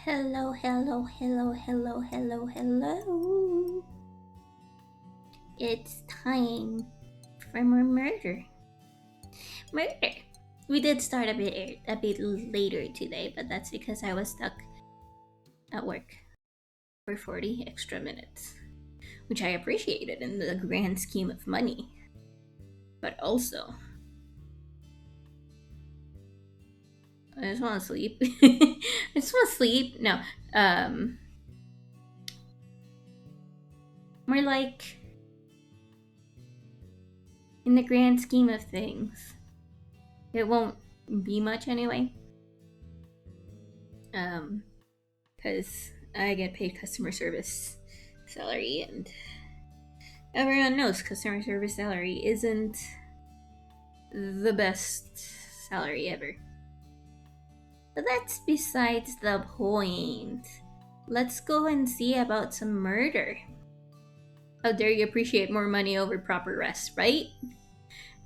Hello, hello, hello, hello, hello, hello. It's time for more murder. Murder. We did start a bit later today, but that's because I was stuck at work for 40 extra minutes, which I appreciated in the grand scheme of money. But also, I just want to sleep. I just want to sleep. No, um, more like in the grand scheme of things, it won't be much anyway. Because I get paid customer service salary, and everyone knows customer service salary isn't the best salary ever. But that's besides the point. Let's go and see about some murder. How dare you appreciate more money over proper rest, right?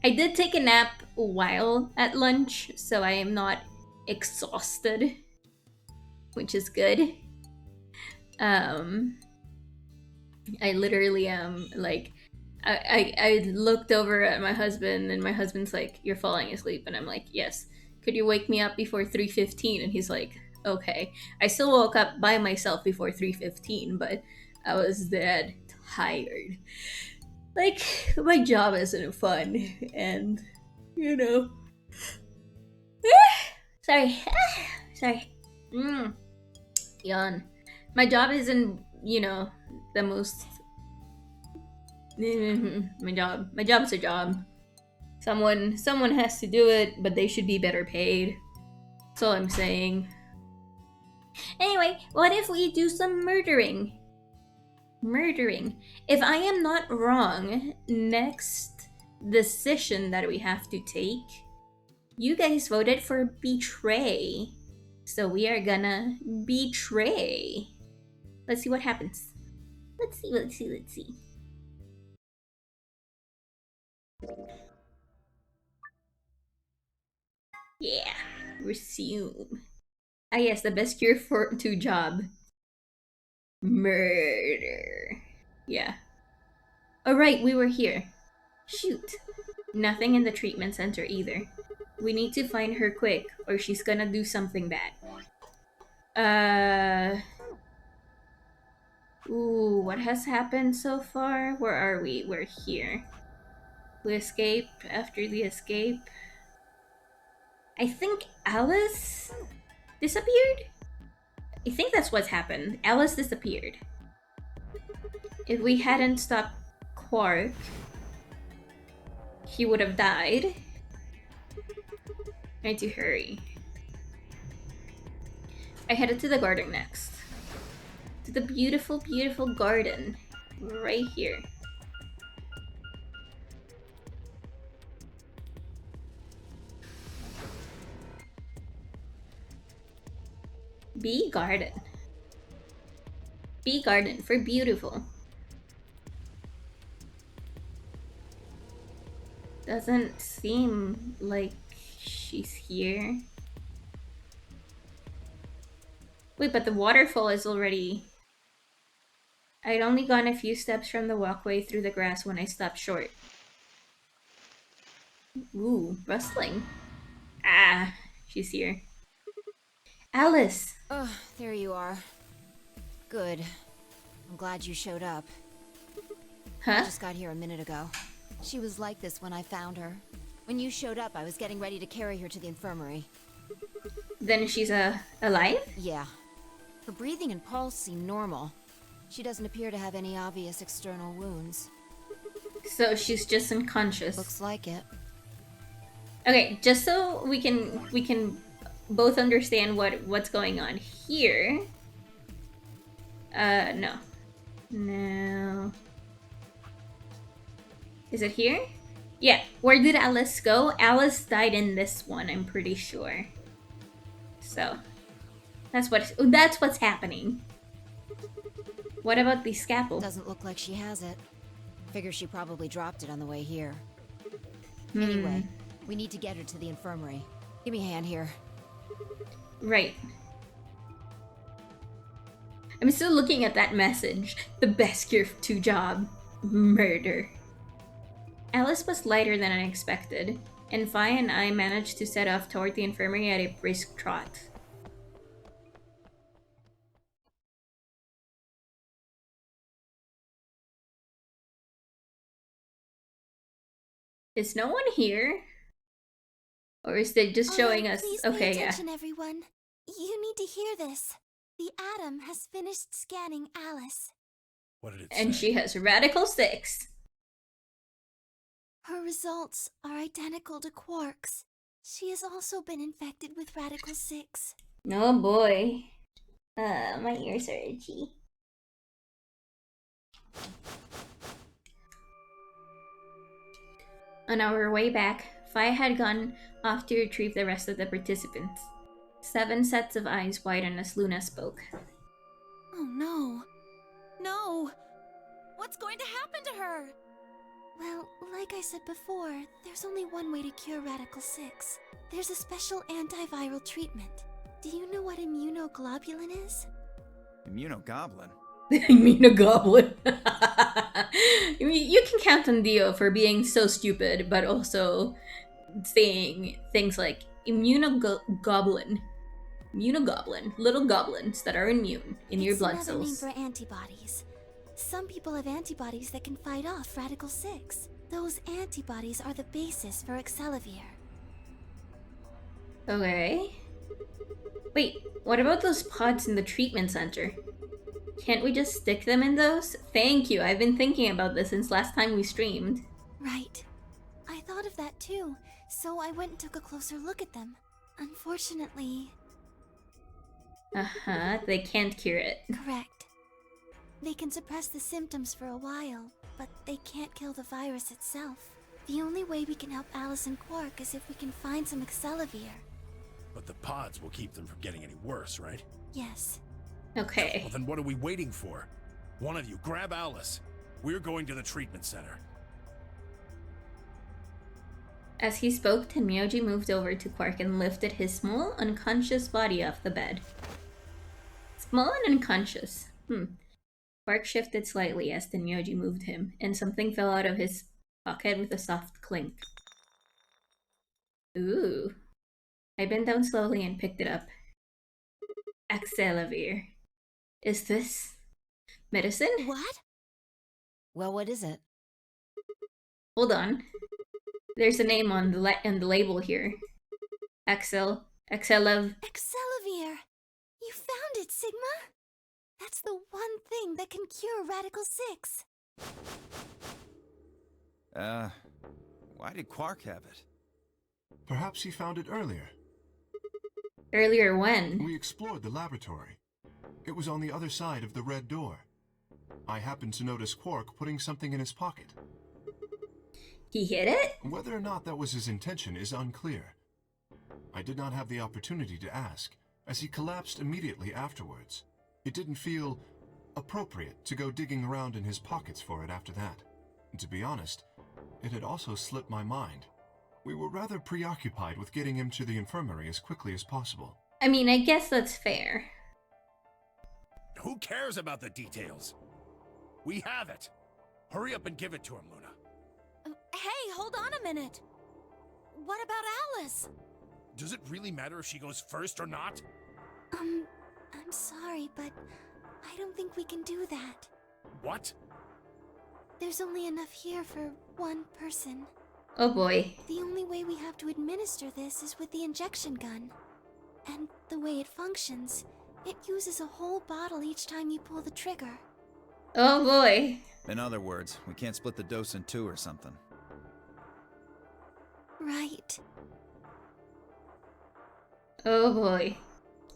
I did take a nap while at lunch, so I am not exhausted, which is good. I literally am like, I looked over at my husband, and my husband's like, "You're falling asleep," and I'm like, "Yes." Could you wake me up before 3:15? And he's like, "Okay." I still woke up by myself before 3:15, but I was dead tired. Like, my job isn't fun, and you know. Sorry, sorry. Yawn. My job isn't, the most. My job's a job. Someone has to do it, but they should be better paid. That's all I'm saying. Anyway, what if we do some murdering? If I am not wrong, next decision that we have to take, you guys voted for betray. So we are gonna betray. Let's see what happens. Let's see. Yeah, resume. Ah yes, the best cure to job. Murder. Yeah. Alright, we were here. Shoot. Nothing in the treatment center either. We need to find her quick, or she's gonna do something bad. Ooh, what has happened so far? Where are we? We're here. We escape after the escape. I think Alice disappeared? I think that's what's happened. Alice disappeared. If we hadn't stopped Quark, he would have died. I need to hurry. I headed to the garden next. To the beautiful, beautiful garden. Right here. B garden. B garden for beautiful. Doesn't seem like she's here. Wait, but the waterfall is already... I'd only gone a few steps from the walkway through the grass when I stopped short. Ooh, rustling. Ah, she's here. Alice! Oh, there you are. Good. I'm glad you showed up. Huh? I just got here a minute ago. She was like this when I found her. When you showed up, I was getting ready to carry her to the infirmary. Then she's alive? Yeah. Her breathing and pulse seem normal. She doesn't appear to have any obvious external wounds. So she's just unconscious. Looks like it. Okay, just so we can both understand what's going on here. No. No. Is it here? Yeah. Where did Alice go? Alice died in this one, I'm pretty sure. So that's what's happening. What about the scalpel? Doesn't look like she has it. Figure she probably dropped it on the way here. Anyway, we need to get her to the infirmary. Give me a hand here. Right. I'm still looking at that message. The best cure to job. Murder. Alice was lighter than I expected, and Fi and I managed to set off toward the infirmary at a brisk trot. Is no one here? Or is they just showing us? Please Okay, pay yeah. attention, everyone. You need to hear this. The Atom has finished scanning Alice. What did it And say? she has Radical 6. Her results are identical to Quark's. She has also been infected with Radical 6. Oh boy. My ears are itchy. On our way back, Fi had gone off to retrieve the rest of the participants. 7 sets of eyes widened as Luna spoke. Oh no. No! What's going to happen to her? Well, like I said before, there's only one way to cure Radical 6. There's a special antiviral treatment. Do you know what immunoglobulin is? Immunogoblin? Immunogoblin. I mean, you can count on Dio for being so stupid, but also saying things like immunogoblin. Immunogoblin. Little goblins that are immune in your blood It's another name cells. for antibodies. Some people have antibodies that can fight off Radical 6. Those antibodies are the basis for Excelavir. Okay. Wait, what about those pods in the treatment center? Can't we just stick them in those? Thank you, I've been thinking about this since last time we streamed. Right. I thought of that too, so I went and took a closer look at them. Unfortunately... Uh-huh, they can't cure it. Correct. They can suppress the symptoms for a while, but they can't kill the virus itself. The only way we can help Alice and Quark is if we can find some Excelavir. But the pods will keep them from getting any worse, right? Yes. Okay. Well, then what are we waiting for? One of you, grab Alice. We're going to the treatment center. As he spoke, Tenmyoji moved over to Quark and lifted his small, unconscious body off the bed. Small and unconscious. Quark shifted slightly as Tenmyoji moved him, and something fell out of his pocket with a soft clink. Ooh. I bent down slowly and picked it up. Excelavir. Is this medicine? What? Well, what is it? Hold on. There's a name on the label here. Excelavir. Excelavir! You found it, Sigma! That's the one thing that can cure Radical 6. Why did Quark have it? Perhaps he found it earlier. Earlier when? We explored the laboratory. It was on the other side of the red door. I happened to notice Quark putting something in his pocket. He hid it? Whether or not that was his intention is unclear. I did not have the opportunity to ask, as he collapsed immediately afterwards. It didn't feel appropriate to go digging around in his pockets for it after that. And to be honest, it had also slipped my mind. We were rather preoccupied with getting him to the infirmary as quickly as possible. I mean, I guess that's fair. Who cares about the details? We have it. Hurry up and give it to him, Luna. Hey, hold on a minute. What about Alice? Does it really matter if she goes first or not? I'm sorry, but I don't think we can do that. What? There's only enough here for one person. Oh boy. The only way we have to administer this is with the injection gun. And the way it functions, it uses a whole bottle each time you pull the trigger. Oh boy. In other words, we can't split the dose in two or something. Right. Oh boy.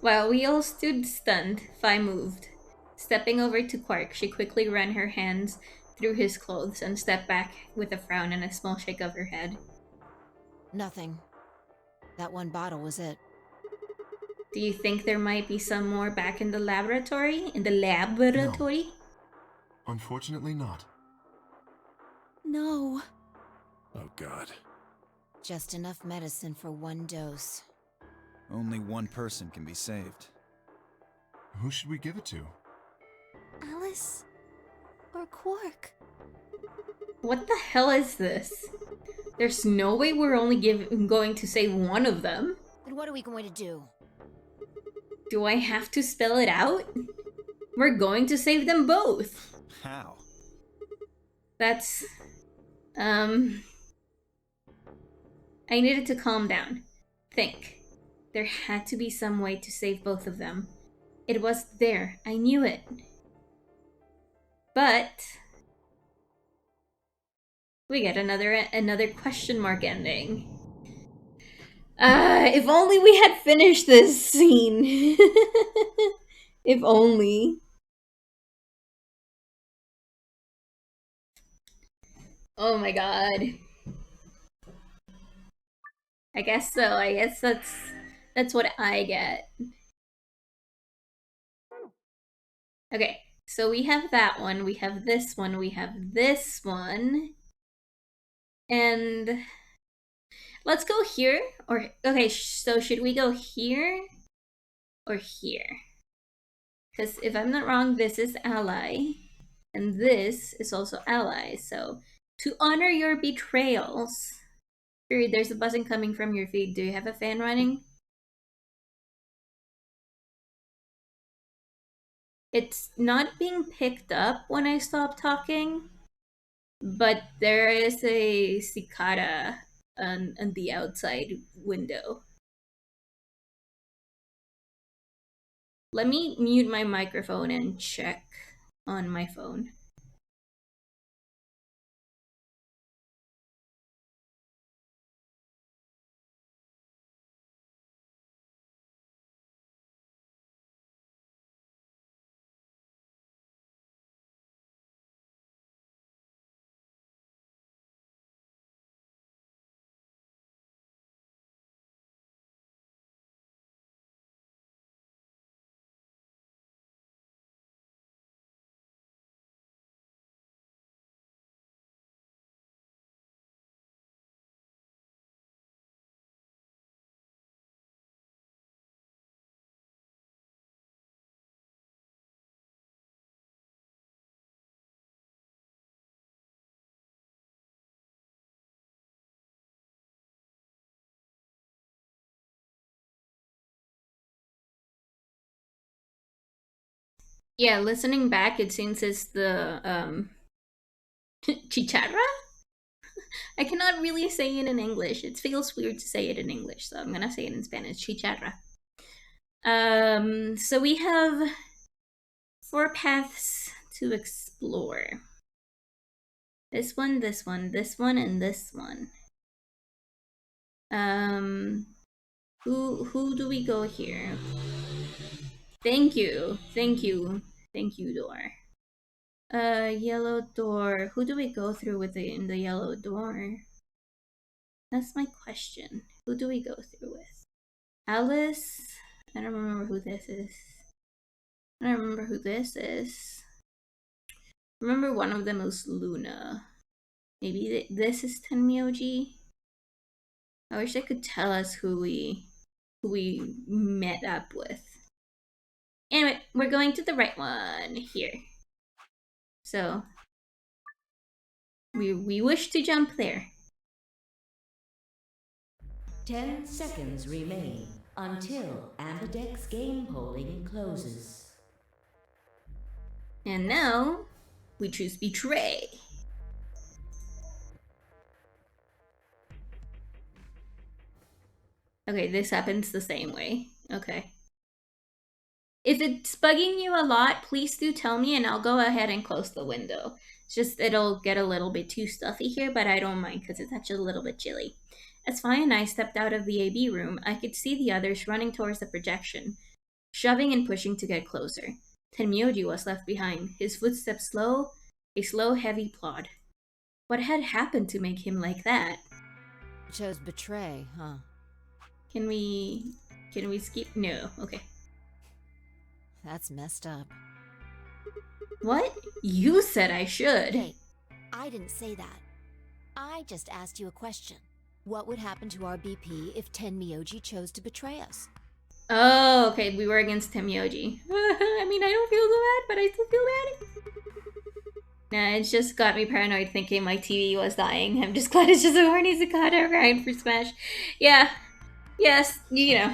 While we all stood stunned, Fi moved. Stepping over to Quark, she quickly ran her hands through his clothes and stepped back with a frown and a small shake of her head. Nothing. That one bottle was it. Do you think there might be some more back in the laboratory? No. Unfortunately not. No. Oh, God. Just enough medicine for one dose. Only one person can be saved. Who should we give it to? Alice or Quark? What the hell is this? There's no way we're only going to save one of them. Then what are we going to do? Do I have to spell it out? We're going to save them both. How? That's... I needed to calm down. Think. There had to be some way to save both of them. It was there. I knew it. But... we get another question mark ending. If only we had finished this scene. If only. Oh my god. I guess so. I guess that's what I get. Okay, so we have that one, we have this one, we have this one. And let's go here, or okay, so should we go here or here? Because if I'm not wrong, this is ally, and this is also ally. So to honor your betrayals, Firi, there's a buzzing coming from your feed. Do you have a fan running? It's not being picked up when I stop talking, but there is a cicada on the outside window. Let me mute my microphone and check on my phone. Yeah, listening back, it seems it's the chicharra? I cannot really say it in English. It feels weird to say it in English, so I'm gonna say it in Spanish. Chicharra. So we have 4 paths to explore. This one, this one, this one, and this one. Who do we go here? Thank you, door. Yellow door. Who do we go through in the yellow door? That's my question. Who do we go through with? Alice? I don't remember who this is. I don't remember who this is. Remember one of them was Luna. Maybe this is Tenmyoji? I wish they could tell us who we met up with. Anyway, we're going to the right one here. So we wish to jump there. 10 seconds remain until Ambidex game polling closes. And now we choose betray. Okay, this happens the same way. Okay. If it's bugging you a lot, please do tell me and I'll go ahead and close the window. It's just it'll get a little bit too stuffy here, but I don't mind because it's actually a little bit chilly. As Fi and I stepped out of the AB room, I could see the others running towards the projection, shoving and pushing to get closer. Tenmyoji was left behind, his footsteps slow, a slow, heavy plod. What had happened to make him like that? Chose betray, huh? Can we skip? No, okay. That's messed up. What? You said I should. Hey, I didn't say that. I just asked you a question. What would happen to our BP if Tenmyoji chose to betray us? Oh, okay, we were against Temyoji. I mean, I don't feel so bad, but I still feel bad. Nah, it's just got me paranoid thinking my TV was dying. I'm just glad it's just a horny Zakata grind for Smash. Yeah, yes, you know.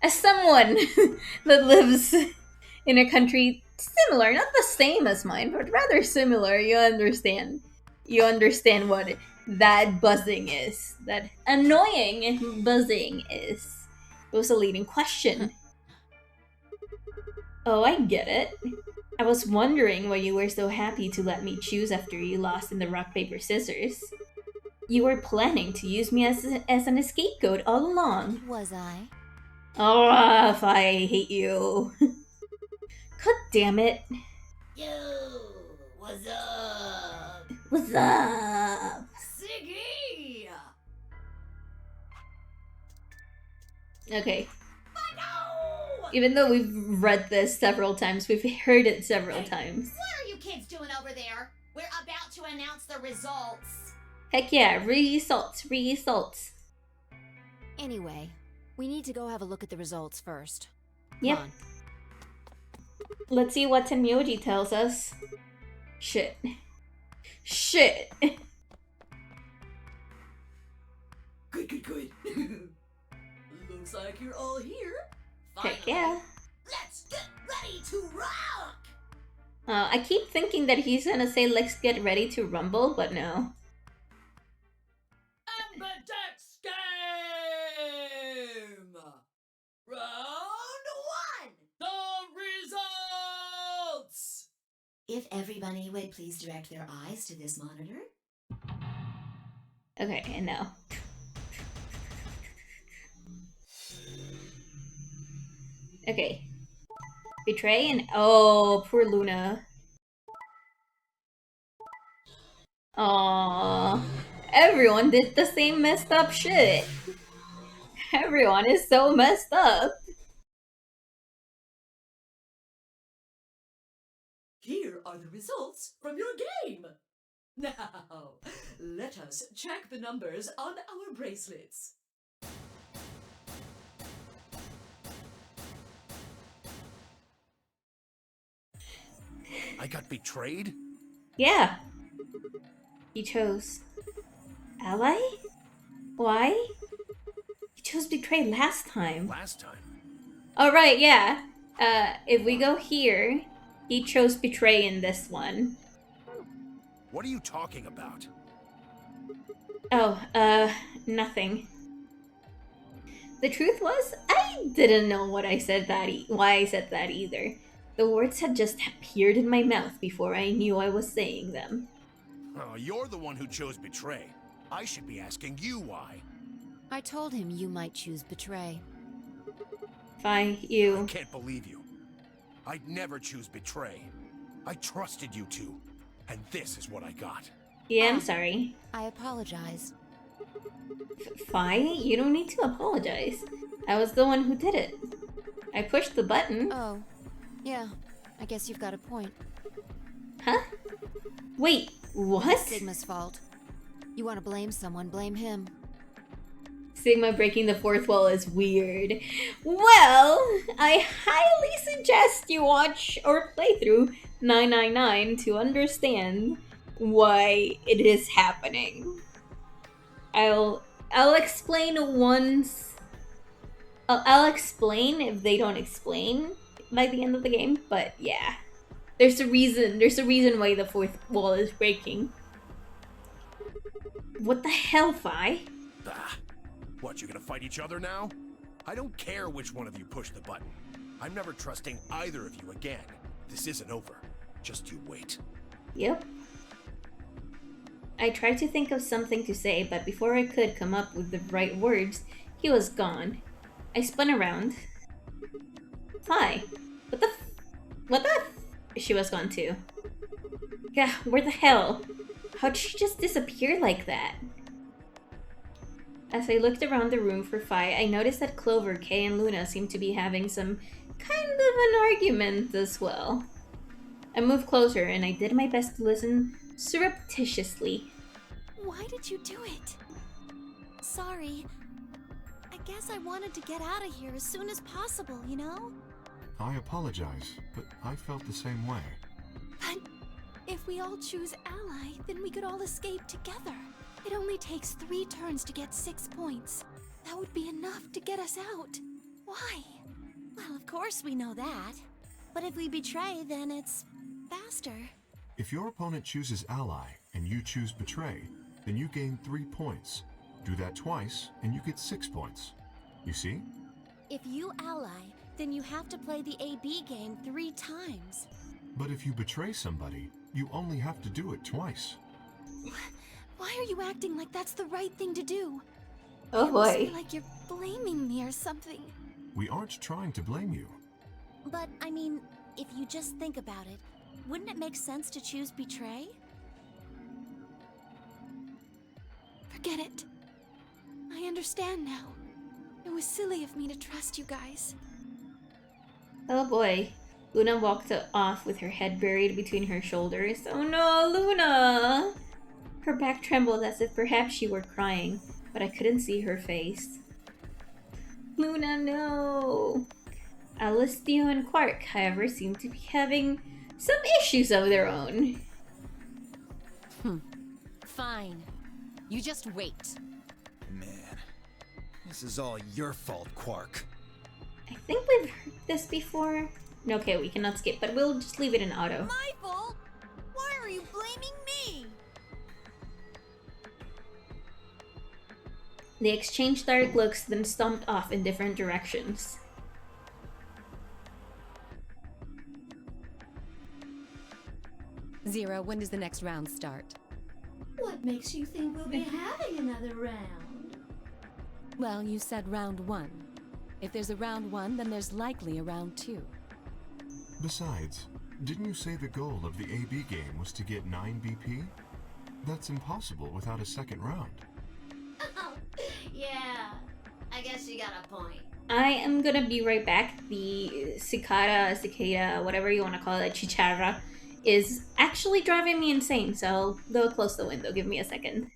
As someone that lives in a country similar, not the same as mine, but rather similar, you understand. You understand what that buzzing is. That annoying buzzing is. It was a leading question. Oh, I get it. I was wondering why you were so happy to let me choose after you lost in the rock, paper, scissors. You were planning to use me as an scapegoat all along. Was I? Oh, if I hate you. God damn it. Yo, what's up? What's up? Siggy! Okay. No! Even though we've read this several times, we've heard it several times. What are you kids doing over there? We're about to announce the results. Heck yeah, results. Anyway, we need to go have a look at the results first. Come Yep. on. Let's see what Tenmyoji tells us. Shit. Good. Looks like you're all here. Heck yeah. Let's get ready to rock! I keep thinking that he's gonna say let's get ready to rumble, but no. Ambidex game! Round 1! The results! If everybody would please direct their eyes to this monitor. Okay, and no. Okay. Betray and oh, poor Luna. Aww. Everyone did the same messed up shit. Everyone is so messed up. Here are the results from your game. Now, let us check the numbers on our bracelets. I got betrayed? Yeah. He chose ally? Why? He chose betray last time. Last time? Oh right, yeah. If we go here, he chose betray in this one. What are you talking about? Oh, nothing. The truth was, I didn't know what I said that why I said that either. The words had just appeared in my mouth before I knew I was saying them. Oh, you're the one who chose betray. I should be asking you why. I told him you might choose betray. Fine, I you. can't believe you. I'd never choose betray. I trusted you two, and this is what I got. Yeah, I'm sorry. I apologize. Fine, you don't need to apologize. I was the one who did it. I pushed the button. Oh, yeah. I guess you've got a point. Huh? Wait, what? Sigma's fault. You want to blame someone, blame him. Sigma breaking the fourth wall is weird. Well, I highly suggest you watch or play through 999 to understand why it is happening. I'll explain once. I'll explain if they don't explain by the end of the game, but yeah. There's a reason why the fourth wall is breaking. What the hell, Fi? Bah. What, you gonna fight each other now? I don't care which one of you pushed the button. I'm never trusting either of you again. This isn't over. Just you wait. Yep. I tried to think of something to say, but before I could come up with the right words, he was gone. I spun around. Hi. What the she was gone too. Yeah, where the hell? How'd she just disappear like that? As I looked around the room for Fi, I noticed that Clover, Kay, and Luna seemed to be having some kind of an argument as well. I moved closer and I did my best to listen surreptitiously. Why did you do it? Sorry. I guess I wanted to get out of here as soon as possible, you know? I apologize, but I felt the same way. But if we all choose ally, then we could all escape together. It only takes 3 turns to get 6 points. That would be enough to get us out. Why? Well, of course we know that. But if we betray, then it's faster. If your opponent chooses ally and you choose betray, then you gain 3 points. Do that twice and you get 6 points. You see? If you ally, then you have to play the AB game 3 times. But if you betray somebody, you only have to do it twice. Why are you acting like that's the right thing to do? Oh I almost boy. feel like you're blaming me or something. We aren't trying to blame you. But, I mean, if you just think about it, wouldn't it make sense to choose betray? Forget it. I understand now. It was silly of me to trust you guys. Oh boy. Luna walked off with her head buried between her shoulders. Oh no, Luna! Her back trembled as if perhaps she were crying, but I couldn't see her face. Luna, no! Alistio and Quark, however, seem to be having some issues of their own. Fine. You just wait. Man, this is all your fault, Quark. I think we've heard this before. Okay, we cannot skip, but we'll just leave it in auto. My fault? Why are you blaming me? They exchanged dark looks, then stomped off in different directions. Zero, when does the next round start? What makes you think we'll be having another round? Well, you said round 1. If there's a round 1, then there's likely a round 2. Besides, didn't you say the goal of the AB game was to get 9 BP? That's impossible without a second round. Oh, yeah. I guess you got a point. I am gonna be right back. The cicada, whatever you want to call it, chicharra, is actually driving me insane, so I'll go close the window. Give me a second.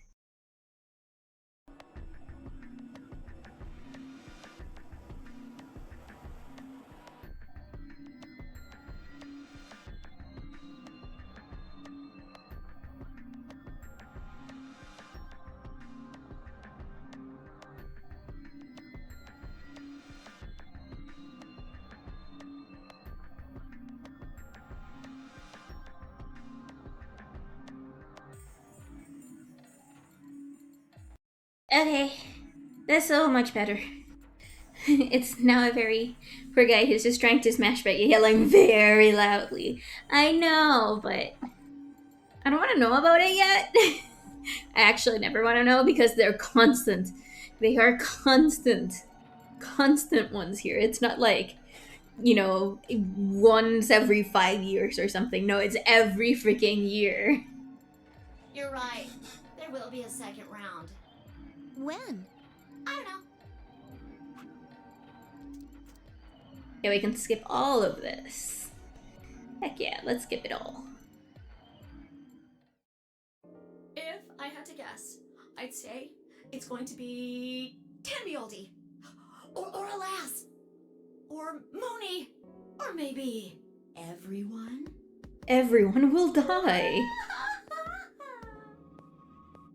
Okay, that's so much better. It's now a very poor guy who's just trying to smash but yelling very loudly. I know, but I don't want to know about it yet. I actually never want to know because they're constant. They are constant ones here. It's not like, you know, once every 5 years or something. No, it's every freaking year. You're right. There will be a second round. When? I don't know. Yeah, we can skip all of this. Heck yeah, let's skip it all. If I had to guess, I'd say it's going to be Tanbioldi, or Alas, or Mooney, or maybe everyone. Everyone will die.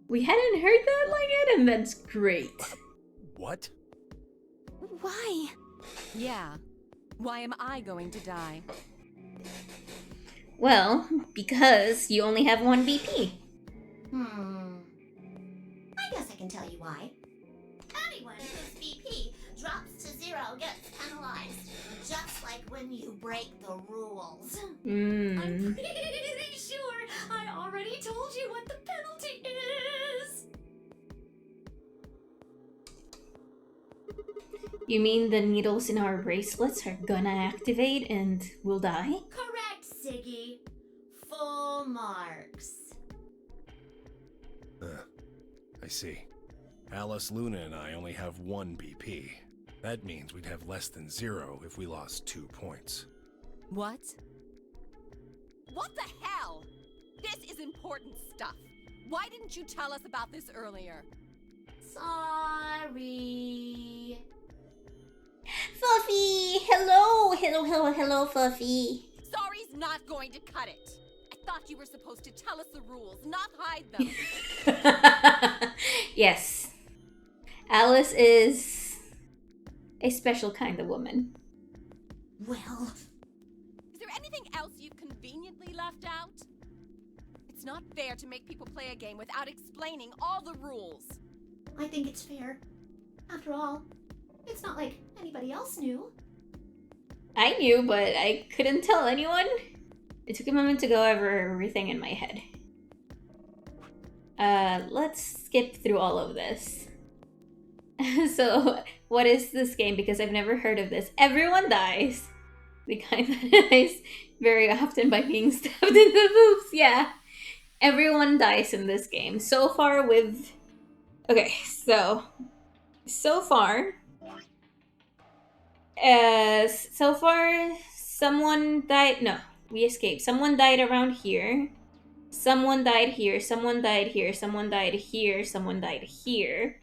We hadn't heard that line yet, and that's great. What? Why? Yeah. Why am I going to die? Well, because you only have 1 BP. I guess I can tell you why. Anyone whose BP drops to 0 gets penalized. Just like when you break the rules. I'm pretty sure I already told you what the penalty is. You mean the needles in our bracelets are gonna activate and we'll die? Correct, Siggy. Full marks. I see. Alice, Luna, and I only have 1 BP. That means we'd have less than 0 if we lost 2 points. What? What the hell? This is important stuff. Why didn't you tell us about this earlier? Sorry. Firi. Fluffy! Hello! Hello, Fluffy. Sorry's not going to cut it. I thought you were supposed to tell us the rules, not hide them. Yes. Alice is a special kind of woman. Well, Is there anything else you've conveniently left out? It's not fair to make people play a game without explaining all the rules. I think it's fair. After all, it's not like anybody else knew. I knew, but I couldn't tell anyone. It took a moment to go over everything in my head. Let's skip through all of this. So, what is this game? Because I've never heard of this. Everyone dies. The kind that dies very often by being stabbed in the boobs. Yeah. Everyone dies in this game. So far with... Okay, so far... someone died... No, we escaped. Someone died around here. Someone died here. Someone died here. Someone died here. Someone died here.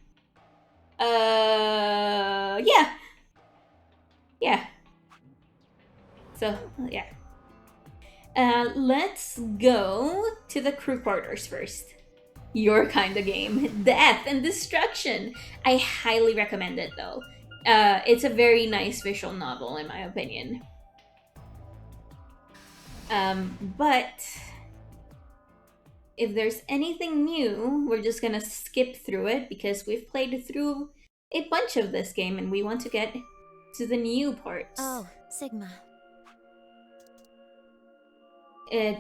Yeah. Yeah. So, yeah. Let's go to the crew quarters first. Your kind of game. Death and Destruction. I highly recommend it, though. It's a very nice visual novel, in my opinion. But if there's anything new, we're just gonna skip through it because we've played through a bunch of this game and we want to get to the new parts. Oh, Sigma.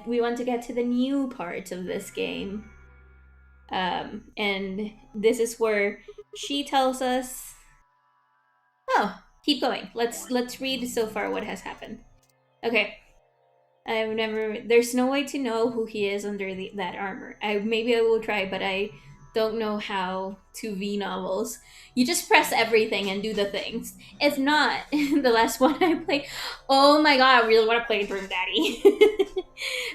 We want to get to the new parts of this game. And this is where she tells us... Oh, keep going. Let's read so far what has happened. Okay. There's no way to know who he is under that armor. Maybe I will try, but I don't know how to V novels. You just press everything and do the things. If not, the last one I played, oh my god, I really want to play Dream Daddy.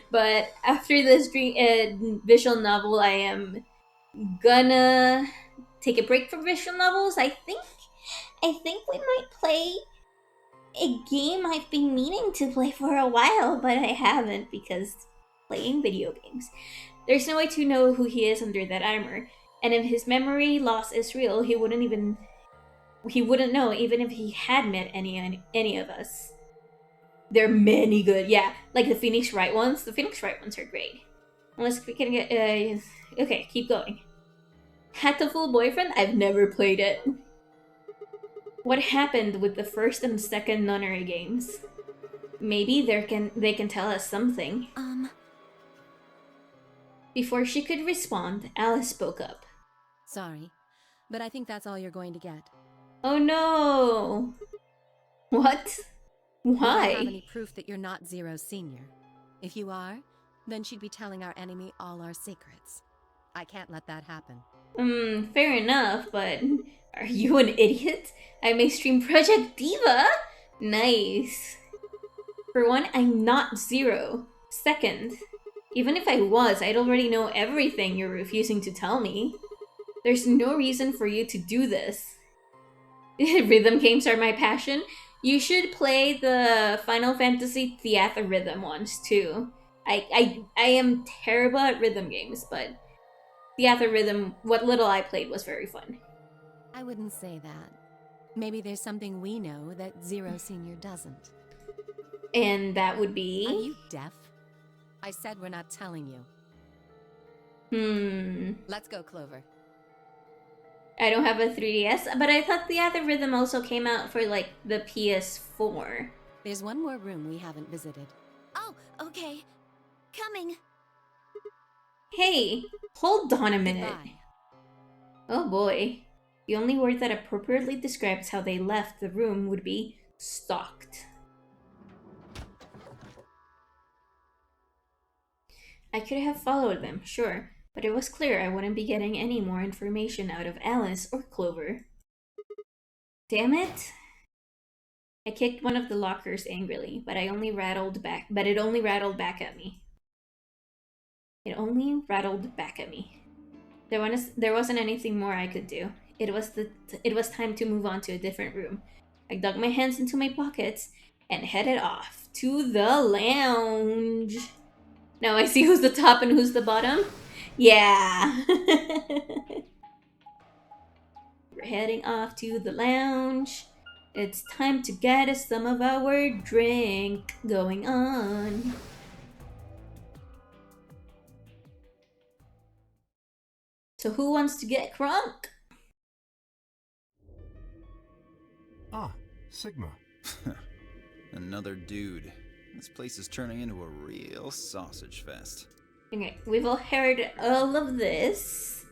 But after this visual novel, I am gonna take a break from visual novels. I think we might play a game I've been meaning to play for a while, but I haven't because playing video games. There's no way to know who he is under that armor, and if his memory loss is real, he wouldn't know even if he had met any of us. There are many good, yeah, like the Phoenix Wright ones. The Phoenix Wright ones are great. Unless we can get, okay, keep going. Hatoful Boyfriend? I've never played it. What happened with the first and second nunnery games? Maybe they can tell us something. Before she could respond, Alice spoke up. Sorry, but I think that's all you're going to get. Oh no! What? We don't Why? have any proof that you're not Zero's senior. If you are, then she'd be telling our enemy all our secrets. I can't let that happen. Fair enough, but are you an idiot? I'm Extreme Project Diva? Nice. For one, I'm not Zero. Second, even if I was, I'd already know everything you're refusing to tell me. There's no reason for you to do this. Rhythm games are my passion. You should play the Final Fantasy Theater Rhythm ones too. I am terrible at rhythm games, but Theater Rhythm, what little I played was very fun. I wouldn't say that. Maybe there's something we know that Zero Senior doesn't. And that would be... Are you deaf? I said we're not telling Hmm. Let's go, Clover. I don't have a 3DS, but I thought Theater Rhythm also came out for, like, the PS4. There's one more room we haven't visited. Oh, okay. Coming. Hey, hold on a minute. Goodbye. Oh boy. The only word that appropriately describes how they left the room would be stalked. I could have followed them, sure, but it was clear I wouldn't be getting any more information out of Alice or Clover. Damn it! I kicked one of the lockers angrily, but it only rattled back at me. It only rattled back at me. There wasn't anything more I could do. it was time to move on to a different room. I dug my hands into my pockets and headed off to the lounge. Now I see who's the top and who's the bottom. Yeah. We're heading off to the lounge. It's time to get us some of our drink going on. So who wants to get crunk? Ah, Sigma. Another dude. This place is turning into a real sausage fest. Okay, we've all heard all of this.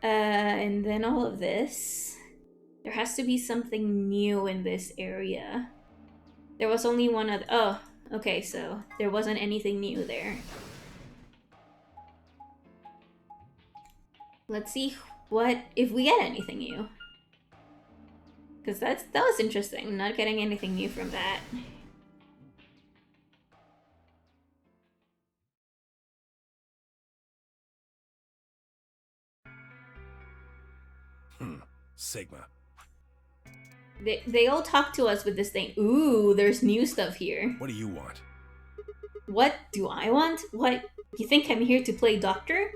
And then all of this. There has to be something new in this area. There was only one other. Oh, okay, so there wasn't anything new there. Let's see what if we get anything new. Because that was interesting. Not getting anything new from that. Sigma. They all talk to us with this thing. Ooh, there's new stuff here. What do you want? What do I want? What? You think I'm here to play doctor?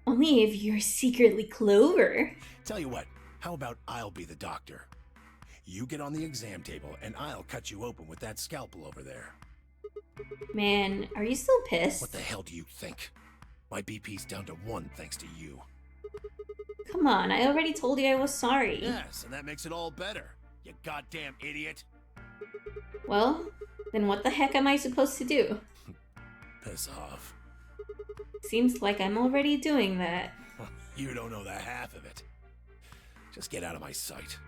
Only if you're secretly Clover. Tell you what, how about I'll be the doctor? You get on the exam table and I'll cut you open with that scalpel over there. Man, are you still pissed? What the hell do you think? My BP's down to 1 thanks to you. Come on, I already told you I was sorry. Yes, and that makes it all better. You goddamn idiot. Well, then what the heck am I supposed to do? Piss off. Seems like I'm already doing that. You don't know the half of it. Just get out of my sight.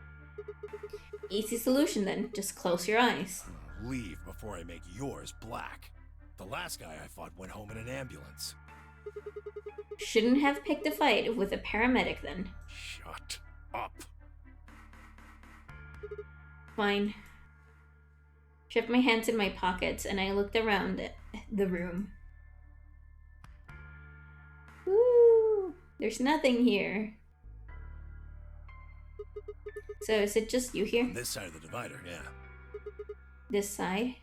Easy solution then, just close your eyes. Leave before I make yours black. The last guy I fought went home in an ambulance. Shouldn't have picked a fight with a paramedic then. Shut up. Fine. Shoved my hands in my pockets and I looked around the room. Woo! There's nothing here. So is it just you here? On this side of the divider, yeah. This side?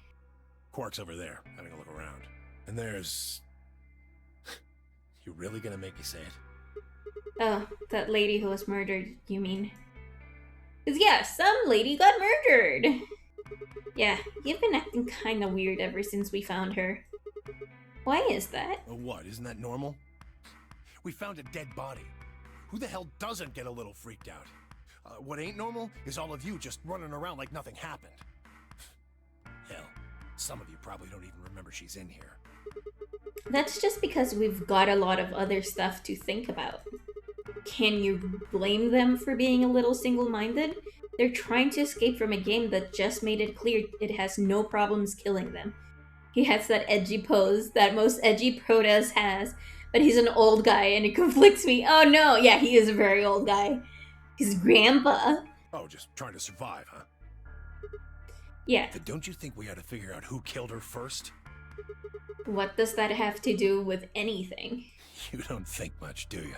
Quark's over there, having a look around. And there's... You really gonna make me say it? Oh, that lady who was murdered, you mean? 'Cause yeah, some lady got murdered! Yeah, you've been acting kinda weird ever since we found her. Why is that? What, isn't that normal? We found a dead body. Who the hell doesn't get a little freaked out? What ain't normal is all of you just running around like nothing happened. Hell, some of you probably don't even remember she's in here. That's just because we've got a lot of other stuff to think about. Can you blame them for being a little single-minded? They're trying to escape from a game that just made it clear it has no problems killing them. He has that edgy pose that most edgy Proteus has, but he's an old guy and it conflicts me. Oh no, yeah, he is a very old guy. His grandpa. Oh, just trying to survive, huh? Yeah. But don't you think we ought to figure out who killed her first? What does that have to do with anything? You don't think much, do you?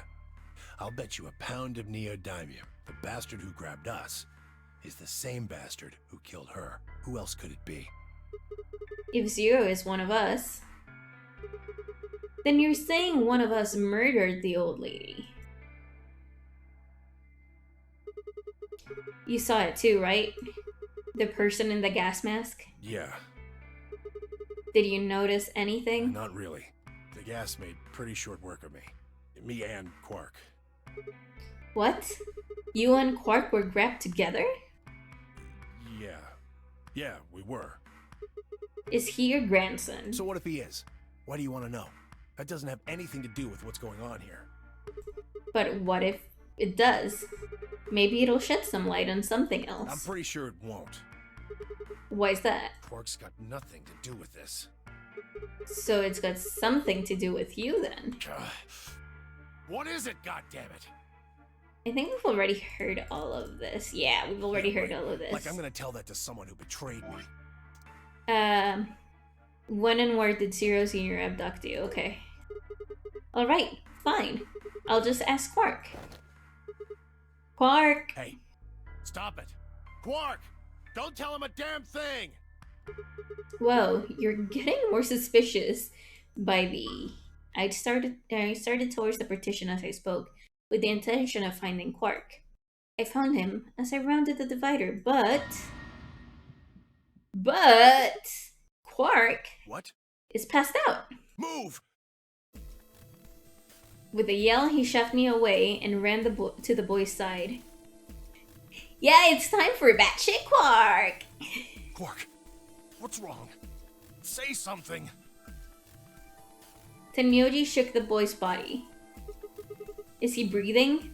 I'll bet you a pound of neodymium the bastard who grabbed us is the same bastard who killed her. Who else could it be? If Zero is one of us, then you're saying one of us murdered the old lady. You saw it too, right? The person in the gas mask? Yeah. Did you notice anything? Not really. The gas made pretty short work of me. Me and Quark. What? You and Quark were grabbed together? Yeah. Yeah, we were. Is he your grandson? So what if he is? Why do you want to know? That doesn't have anything to do with what's going on here. But what if it does? Maybe it'll shed some light on something else. I'm pretty sure it won't. Why's that? Quark's got nothing to do with this. So it's got something to do with you then. What is it, goddammit? I think we've already heard all of this. Yeah, we've already heard all of this. Like I'm gonna tell that to someone who betrayed me. When and where did Zero Senior abduct you? Okay. Alright, fine. I'll just ask Quark. Quark! Hey, stop it. Quark! Don't tell him a damn thing! Whoa, you're getting more suspicious by the... I started towards the partition as I spoke, with the intention of finding Quark. I found him as I rounded the divider, but Quark What? is passed out. Move! With a yell, he shoved me away and ran to the boy's side. Yeah, it's time for batshit Quark! Quark, what's wrong? Say something. Tenmyoji shook the boy's body. Is he breathing?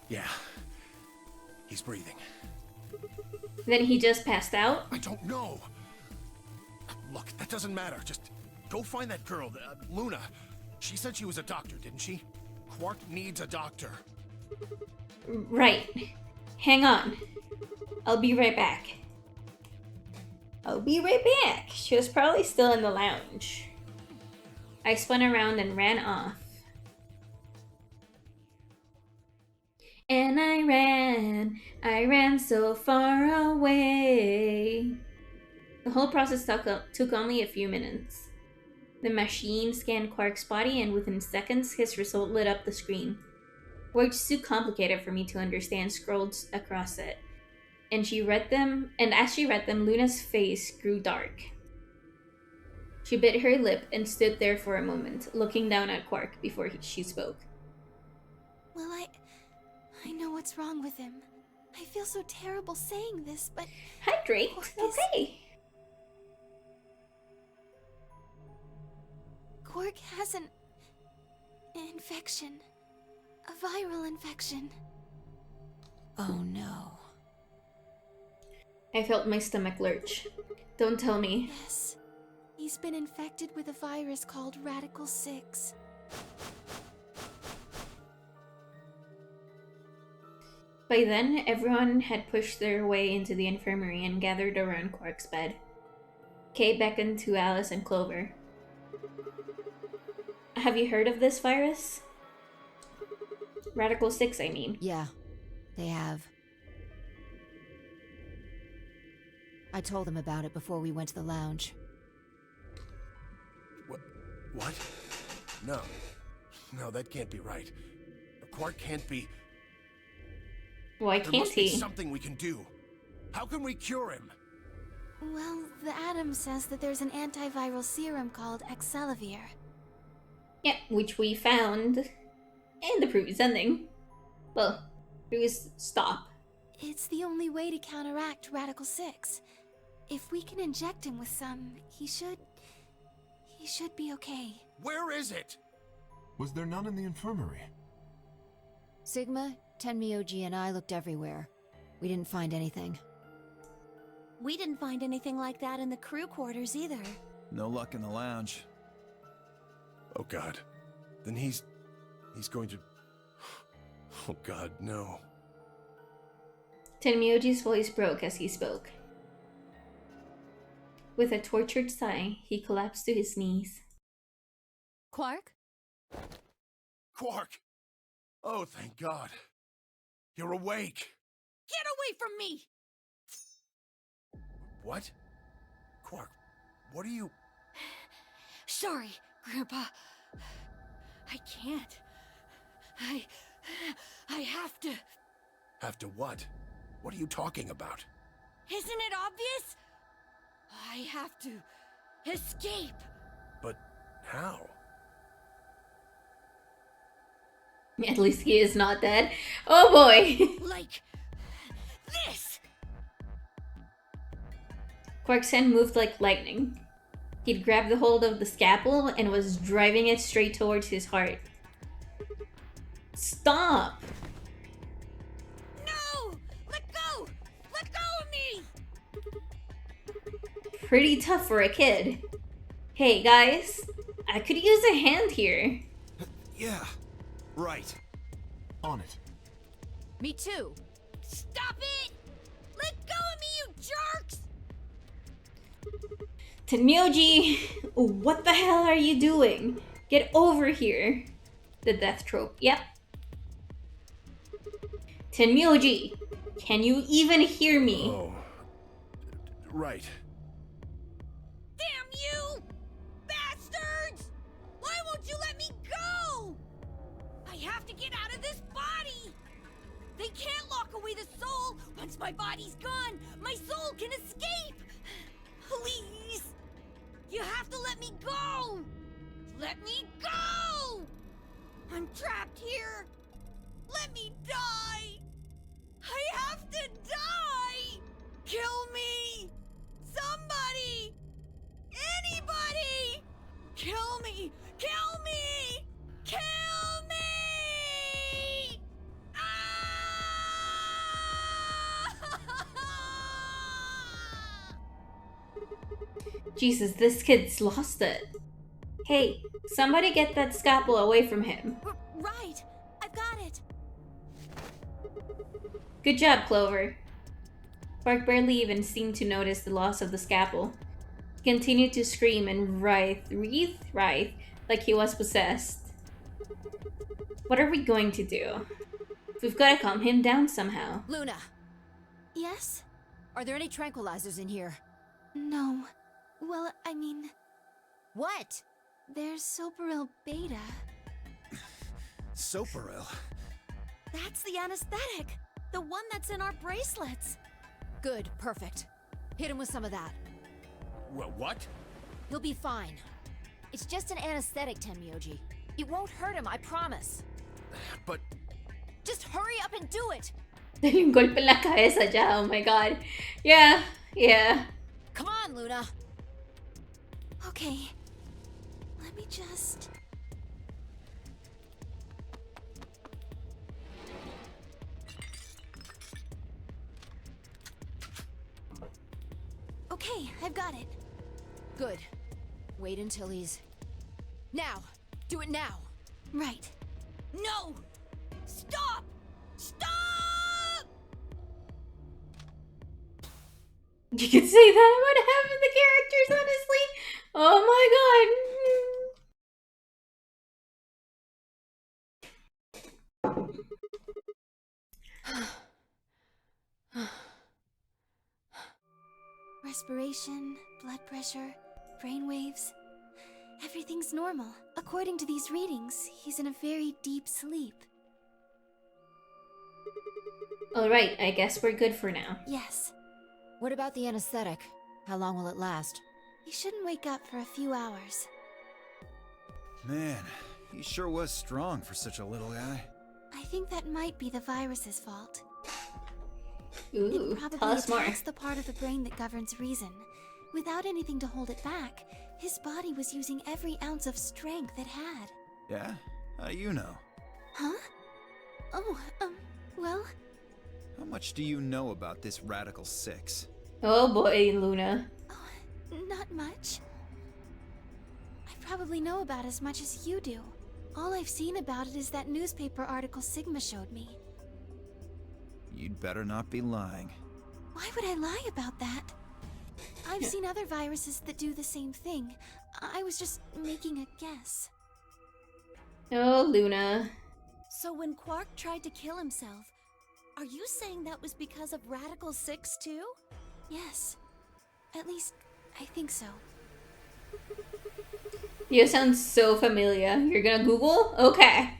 Yeah. He's breathing. Then he just passed out? I don't know. Look, that doesn't matter. Just go find that girl, Luna. She said she was a doctor, didn't she? Quark needs a doctor. Right. Hang on. I'll be right back. She was probably still in the lounge. I spun around and ran off. And I ran so far away. The whole process took only a few minutes. The machine scanned Quark's body, and within seconds, his result lit up the screen. Words too complicated for me to understand scrolled across it. And as she read them, Luna's face grew dark. She bit her lip and stood there for a moment, looking down at Quark before she spoke. Well, I know what's wrong with him. I feel so terrible saying this, but... Hydrate? Okay. Quark has an infection. A viral infection. Oh no. I felt my stomach lurch. Don't tell me. Yes. He's been infected with a virus called Radical 6. By then, everyone had pushed their way into the infirmary and gathered around Quark's bed. Kay beckoned to Alice and Clover. Have you heard of this virus? Radical 6, I mean. Yeah, they have. I told them about it before we went to the lounge. What? No. No, that can't be right. Quark can't be... Why There can't must be he? something we can do. How can we cure him? Well, the Atom says that there's an antiviral serum called Excelavir. Yeah, which we found in the previous ending. Well, previous stop. It's the only way to counteract Radical 6. If we can inject him with some, he should be okay. Where is it? Was there none in the infirmary? Sigma, Tenmyoji, and I looked everywhere. We didn't find anything. We didn't find anything like that in the crew quarters either. No luck in the lounge. Oh God. Then he's going to... Oh God, no. Tenmyoji's voice broke as he spoke. With a tortured sigh, he collapsed to his knees. Quark? Quark! Oh, thank God. You're awake. Get away from me! What? Quark, what are you... Sorry, Grandpa. I can't. I have to. Have to what? What are you talking about? Isn't it obvious? I have to escape. But how? At least he is not dead. Oh boy! Like this. Quark's hand moved like lightning. He'd grabbed the hold of the scalpel and was driving it straight towards his heart. Stop! No! Let go! Let go of me! Pretty tough for a kid. Hey guys, I could use a hand here. Yeah, right. On it. Me too. Stop it! Let go of me, you jerks! Tenmyoji, what the hell are you doing? Get over here. The death trope, yep. Tenmyoji, can you even hear me? Oh. Right. Damn you! Bastards! Why won't you let me go? I have to get out of this body! They can't lock away the soul! Once my body's gone, my soul can escape! Please! You have to let me go! Let me go! I'm trapped here! Let me die! I have to die! Kill me! Somebody! Anybody! Kill me! Kill me! Kill me! Ah! Jesus, this kid's lost it. Hey, somebody get that scalpel away from him. Right! I've got it! Good job, Clover. Quark barely even seemed to notice the loss of the scalpel. He continued to scream and writhe like he was possessed. What are we going to do? We've got to calm him down somehow. Luna, Yes? are there any tranquilizers in here? No. Well, I mean, What? there's Soparil Beta. Soparil? That's the anesthetic! The one that's in our bracelets! Good, perfect. Hit him with some of that. What? He'll be fine. It's just an anesthetic, Tenmyoji. It won't hurt him, I promise. But Just hurry up and do it! Yung golpe en la cabeza ya, oh my god. Yeah. Come on, Luna! Okay. Let me just... Okay, I've got it. Good. Wait until he's... Now! Do it now! Right. No! Stop! Stop! You could say that about half of the characters, honestly. Oh my god. Respiration, blood pressure, brain waves. Everything's normal. According to these readings, he's in a very deep sleep. Alright, I guess we're good for now. Yes. What about the anesthetic? How long will it last? He shouldn't wake up for a few hours. Man, he sure was strong for such a little guy. I think that might be the virus's fault. Ooh, It probably tell us more. attacks the part of the brain that governs reason. Without anything to hold it back, his body was using every ounce of strength it had. Yeah? How do you know? Huh? Oh, well, How much do you know about this Radical 6? Oh boy, Luna. not much. I probably know about as much as you do. All I've seen about it is that newspaper article Sigma showed me. You'd better not be lying. Why would I lie about that? I've seen other viruses that do the same thing. I was just making a guess. Oh, Luna. So when Quark tried to kill himself, are you saying that was because of Radical 6 too? Yes. At least, I think so. You sound so familiar. You're gonna Google? Okay.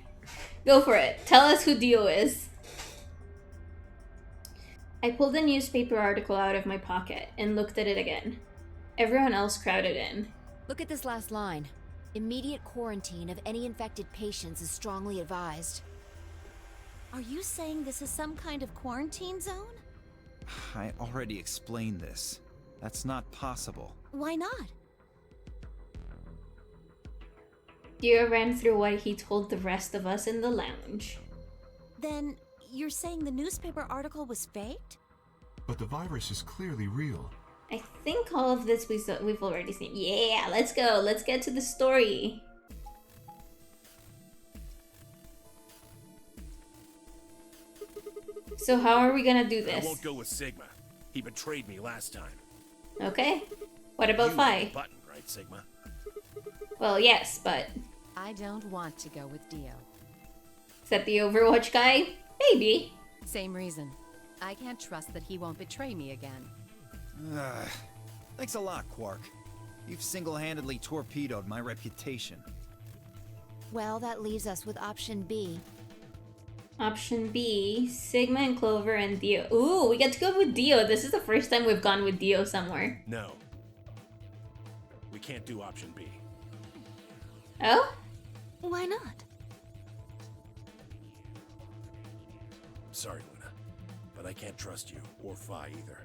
Go for it. Tell us who Dio is. I pulled the newspaper article out of my pocket and looked at it again. Everyone else crowded in. Look at this last line. Immediate quarantine of any infected patients is strongly advised. Are you saying this is some kind of quarantine zone? I already explained this. That's not possible. Why not? Dio ran through what he told the rest of us in the lounge. Then you're saying the newspaper article was faked? But the virus is clearly real. I think all of this we've already seen. Yeah, let's go. Let's get to the story. So how are we gonna do I this? won't go with Sigma. He betrayed me last time. Okay. What about You Phi? hit the button, right, Sigma? Well, yes, but I don't want to go with Dio. is that the Overwatch guy? Maybe. Same reason. I can't trust that he won't betray me again. Thanks a lot, Quark. You've single-handedly torpedoed my reputation. Well, that leaves us with option B. Option B, Sigma and Clover and Dio. Ooh, we get to go with Dio. This is the first time we've gone with Dio somewhere. No. We can't do option B. Oh? Why not? Sorry, Luna, but I can't trust you, or Phi either.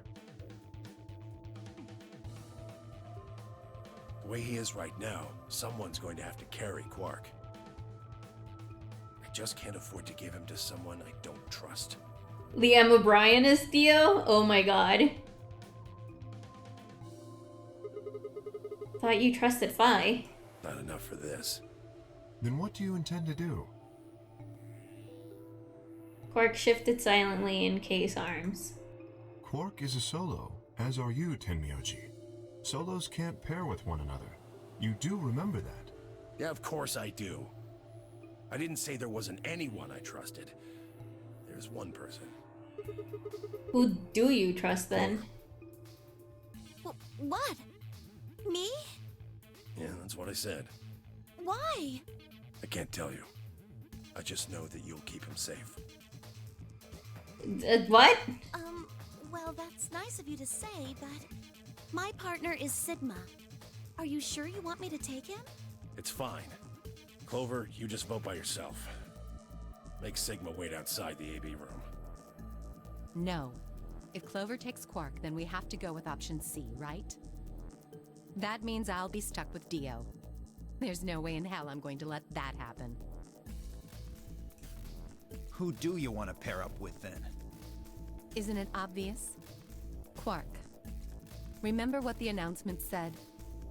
The way he is right now, someone's going to have to carry Quark. I just can't afford to give him to someone I don't trust. Liam O'Brien is Dio? Oh my god. Thought you trusted Phi. Not enough for this. Then what do you intend to do? Quark shifted silently in K's arms. Quark is a solo, as are you, Tenmyoji. Solos can't pair with one another. You do remember that. Yeah, of course I do. I didn't say there wasn't anyone I trusted. There's one person. Who do you trust then? What? Me? Yeah, that's what I said. Why? I can't tell you. I just know that you'll keep him safe. What? Well, that's nice of you to say, but my partner is Sigma. Are you sure you want me to take him? It's fine. Clover, you just vote by yourself. Make Sigma wait outside the AB room. No. If Clover takes Quark, then we have to go with option C, right? That means I'll be stuck with Dio. There's no way in hell I'm going to let that happen. Who do you want to pair up with, then? Isn't it obvious? Quark. Remember what the announcement said?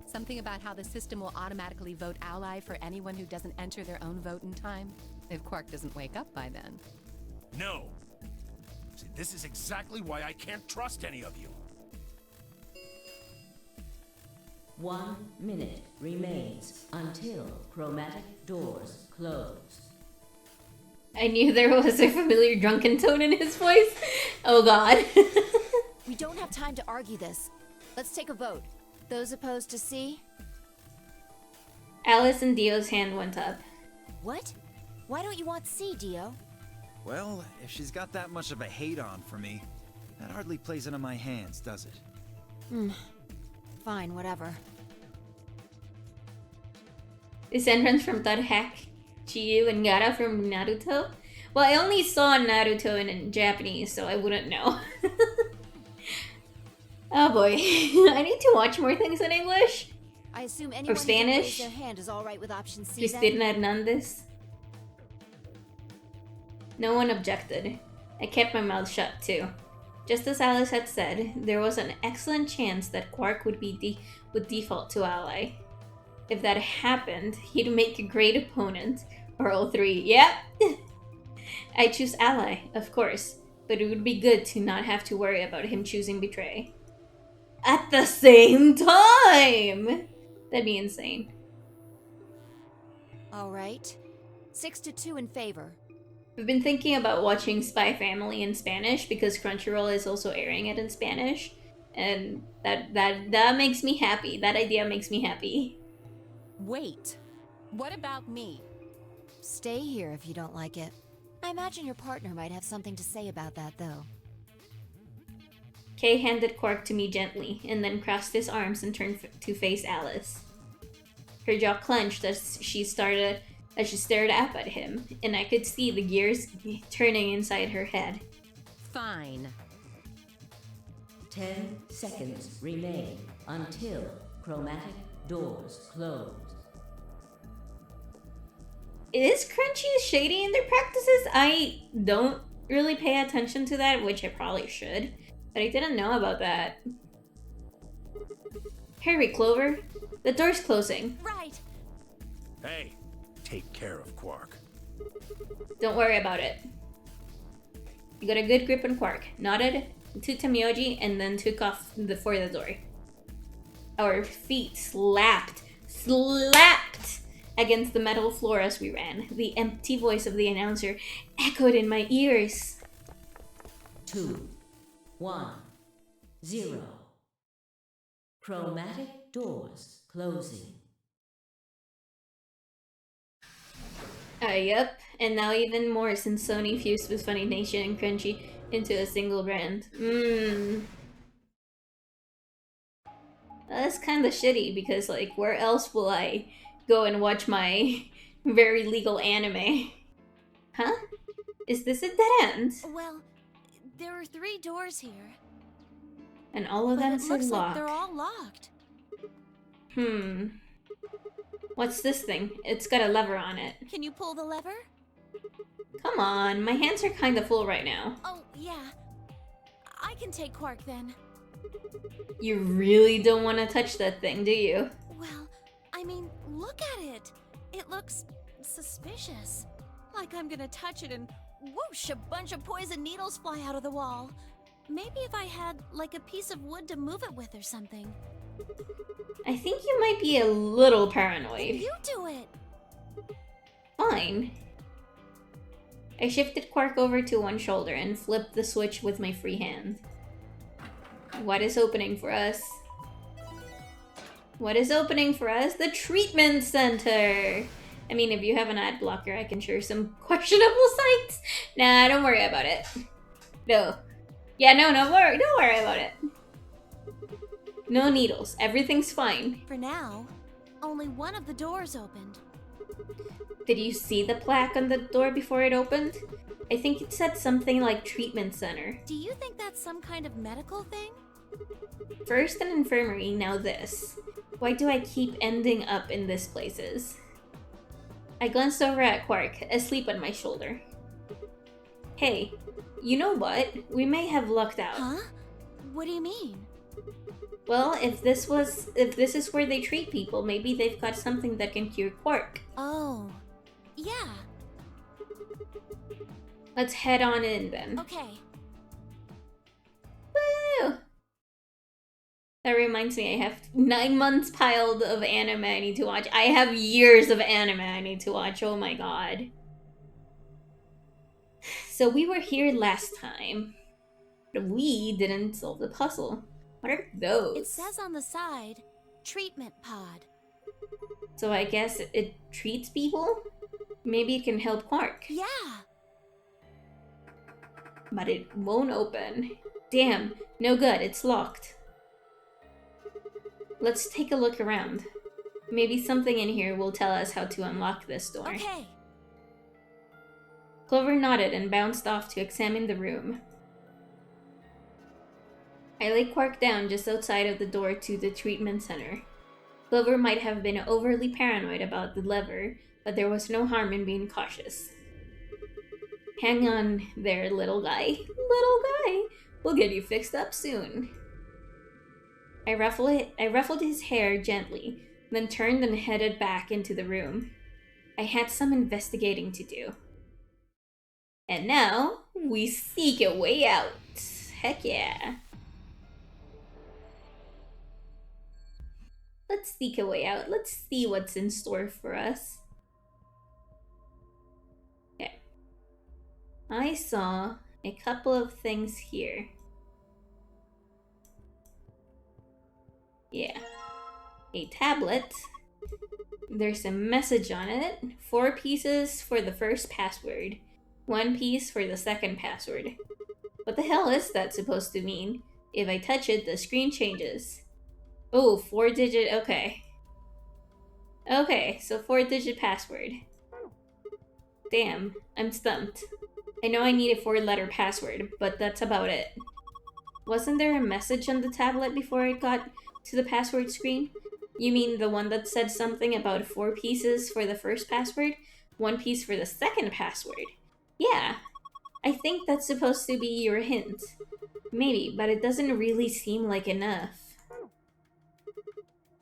Something about how the system will automatically vote ally for anyone who doesn't enter their own vote in time? If Quark doesn't wake up by then. No! See, this is exactly why I can't trust any of you. 1 minute remains until chromatic doors close. I knew there was a familiar drunken tone in his voice. Oh god. We don't have time to argue this. Let's take a vote. Those opposed to C? Alice and Dio's hand went up. What? Why don't you want C, Dio? Well, if she's got that much of a hate-on for me, that hardly plays into my hands, does it? Fine, whatever. Descendants from Tadhak, Chiyu, and Gaara from Naruto? Well, I only saw Naruto in Japanese, so I wouldn't know. Oh boy. I need to watch more things in English. I assume anyone who Spanish? raise their hand is all right with option C Cristina then? Hernandez. No one objected. I kept my mouth shut too. Just as Alice had said, there was an excellent chance that Quark would default to ally. If that happened, he'd make a great opponent. Or all three. Yep. I choose ally, of course, but it would be good to not have to worry about him choosing betray. At the same time! That'd be insane. All right. 6-2 in favor. I've been thinking about watching Spy Family in Spanish because Crunchyroll is also airing it in Spanish. And that makes me happy. That idea makes me happy. Wait. What about me? Stay here if you don't like it. I imagine your partner might have something to say about that, though. Kay handed Quark to me gently, and then crossed his arms and turned to face Alice. Her jaw clenched as she stared up at him, and I could see the gears turning inside her head. Fine. 10 seconds remain until chromatic doors close. Is Crunchy shady in their practices? I don't really pay attention to that, which I probably should. But I didn't know about that. Hurry, Clover. The door's closing. Right. Hey, take care of Quark. Don't worry about it. You got a good grip on Quark. Nodded to Tenmyoji and then took off for the door. Our feet slapped against the metal floor as we ran. The empty voice of the announcer echoed in my ears. 2, 1, 0. Chromatic doors closing. Yep. And now even more since Sony fused with Funimation and Crunchy into a single brand. That's kind of shitty because, like, where else will I go and watch my very legal anime? Huh? Is this a dead end? Well, there are 3 doors here. And all of But them it said looks like lock. they're all locked. What's this thing? It's got a lever on it. Can you pull the lever? Come on, my hands are kind of full right now. Oh, yeah. I can take Quark then. You really don't want to touch that thing, do you? Well, I mean, look at it. It looks suspicious. Like I'm gonna touch it and whoosh, a bunch of poison needles fly out of the wall. Maybe if I had, like, a piece of wood to move it with or something. I think you might be a little paranoid. You do it! Fine. I shifted Quark over to one shoulder and flipped the switch with my free hand. What is opening for us? What is opening for us? The treatment center! I mean, if you have an ad blocker, I can share some questionable sites. Nah, don't worry about it. No. Yeah, no, don't worry about it. No needles. Everything's fine. For now, only one of the doors opened. Did you see the plaque on the door before it opened? I think it said something like treatment center. Do you think that's some kind of medical thing? First an infirmary, now this. Why do I keep ending up in these places? I glanced over at Quark, asleep on my shoulder. Hey, you know what? We may have lucked out. Huh? What do you mean? Well, if this is where they treat people, maybe they've got something that can cure Quark. Oh, yeah. Let's head on in then. Okay. Woo! That reminds me, I have 9 months piled of anime I need to watch. I have years of anime I need to watch. Oh my god. So we were here last time, but we didn't solve the puzzle. What are those? It says on the side, treatment pod. So I guess it treats people? Maybe it can help Quark. Yeah. But it won't open. Damn, no good, it's locked. Let's take a look around. Maybe something in here will tell us how to unlock this door. Okay. Clover nodded and bounced off to examine the room. I lay Quark down just outside of the door to the treatment center. Clover might have been overly paranoid about the lever, but there was no harm in being cautious. Hang on there, little guy. Little guy! We'll get you fixed up soon. I ruffled his hair gently, then turned and headed back into the room. I had some investigating to do. And now, we seek a way out. Heck yeah. Let's seek a way out. Let's see what's in store for us. Okay. I saw a couple of things here. Yeah. A tablet. There's a message on it. 4 pieces for the first password. 1 piece for the second password. What the hell is that supposed to mean? If I touch it, the screen changes. Oh, 4-digit, okay. Okay, so 4-digit password. Damn, I'm stumped. I know I need a 4-letter password, but that's about it. Wasn't there a message on the tablet before it got to the password screen? You mean the one that said something about 4 pieces for the first password, 1 piece for the second password? Yeah, I think that's supposed to be your hint. Maybe, but it doesn't really seem like enough.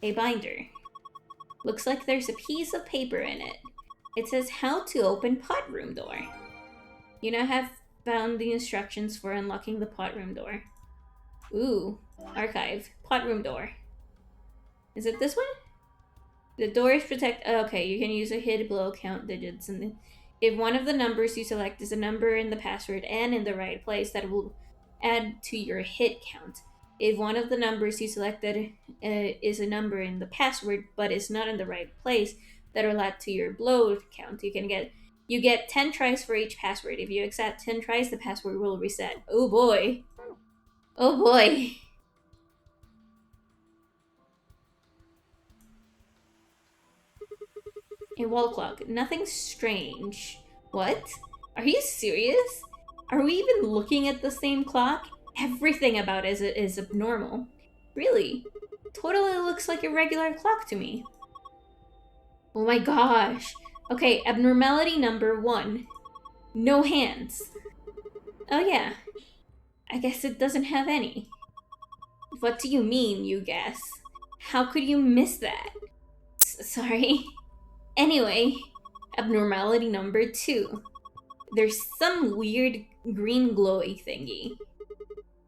A binder. Looks like there's a piece of paper in it. It says how to open pot room door. You now have found the instructions for unlocking the pot room door. Ooh, archive, pot room door. Is it this one? The door is okay, you can use a hit below count digits, and if one of the numbers you select is a number in the password and in the right place, that will add to your hit count. If one of the numbers you selected is a number in the password but is not in the right place, that will add to your blow count. You get 10 tries for each password. If you accept 10 tries, the password will reset. Oh boy. Oh boy. A wall clock. Nothing strange. What? Are you serious? Are we even looking at the same clock? Everything about it is abnormal. Really? Totally looks like a regular clock to me. Oh my gosh. Okay, abnormality number 1. No hands. Oh yeah. I guess it doesn't have any. What do you mean, you guess? How could you miss that? Sorry. Anyway, abnormality number 2. There's some weird green glowy thingy.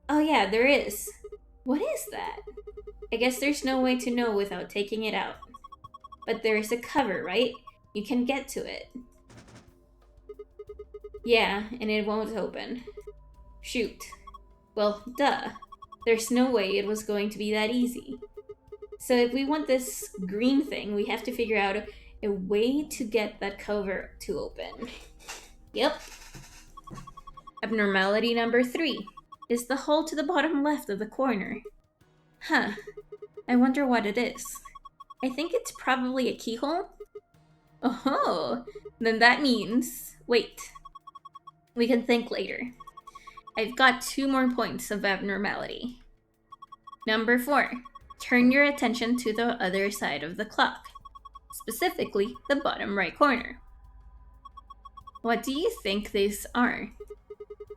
Oh yeah, there is. What is that? I guess there's no way to know without taking it out. But there's a cover, right? You can get to it. Yeah, and it won't open. Shoot. Well, duh. There's no way it was going to be that easy. So if we want this green thing, we have to figure out a way to get that cover to open. Yep. Abnormality number 3 is the hole to the bottom left of the corner. Huh. I wonder what it is. I think it's probably a keyhole. Oh, then that means... Wait. We can think later. I've got 2 more points of abnormality. Number 4. Turn your attention to the other side of the clock. Specifically, the bottom right corner. What do you think these are?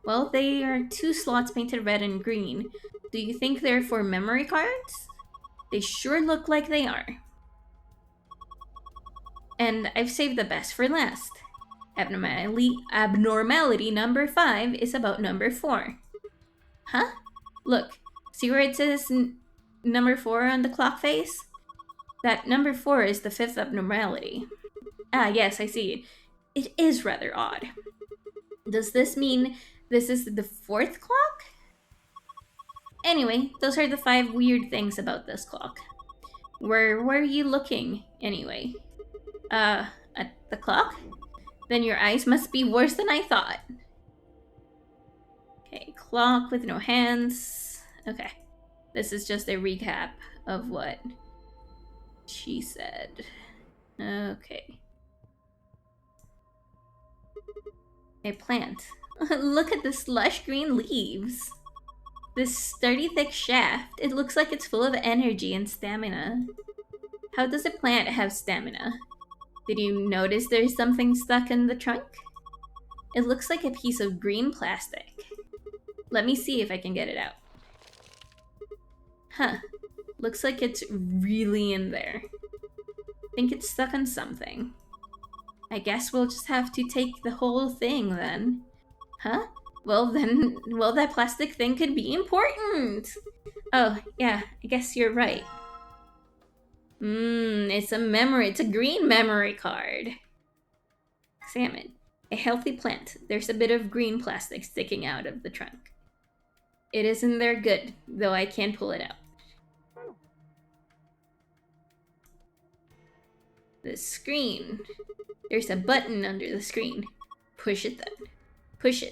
Well, they are 2 slots painted red and green. Do you think they're for memory cards? They sure look like they are. And I've saved the best for last. Abnormality number 5 is about number 4. Huh? Look, see where it says number 4 on the clock face? That number 4 is the 5th abnormality. Ah, yes, I see. It is rather odd. Does this mean this is the 4th clock? Anyway, those are the 5 weird things about this clock. Where were you looking, anyway? At the clock? Then your eyes must be worse than I thought. Okay, clock with no hands. Okay, this is just a recap of what she said. Okay. A plant. Look at this lush green leaves. This sturdy thick shaft. It looks like it's full of energy and stamina. How does a plant have stamina? Did you notice there's something stuck in the trunk? It looks like a piece of green plastic. Let me see if I can get it out. Huh. Looks like it's really in there. Think it's stuck on something. I guess we'll just have to take the whole thing then. Huh? Well, that plastic thing could be important! Oh, yeah, I guess you're right. It's a green memory card. Examine. A healthy plant. There's a bit of green plastic sticking out of the trunk. It isn't there good, though I can't pull it out. The screen. There's a button under the screen. Push it then. Push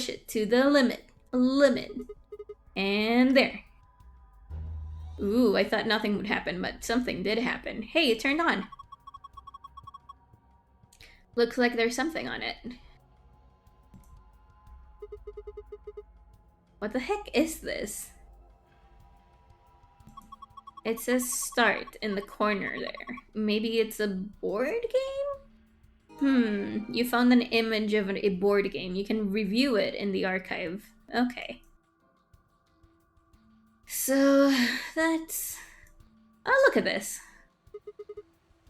it to the limit. And there. Ooh, I thought nothing would happen, but something did happen. Hey, it turned on. Looks like there's something on it. What the heck is this? It says start in the corner there. Maybe it's a board game? You found an image of a board game. You can review it in the archive. Okay. So, that's... Oh, look at this.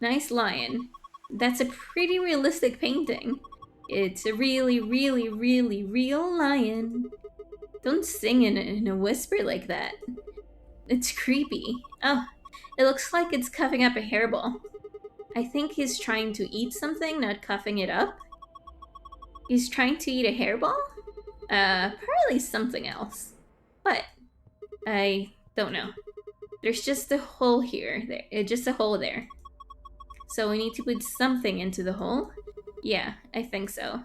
Nice lion. That's a pretty realistic painting. It's a really, really, really real lion. Don't sing in a whisper like that. It's creepy. Oh, it looks like it's cuffing up a hairball. I think he's trying to eat something, not cuffing it up. He's trying to eat a hairball? Probably something else. But I don't know. There's just a hole here. Just a hole there. So we need to put something into the hole? Yeah, I think so.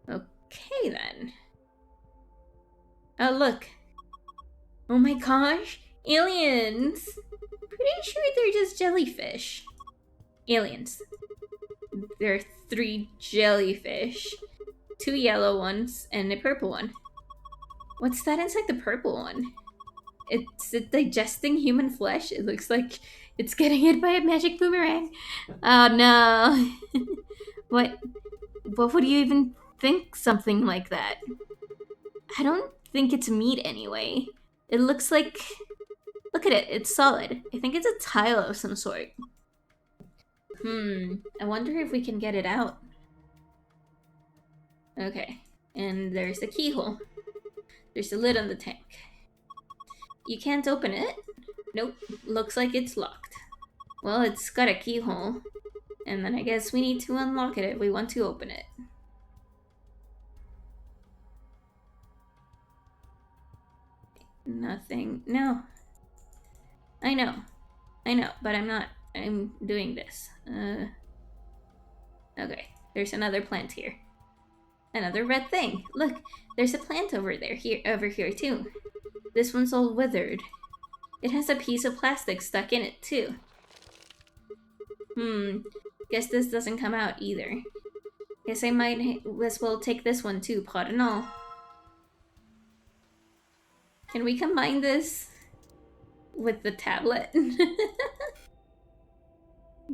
Okay then. Oh look. Oh my gosh. Aliens! Pretty sure they're just jellyfish. Aliens. There are 3 jellyfish. 2 yellow ones and a purple one. What's that inside the purple one? It's digesting human flesh. It looks like it's getting hit by a magic boomerang. Oh no. What would you even think something like that? I don't think it's meat anyway. It looks like... Look at it, it's solid. I think it's a tile of some sort. I wonder if we can get it out. Okay, and there's the keyhole. There's a lid on the tank. You can't open it? Nope, looks like it's locked. Well, it's got a keyhole. And then I guess we need to unlock it if we want to open it. Nothing. No. I know, but I'm doing this. Okay, there's another plant here. Another red thing. Look, there's a plant over here too. This one's all withered. It has a piece of plastic stuck in it too. Guess this doesn't come out either. Guess I might as well take this one too, pot and all. Can we combine this with the tablet? You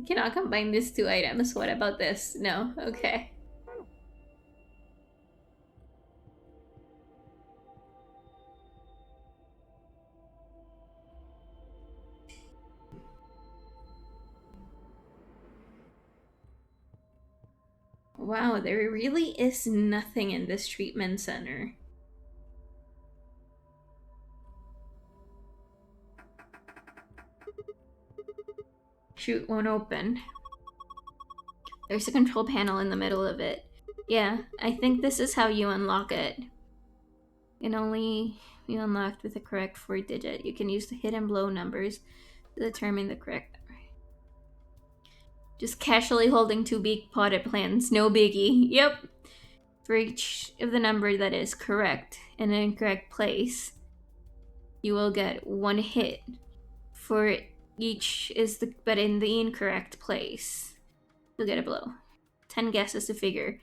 cannot combine these 2 items. What about this? No, okay. Wow, there really is nothing in this treatment center. Shoot won't open. There's a control panel in the middle of it. Yeah, I think this is how you unlock it. It only be unlocked with the correct 4-digit. You can use the hidden blow numbers to determine the correct number. Just casually holding 2 big potted plants, no biggie. Yep. For each of the number that is correct in an incorrect place, you will get 1 hit. For each but in the incorrect place, you'll get a blow. 10 guesses to figure.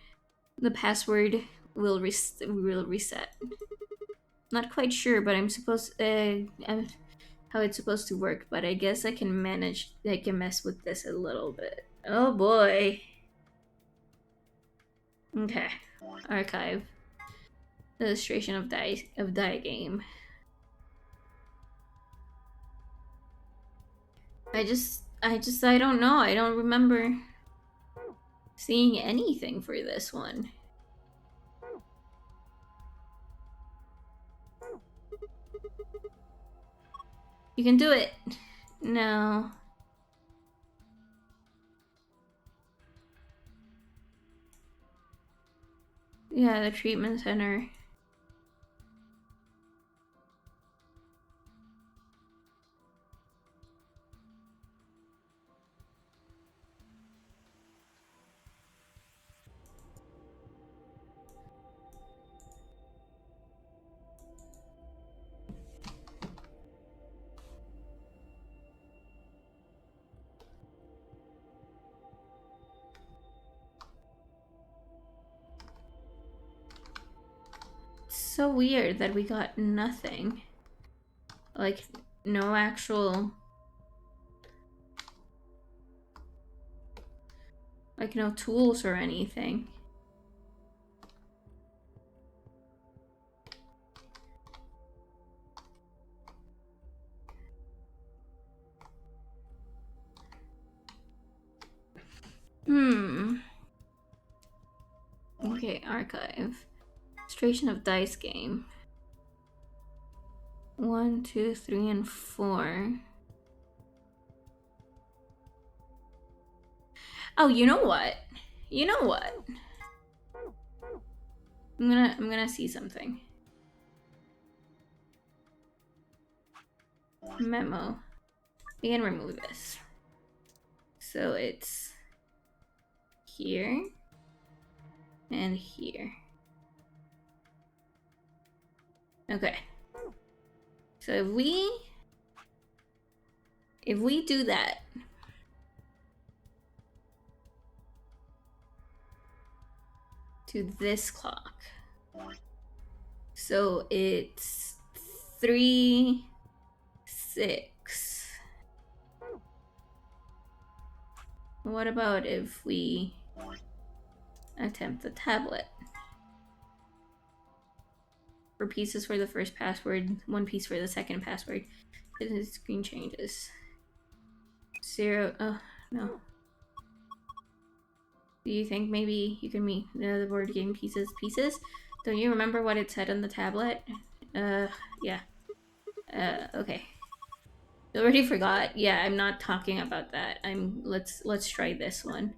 The password will reset. Not quite sure, but I'm how it's supposed to work, but I guess I can mess with this a little bit. Oh boy. Okay. Archive. Illustration of die game. I don't know. I don't remember seeing anything for this one. You can do it. No. Yeah, the treatment center. So weird that we got nothing. Like, no actual... Like, no tools or anything. Okay, archive. Illustration of dice game. 1, 2, 3, and 4. Oh, you know what? You know what? I'm gonna see something. memo. We can remove this. So it's here and here. Okay. So if we do that, to this clock, so it's 3, 6. What about if we attempt the tablet? For pieces for the first password, 1 piece for the second password. The screen changes. 0. Oh, no. Do you think maybe you can meet the board game pieces? Don't you remember what it said on the tablet? Yeah. Okay. I already forgot. Yeah, I'm not talking about that. Let's try this one.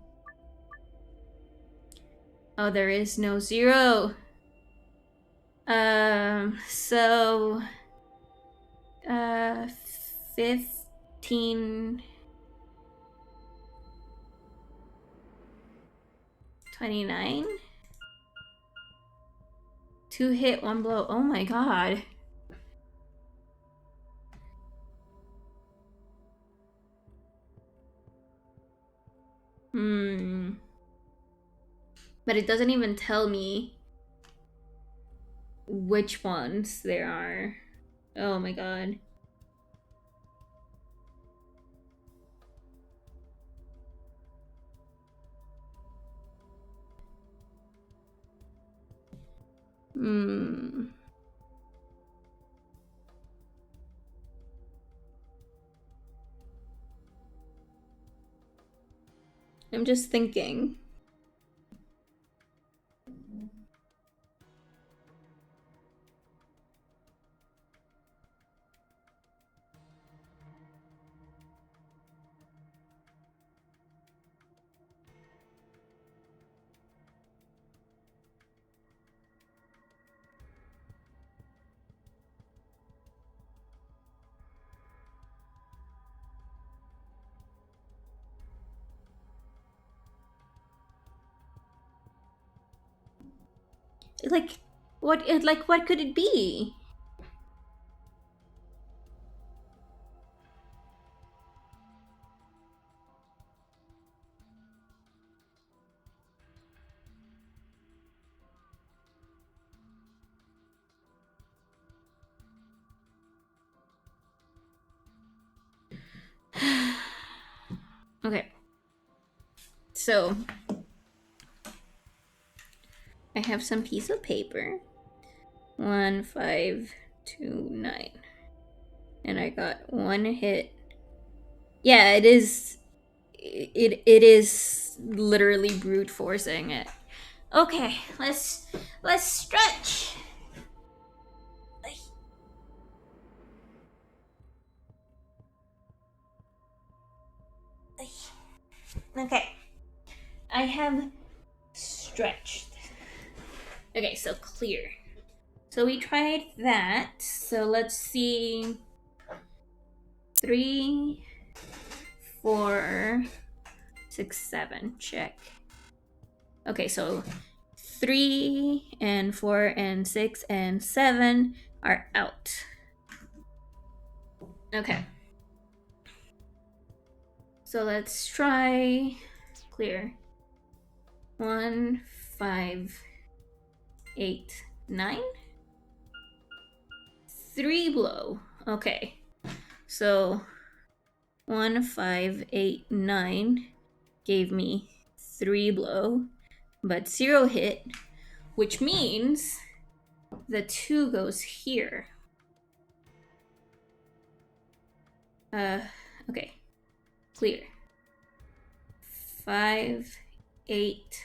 Oh, there is no 0. So 15, 29. 2 hit, 1 blow. Oh my god. But it doesn't even tell me which ones there are. Oh my god. I'm just thinking. What could it be? Okay. So I have some piece of paper. 1, 5, 2, 9. And I got 1 hit. Yeah, it is. It is literally brute forcing it. Okay, let's stretch. Okay, I have stretched. Okay, so clear. So we tried that. So let's see. 3, 4, 6, 7. Check. Okay, so 3 and 4 and 6 and 7 are out. Okay. So let's try clear. 1, 5, 8, 9. 3 blow. Okay. So 1, 5, 8, 9 gave me 3 blow, but 0 hit, which means the 2 goes here. Okay. Clear. 5, 8.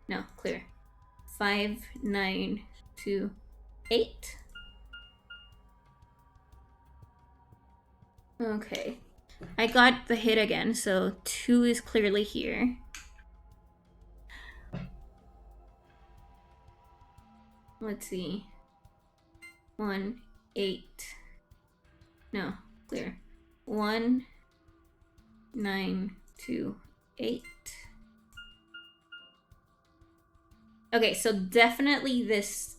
No, clear. 5, 9, 2, 8. Okay. I got the hit again, so 2 is clearly here. Let's see. 1, 8. No, clear. 1928. Okay, so definitely this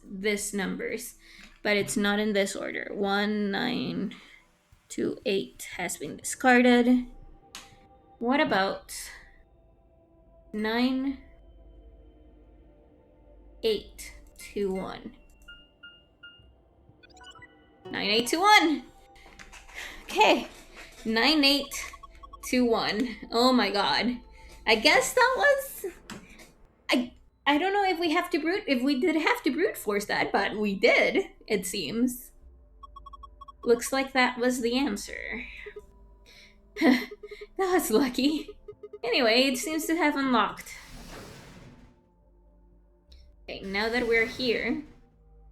numbers, but it's not in this order. 1928 has been discarded. What about 9821? 9821. Okay, 9821. Oh my god. I guess that was. I don't know if we did have to brute force that, but we did, it seems. Looks like that was the answer. That was lucky. Anyway, it seems to have unlocked. Okay, now that we're here,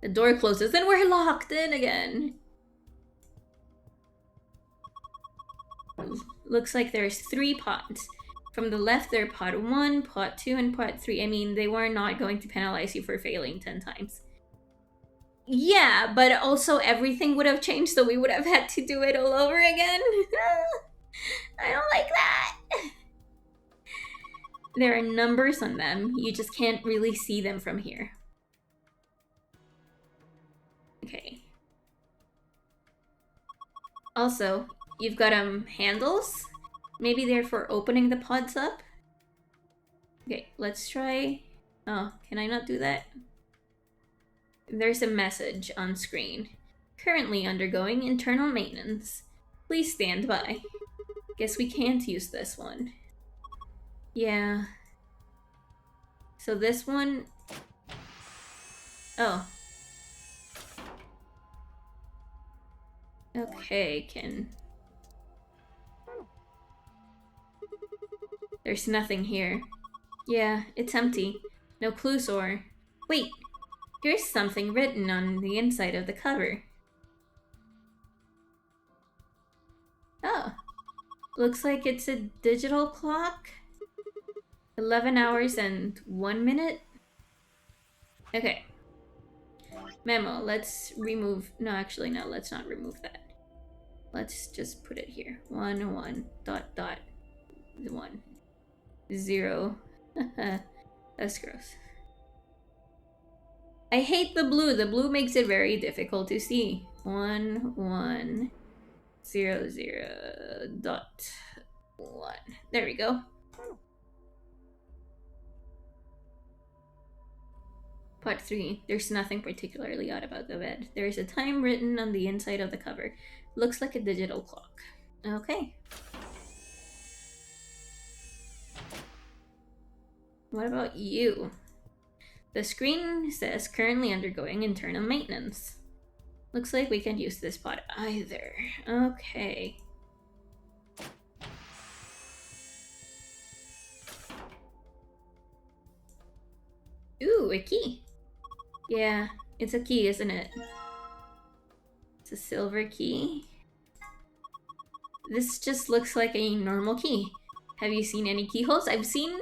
the door closes and we're locked in again. Looks like there's 3 pods. From the left, there are pod 1, pod 2, and pod 3. I mean, they were not going to penalize you for failing 10 times. Yeah, but also everything would have changed, so we would have had to do it all over again. I don't like that. There are numbers on them. You just can't really see them from here. Okay. Also, you've got handles. Maybe they're for opening the pods up. Okay, let's try. Oh, can I not do that? There's a message on screen. Currently undergoing internal maintenance. Please stand by. Guess we can't use this one. Yeah. So this one... Oh. Okay, There's nothing here. Yeah, it's empty. No clues or... Wait! Here's something written on the inside of the cover. Oh. Looks like it's a digital clock. 11 hours and 1 minute? Okay. Memo, let's remove... No, actually, no, let's not remove that. Let's just put it here. 1, 1, dot, dot, 1. 0. That's gross. I hate the blue. The blue makes it very difficult to see. 1, 1, 0, 0, dot, 1. There we go. Part 3. There's nothing particularly odd about the bed. There is a time written on the inside of the cover. Looks like a digital clock. Okay. What about you? The screen says currently undergoing internal maintenance. Looks like we can't use this pod either. Okay. Ooh, a key. Yeah, it's a key, isn't it? It's a silver key. This just looks like a normal key. Have you seen any keyholes? I've seen...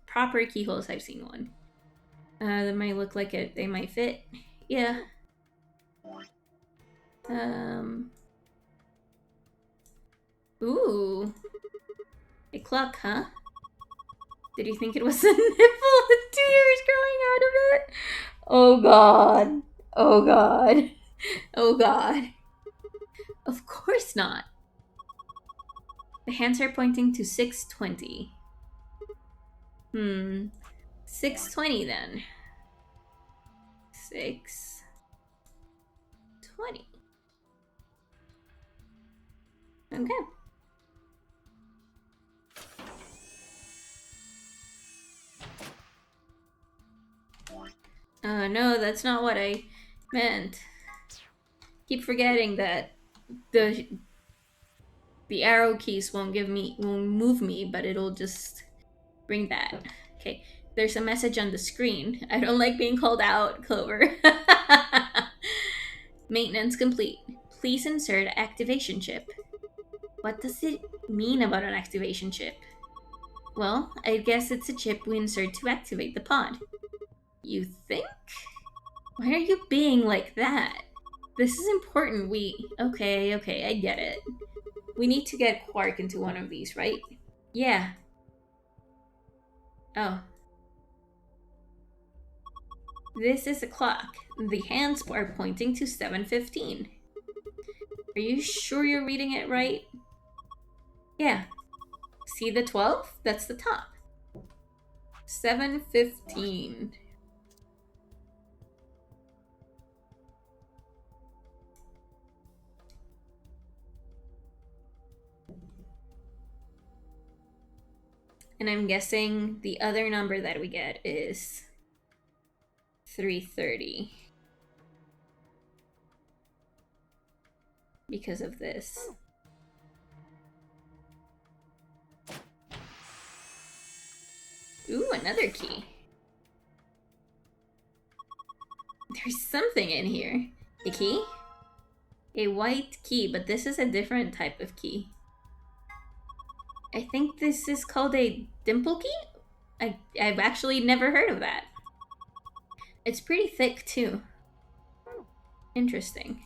proper keyholes, I've seen one. That might look like it. They might fit. Yeah. Ooh. A clock, huh? Did you think it was a nipple with tears growing out of it? Oh god. Oh god. Oh god. Of course not. The hands are pointing to 620. 620 then. 620. Okay. No, that's not what I meant. Keep forgetting that the arrow keys won't move me, but it'll just bring that. Okay, there's a message on the screen. I don't like being called out, Clover. Maintenance complete. Please insert activation chip. What does it mean about an activation chip? Well, I guess it's a chip we insert to activate the pod. You think? Why are you being like that? This is important. Okay, I get it. We need to get Quark into one of these, right? Yeah. Oh. This is a clock. The hands are pointing to 7:15. Are you sure you're reading it right? Yeah. See the 12? That's the top. 7:15. And I'm guessing the other number that we get is 3:30. Because of this. Ooh, another key. There's something in here. A key? A white key, but this is a different type of key. I think this is called a dimple key? I've actually never heard of that. It's pretty thick too. Interesting.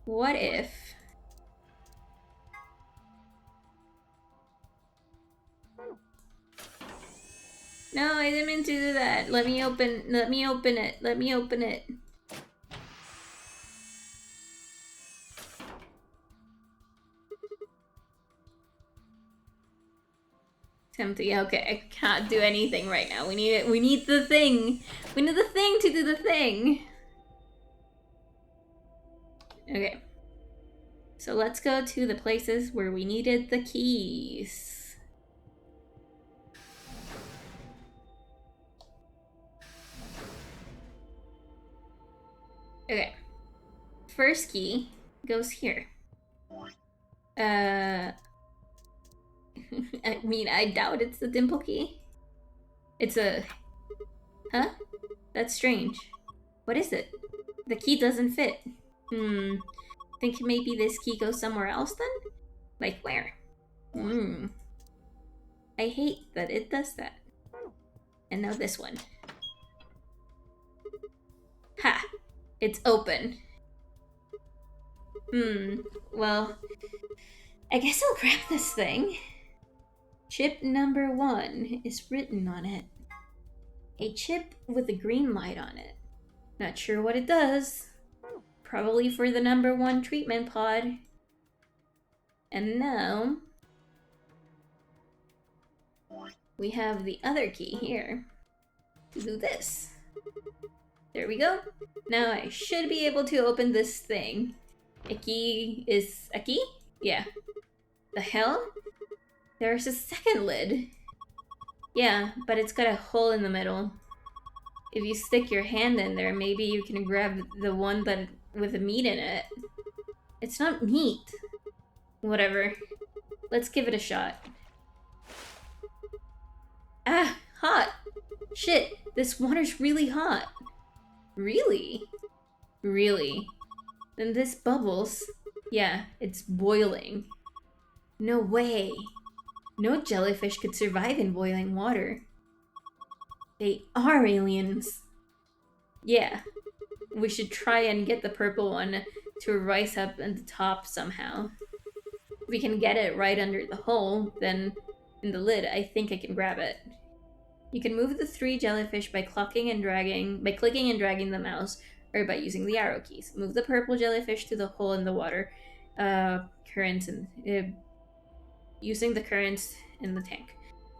What if... No, I didn't mean to do that. Let me open it. Let me open it. Empty. Okay, I can't do anything right now. We need it. We need the thing. We need the thing to do the thing. Okay. So let's go to the places where we needed the keys. Okay. First key goes here. I mean, I doubt it's the dimple key. It's a... Huh? That's strange. What is it? The key doesn't fit. Think maybe this key goes somewhere else then? Like where? I hate that it does that. And now this one. Ha! It's open. Well, I guess I'll grab this thing. Chip number 1 is written on it. A chip with a green light on it. Not sure what it does. Probably for the number 1 treatment pod. And now... we have the other key here. To do this. There we go. Now I should be able to open this thing. A key is... a key? Yeah. The hell? There's a second lid. Yeah, but it's got a hole in the middle. If you stick your hand in there, maybe you can grab the one that with the meat in it. It's not meat. Whatever. Let's give it a shot. Ah, hot. Shit, this water's really hot. Really? Really? Then this bubbles. Yeah, it's boiling. No way. No jellyfish could survive in boiling water. They are aliens. Yeah. We should try and get the purple one to rise up at the top somehow. If we can get it right under the hole, then in the lid, I think I can grab it. You can move the 3 jellyfish by clicking and dragging the mouse, or by using the arrow keys. Move the purple jellyfish to the hole in the water currents and using the currents in the tank.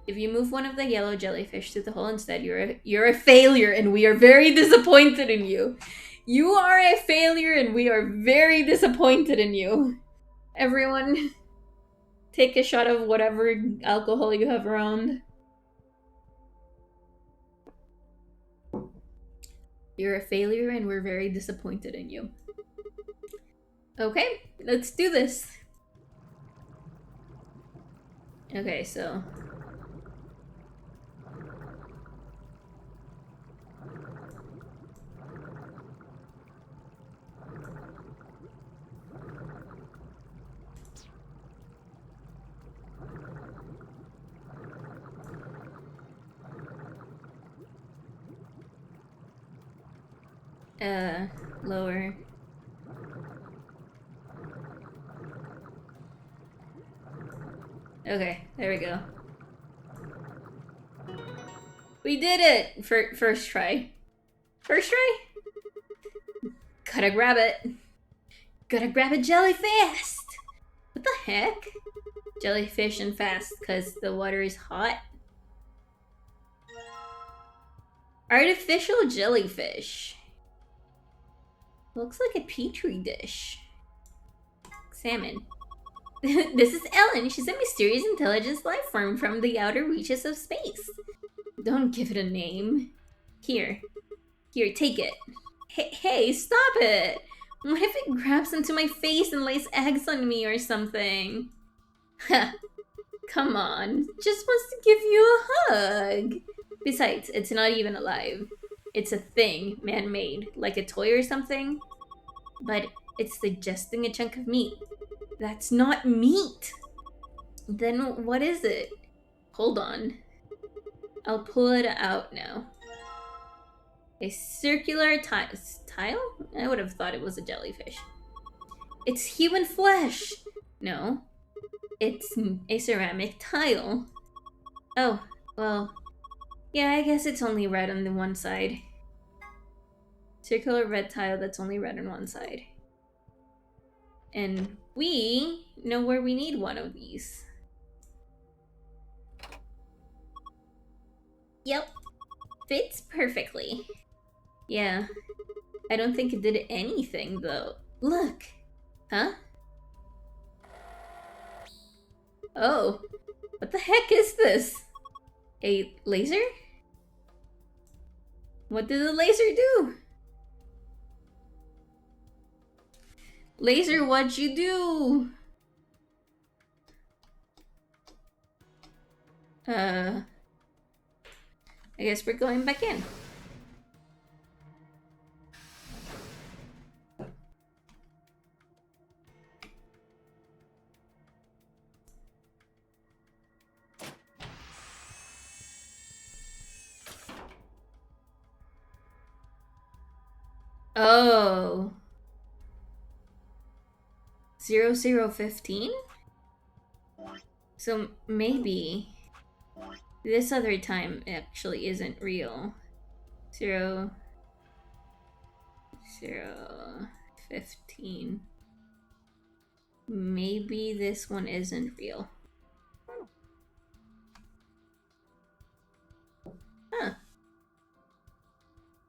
If you move one of the yellow jellyfish to the hole instead, you're a failure, and we are very disappointed in you. You are a failure, and we are very disappointed in you. Everyone, take a shot of whatever alcohol you have around. You're a failure, and we're very disappointed in you. Okay, let's do this. Okay, so... lower. Okay, there we go. We did it! First try. First try? Gotta grab it. Gotta grab it jelly fast! What the heck? Jellyfish and fast because the water is hot? Artificial jellyfish. Looks like a petri dish. Salmon. This is Ellen. She's a mysterious intelligence life form from the outer reaches of space. Don't give it a name. Here, take it. Hey, stop it! What if it grabs into my face and lays eggs on me or something? Ha! Come on, just wants to give you a hug. Besides, it's not even alive. It's a thing, man-made, like a toy or something. But it's digesting a chunk of meat. That's not meat! Then what is it? Hold on. I'll pull it out now. A circular tile? I would have thought it was a jellyfish. It's human flesh! No. It's a ceramic tile. Oh, well. Yeah, I guess it's only red on the one side. Circular red tile that's only red on one side. And we know where we need one of these. Yep. Fits perfectly. Yeah. I don't think it did anything, though. Look! Huh? Oh. What the heck is this? A laser? What did the laser do? Laser, what'd you do? I guess we're going back in. Oh. 0015? So maybe this other time actually isn't real. 0015. Maybe this one isn't real. Huh.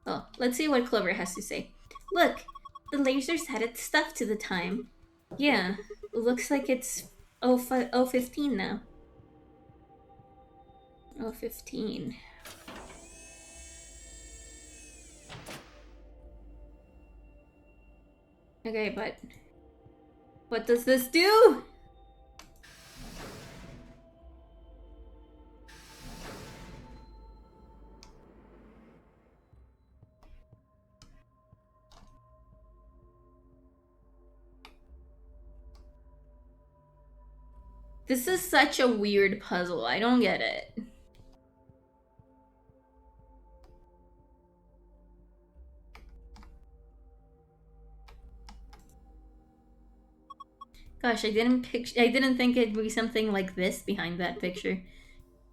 Oh, let's see what Clover has to say. Look, the lasers had its stuff to the time. Yeah, looks like it's 015 now. 015. Okay, but what does this do? This is such a weird puzzle. I don't get it. Gosh, I didn't think it'd be something like this behind that picture.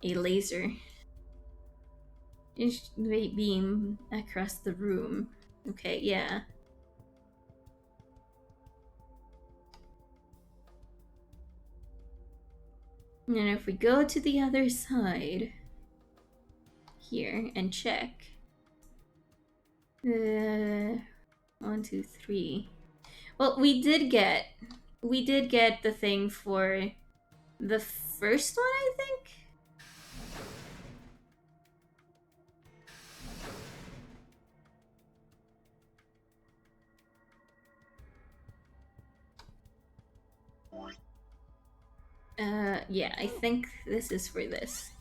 A laser. Beam across the room. Okay, yeah. And if we go to the other side here and check. 1, 2, 3. Well, we did get the thing for the first one, I think. Yeah, I think this is for this.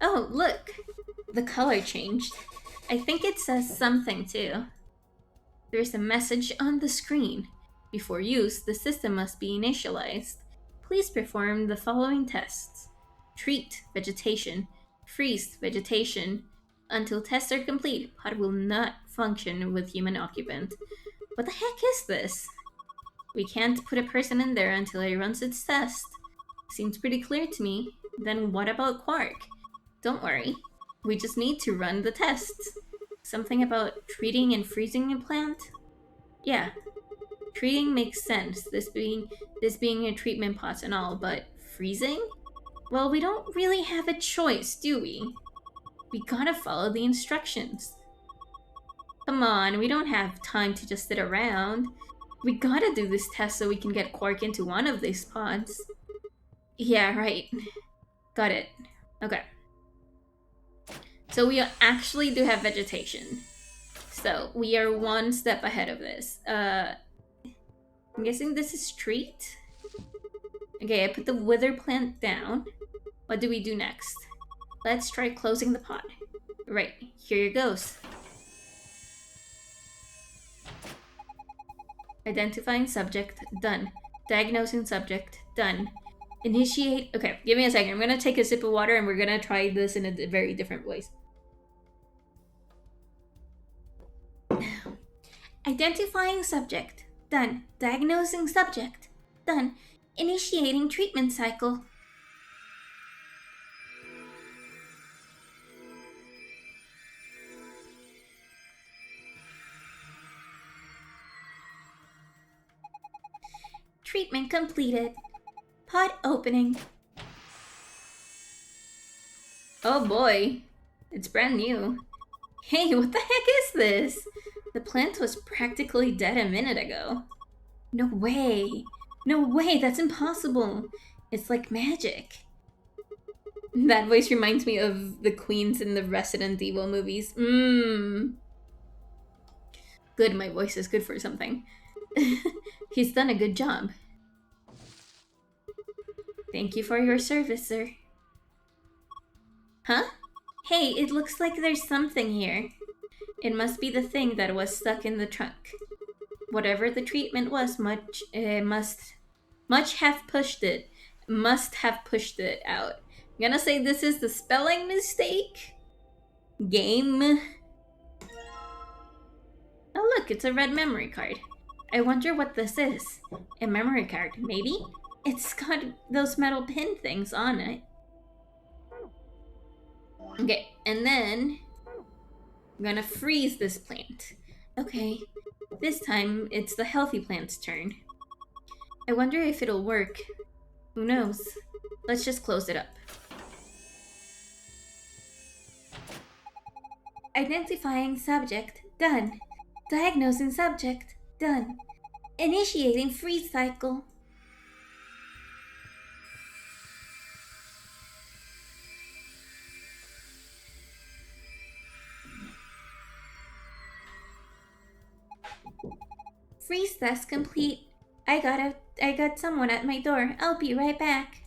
Oh, look! The color changed. I think it says something too. There's a message on the screen. Before use, the system must be initialized. Please perform the following tests. Treat vegetation. Freeze vegetation. Until tests are complete, pod will not function with human occupant. What the heck is this? We can't put a person in there until it runs its test. Seems pretty clear to me. Then what about Quark? Don't worry. We just need to run the tests. Something about treating and freezing a plant? Yeah. Treating makes sense, this being a treatment pot and all, but freezing? Well, we don't really have a choice, do we? We gotta follow the instructions. Come on, we don't have time to just sit around. We gotta do this test so we can get Quark into one of these pods. Yeah, right. Got it. Okay. So we actually do have vegetation. So we are one step ahead of this. I'm guessing this is street? Okay, I put the wither plant down. What do we do next? Let's try closing the pod. Right, here it goes. Identifying subject, done. Diagnosing subject, done. Initiate, okay, give me a second. I'm gonna take a sip of water and we're gonna try this in a very different ways. Identifying subject, done. Diagnosing subject, done. Initiating treatment cycle. Treatment completed. Pod opening. Oh boy, it's brand new. Hey, what the heck is this? The plant was practically dead a minute ago. No way. No way, that's impossible. It's like magic. That voice reminds me of the queens in the Resident Evil movies. Good, my voice is good for something. He's done a good job. Thank you for your service, sir. Huh? Hey, it looks like there's something here. It must be the thing that was stuck in the trunk. Whatever the treatment was, must have pushed it out. I'm gonna say this is the spelling mistake. Game. Oh look, it's a red memory card. I wonder what this is. A memory card, maybe? It's got those metal pin things on it. Okay, and then I'm gonna freeze this plant. Okay, this time it's the healthy plant's turn. I wonder if it'll work. Who knows? Let's just close it up. Identifying subject, done. Diagnosing subject, done. Initiating freeze cycle. Freeze test complete. I got someone at my door. I'll be right back.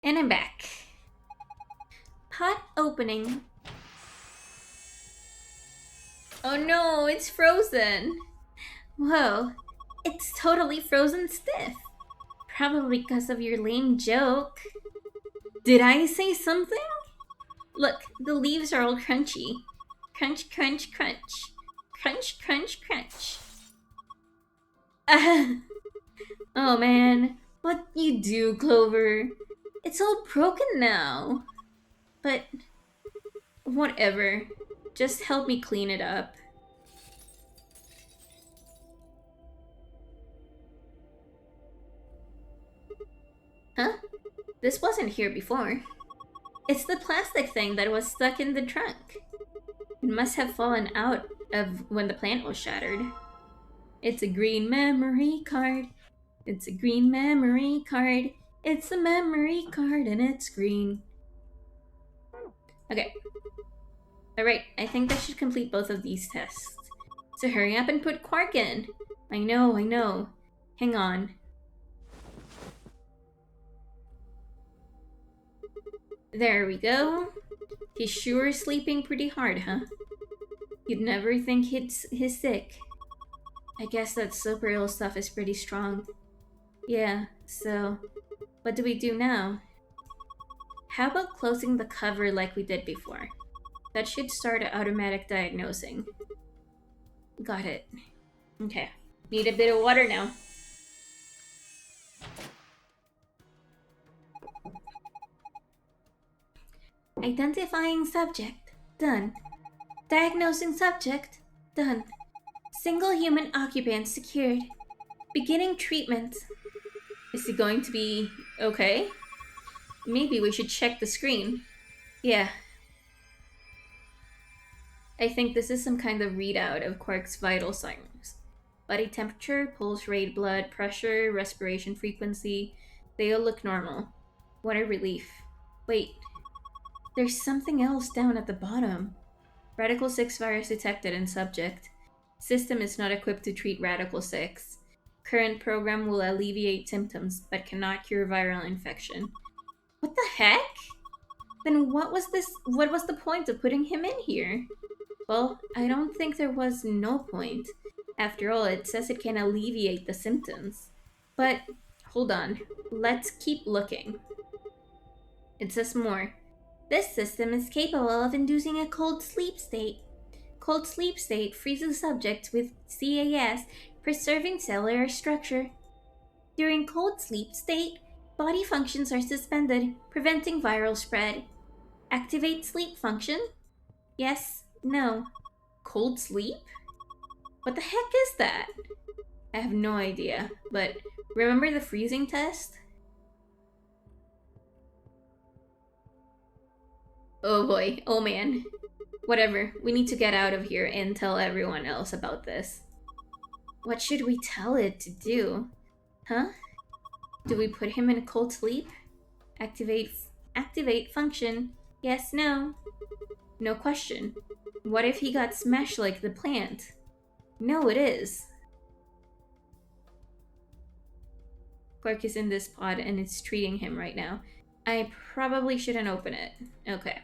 And I'm back. Pot opening. Oh no, it's frozen. Whoa, it's totally frozen stiff. Probably because of your lame joke. Did I say something? Look, the leaves are all crunchy. Crunch, crunch, crunch. Crunch, crunch, crunch. Oh man, what you do, Clover? It's all broken now. But whatever. Just help me clean it up. Huh? This wasn't here before. It's the plastic thing that was stuck in the trunk. It must have fallen out of when the plant was shattered. It's a green memory card. It's a green memory card. It's a memory card and it's green. Okay. Alright, I think I should complete both of these tests. So hurry up and put Quark in. I know. Hang on. There we go. He's sure sleeping pretty hard, huh? You'd never think he's sick. I guess that super ill stuff is pretty strong. Yeah, so what do we do now? How about closing the cover like we did before? That should start automatic diagnosing. Got it. Okay. Need a bit of water now. Identifying subject. Done. Diagnosing subject. Done. Single human occupant secured. Beginning treatment. Is he going to be okay? Maybe we should check the screen. Yeah. I think this is some kind of readout of Quark's vital signs. Body temperature, pulse rate, blood pressure, respiration frequency. They all look normal. What a relief. Wait. There's something else down at the bottom. Radical 6 virus detected in subject. System is not equipped to treat Radical 6. Current program will alleviate symptoms, but cannot cure viral infection. What the heck? Then what was the point of putting him in here? Well, I don't think there was no point. After all, it says it can alleviate the symptoms. But, hold on. Let's keep looking. It says more. This system is capable of inducing a cold sleep state. Cold sleep state freezes subjects with CAS, preserving cellular structure. During cold sleep state, body functions are suspended, preventing viral spread. Activate sleep function? Yes, no. Cold sleep? What the heck is that? I have no idea, but remember the freezing test? Oh boy, oh man. Whatever, we need to get out of here and tell everyone else about this. What should we tell it to do? Huh? Do we put him in a cold sleep? Activate function. Yes, no. No question. What if he got smashed like the plant? No, it is. Quark is in this pod and it's treating him right now. I probably shouldn't open it. Okay.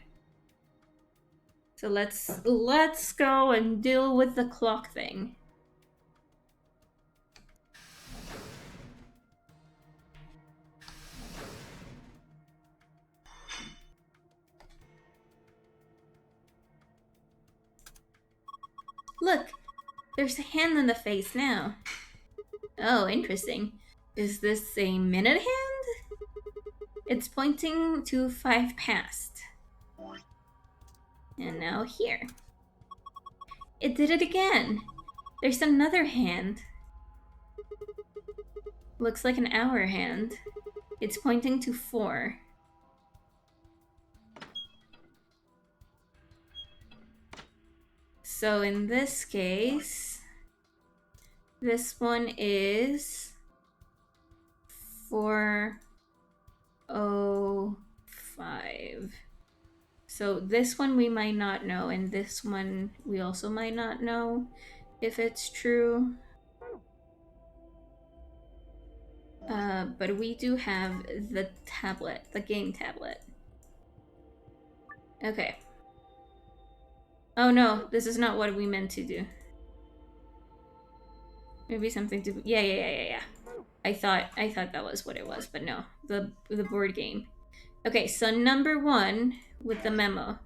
So let's go and deal with the clock thing. Look, there's a hand in the face now. Oh, interesting. Is this a minute hand? It's pointing to 5 past. And now here. It did it again. There's another hand. Looks like an hour hand. It's pointing to 4. So in this case, this one is 4:05. So this one we might not know, and this one we also might not know if it's true. But we do have the tablet, the game tablet. Okay. Oh no, this is not what we meant to do. Maybe something to... Yeah. I thought that was what it was, but no. The board game. Okay, so number 1 with the memo.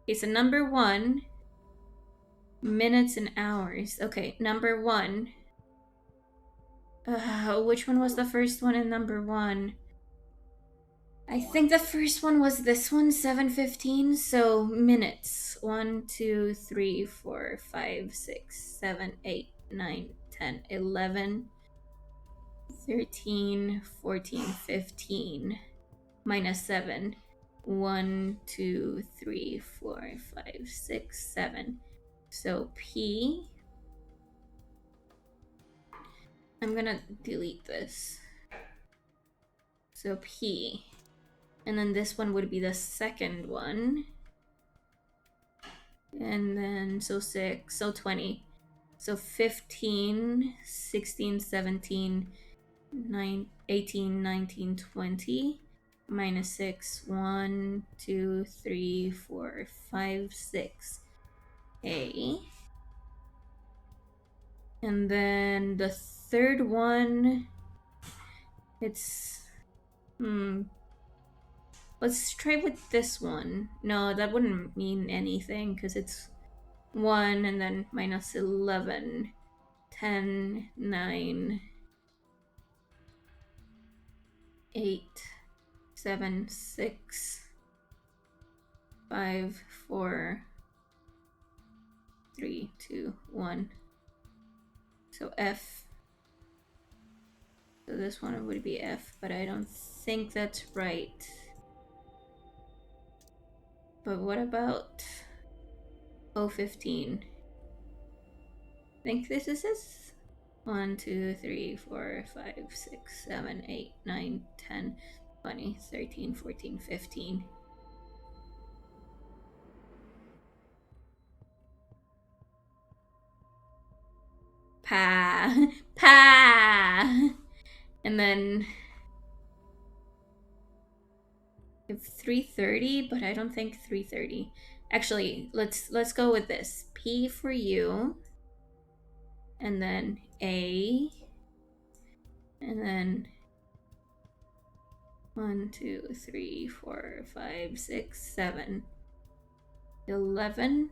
Okay, so number 1, minutes and hours. Okay, number 1. Which one was the first one in number 1? I think the first one was this one, 7:15. So minutes. 1, 2, 3, 4, 5, 6, 7, 8, 9, 10, 11, 13, 14, 15. Minus 7. 1, 2, 3, 4, 5, 6, 7. So P. I'm gonna delete this. So P. And then this one would be the second one. And then, so 6, so 20. So 15, 16, 17, 18, 19, 20. Minus 6, 1, 2, 3, 4, 5, 6. A. And then the third one, it's... Let's try with this one. No, that wouldn't mean anything because it's 1 and then minus 11, 10, 9, 8, 7, 6, 5, 4, 3, 2, 1. So F. So this one would be F, but I don't think that's right. But what about 015? I think this is this. 1, 2, 3, 4, 5, 6, 7, 8, 9, 10, 20, 13, 14, 15. Pa. And then I have 3:30, but I don't think 3:30. Actually, let's go with this. P for you. And then A. And then 1, 2, 3, 4, 5, 6, 7, 11.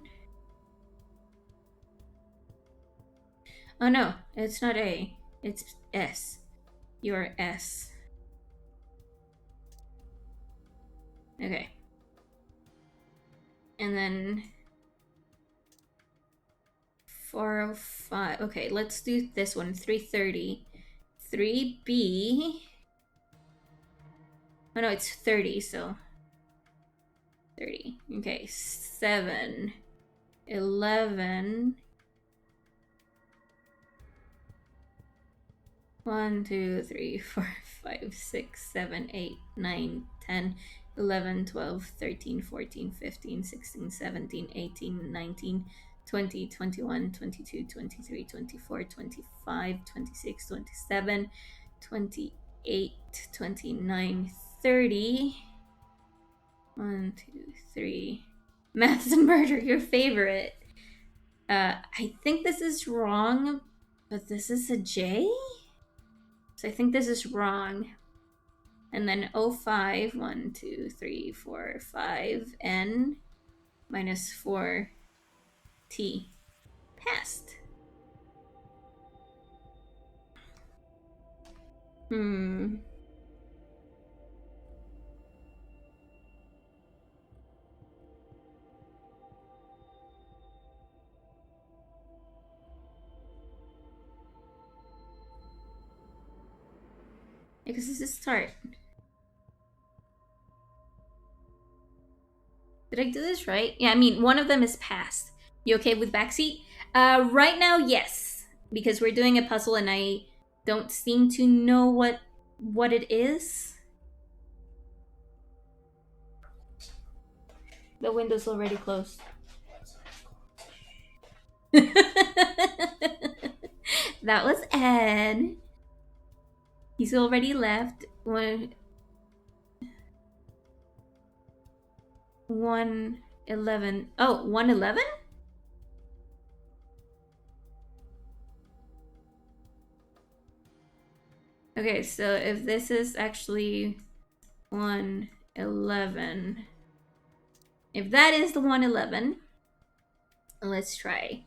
Oh no, it's not A. It's S. You're S. Okay. And then 405. Okay, let's do this one. 3:30. 3B. Oh no, it's 30, so 30. Okay, 7, 11. 1, 2, 3, 4, 5, 6, 7, 8, 9, 10, 11, 12, 13, 14, 15, 16, 17, 18, 19, 20, 21, 22, 23, 24, 25, 26, 27, 28, 29, 30. 1, 2, 3. Maths and murder, your favorite. I think this is wrong, but this is a J? So I think this is wrong. And then 05, 1, 2, 3, 4, 5, N minus 4 T. Passed. Because this is start. Did I do this right? Yeah, I mean, one of them is passed. You okay with backseat? Right now, yes. Because we're doing a puzzle and I don't seem to know what it is. The window's already closed. That was Ed. He's already left. One 11. Oh, 111? Okay, so if this is actually 111, if that is the 111, let's try.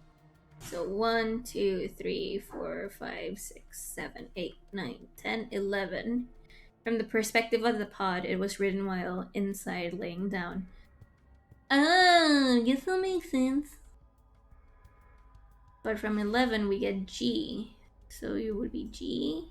So 1, 2, 3, 4, 5, 6, 7, 8, 9, 10, 11. From the perspective of the pod, it was written while inside laying down. Oh, guess that makes sense. But from 11, we get G. So it would be G.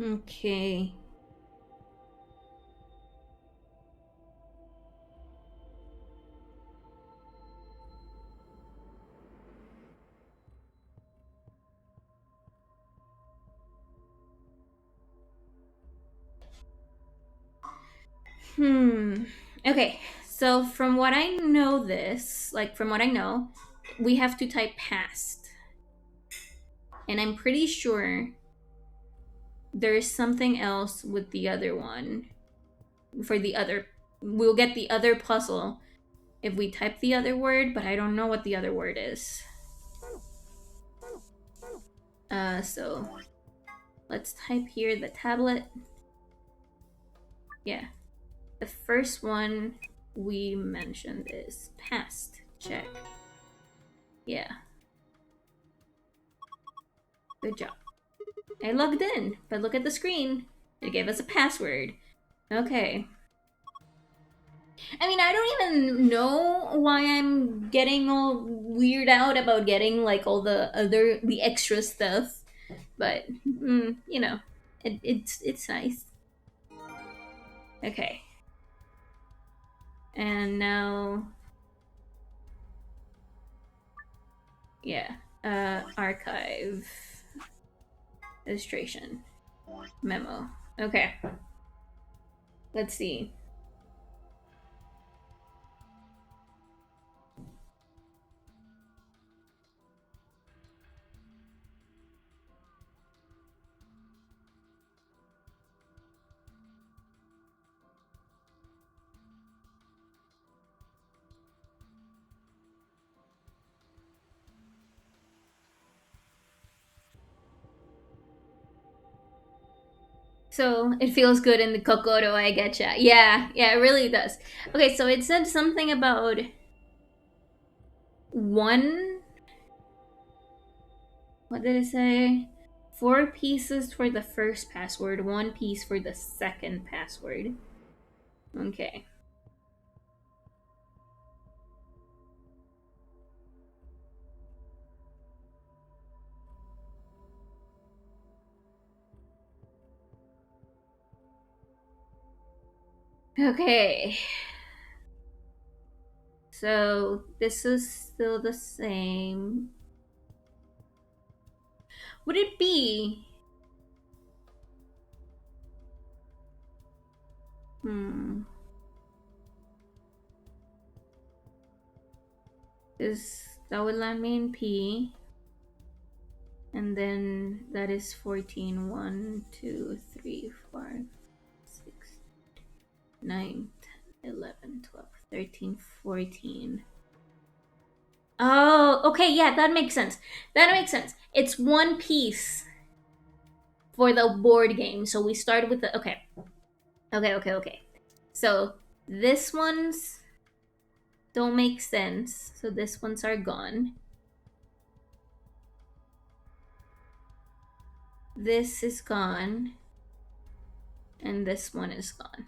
Okay. Okay, so from what I know we have to type past. And I'm pretty sure there's something else with the other one. We'll get the other puzzle if we type the other word, but I don't know what the other word is. So let's type here the tablet. Yeah. The first one we mentioned is past. Check. Yeah. Good job. I logged in, but look at the screen. It gave us a password. Okay. I mean, I don't even know why I'm getting all weird out about getting like all the extra stuff, but you know, it's nice. Okay. And now, yeah, archive, illustration, memo. Okay. Let's see. So it feels good in the Kokoro, I getcha. Yeah, it really does. Okay, so it said something about one. What did it say? 4 pieces for the first password, 1 piece for the second password. Okay. Okay. So this is still the same. Would it be? That would land me in P. And then that is 14. 1, 2, 3, 4, 6, 9, 10, 11, 12, 13, 14. Oh, okay, yeah, that makes sense. It's 1 piece for the board game. So we start with the okay. So this ones don't make sense. So this ones are gone. This is gone. And this one is gone. 。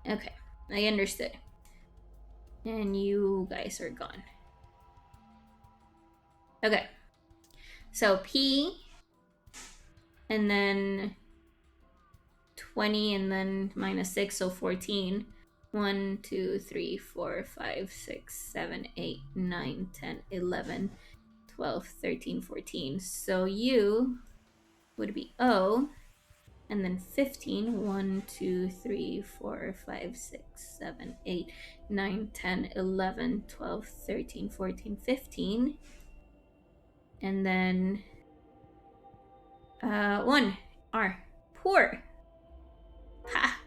Okay, I understood. And you guys are gone. Okay. So P, and then 20, and then minus 6, so 14. 1, 2, 3, 4, 5, 6, 7, 8, 9, 10, 11, 12, 13, 14. So you would be O, and then 15. 1, 2, 3, 4, 5, 6, 7, 8, 9, 10, 11, 12, 13, 14, 15. And then 1, R. Poor. Ha!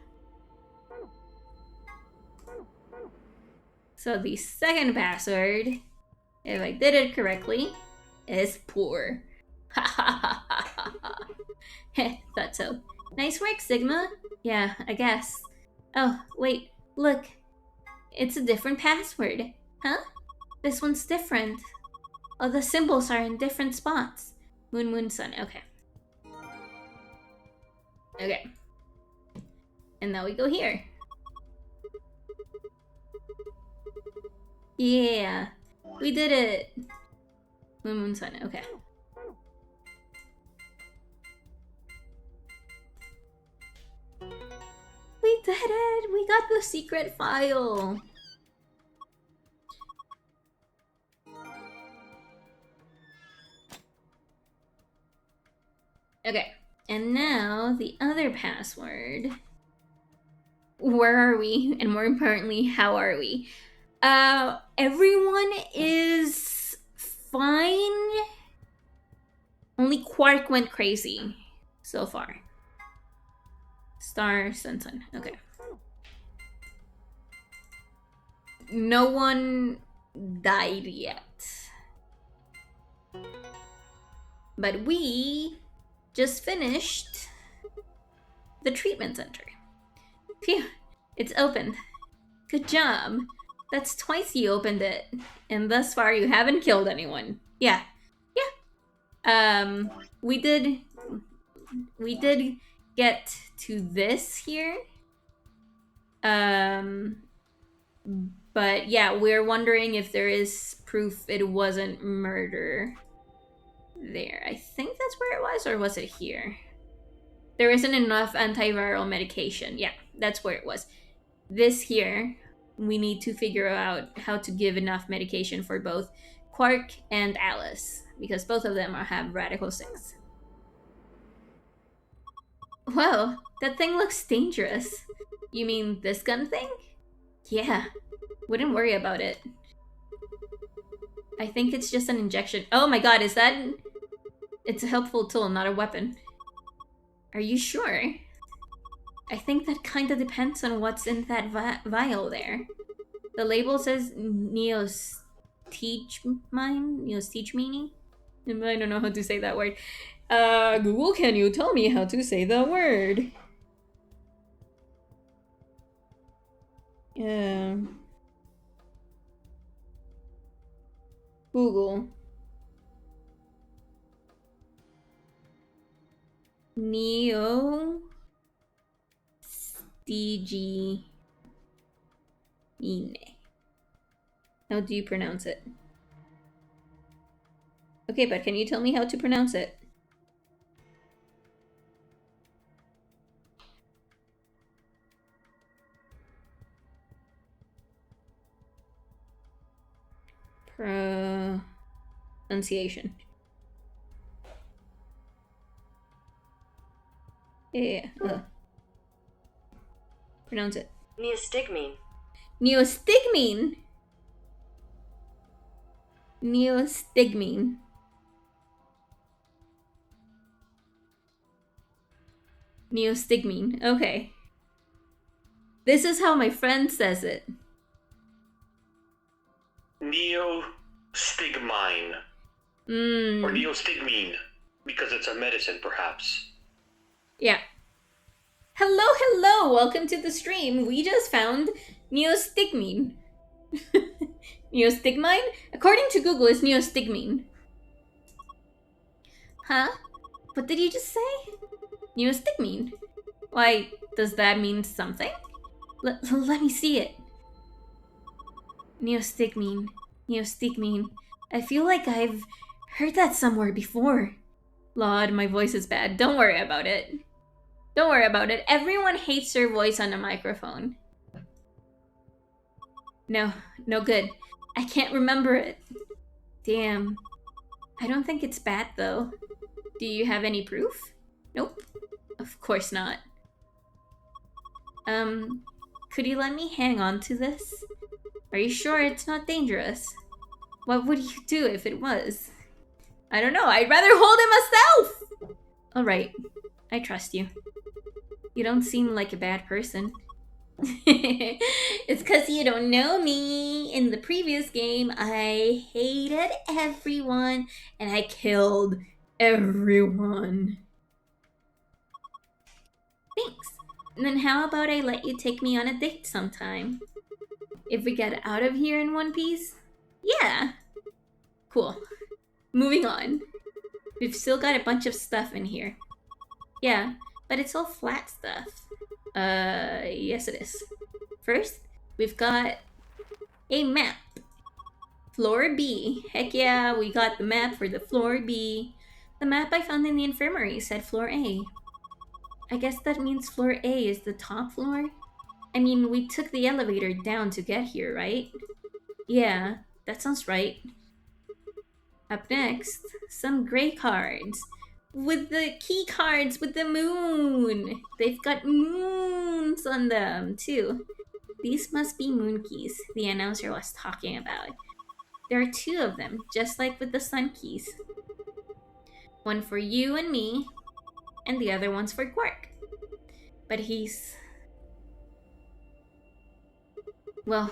So the second password, if I did it correctly, is poor. Ha ha ha ha ha ha. Heh, thought so. Nice work, Sigma. Yeah, I guess. Oh, wait, look. It's a different password. Huh? This one's different. Oh, the symbols are in different spots. Moon, moon, sun. Okay. Okay. And now we go here. Yeah. We did it. Moon, moon, sun. Okay. We did it! We got the secret file! Okay, and now the other password. Where are we? And more importantly, how are we? Everyone is fine. Only Quark went crazy so far. Star, sun, sun. Okay. No one died yet. But we just finished the treatment center. Phew, it's opened. Good job. That's twice you opened it. And thus far you haven't killed anyone. Yeah. Yeah. We did get to this here. But yeah, we're wondering if there is proof it wasn't murder there. I think that's where it was, or was it here? There isn't enough antiviral medication. Yeah, that's where it was. This here, we need to figure out how to give enough medication for both Quark and Alice, because both of them have Radical 6. Whoa, that thing looks dangerous. You mean this gun thing? Yeah, wouldn't worry about it. I think it's just an injection. Oh my god, is that... It's a helpful tool, not a weapon. Are you sure? I think that kinda depends on what's in that vial there. The label says Neos teach mine? Neos teach meanie? I don't know how to say that word. Google, can you tell me how to say the word? Google. Neo DG Ine. How do you pronounce it? Okay, but can you tell me how to pronounce it? Pronunciation. Yeah. Pronounce it. Neostigmine. Neostigmine. Neostigmine. Neostigmine. Okay. This is how my friend says it. Neostigmine. Or neostigmine, because it's a medicine, perhaps. Yeah. Hello, hello! Welcome to the stream. We just found neostigmine. Neostigmine? According to Google, it's neostigmine. Huh? What did you just say? Neostigmine. Why, does that mean something? Let me see it. Neostigmine. Neostigmine. I feel like I've heard that somewhere before. Lord, my voice is bad. Don't worry about it. Don't worry about it. Everyone hates your voice on a microphone. No, no good. I can't remember it. Damn. I don't think it's bad, though. Do you have any proof? Nope. Of course not. Could you let me hang on to this? Are you sure it's not dangerous? What would you do if it was? I don't know. I'd rather hold it myself! Alright. I trust you. You don't seem like a bad person. It's because you don't know me. In the previous game, I hated everyone and I killed everyone. Thanks. And then how about I let you take me on a date sometime? If we get out of here in one piece? Yeah. Cool. Moving on. We've still got a bunch of stuff in here. Yeah, but it's all flat stuff. Yes it is. First, we've got a map. Floor B. Heck yeah, we got the map for the floor B. The map I found in the infirmary said floor A. I guess that means floor A is the top floor? I mean, we took the elevator down to get here, right? Yeah, that sounds right. Up next, some gray cards. With the key cards with the moon! They've got moons on them, too. These must be moon keys the announcer was talking about. There are 2 of them, just like with the sun keys. One for you and me, and the other one's for Quark. But he's... well,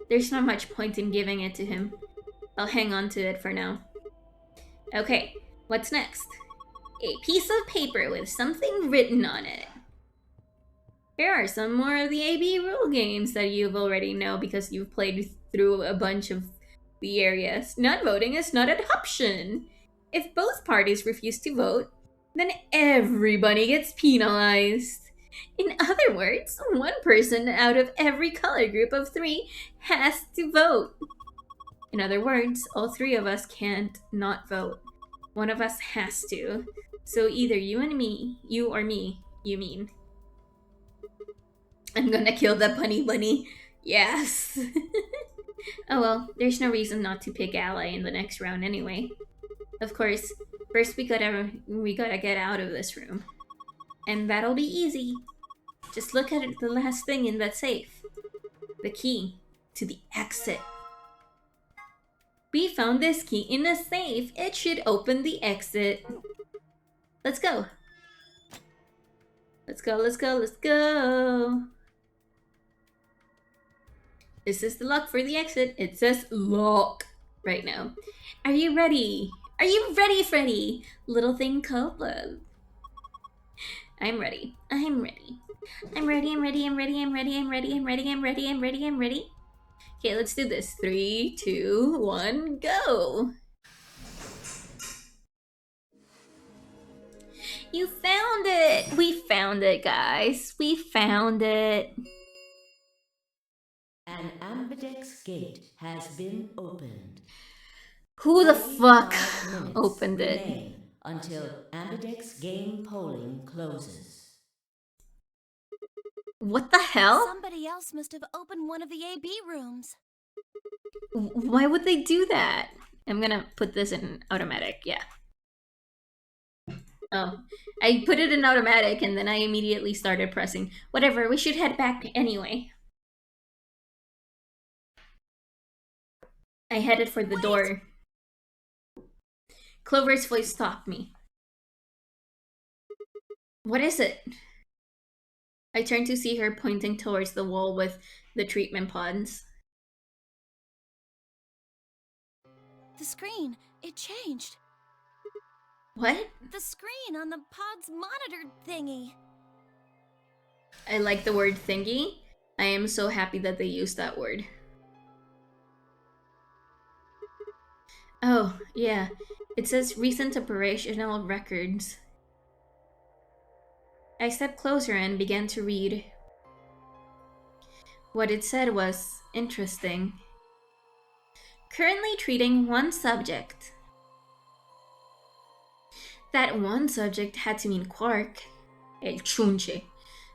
there's not much point in giving it to him. I'll hang on to it for now. Okay, what's next? A piece of paper with something written on it. Here are some more of the AB rule games that you've already know because you've played through a bunch of the areas. Non-voting is not an option. If both parties refuse to vote, then everybody gets penalized. In other words, 1 person out of every color group of 3 has to vote. In other words, all 3 of us can't not vote. One of us has to. So either you and me, you or me, you mean. I'm gonna kill the bunny. Yes. Oh well, there's no reason not to pick ally in the next round anyway. Of course, first we gotta get out of this room. And that'll be easy. Just look at the last thing in that safe. The key to the exit. We found this key in a safe. It should open the exit. Let's go. Let's go, let's go, let's go. This is the lock for the exit. It says lock right now. Are you ready? Are you ready, Freddy? Little thing Cobra. I'm ready. I'm ready. I'm ready, I'm ready, I'm ready, I'm ready, I'm ready, I'm ready, I'm ready, I'm ready, I'm ready. Okay, let's do this. 3, 2, 1, go! You found it! We found it, guys. We found it. An ambidex gate has been opened. Who the fuck 45 minutes opened it? remain until ambidex game polling closes. What the hell? Somebody else must have opened one of the AB rooms. Why would they do that? I'm gonna put this in automatic, yeah. Oh, I put it in automatic and then I immediately started pressing. Whatever, we should head back anyway. I headed for the door. Clover's voice stopped me. What is it? I turned to see her pointing towards the wall with the treatment pods. The screen, it changed. What? The screen on the pod's monitor thingy. I like the word thingy. I am so happy that they used that word. Oh, yeah. It says recent operational records. I stepped closer and began to read. what it said was interesting. Currently treating one subject. That one subject had to mean Quark. El Chunche.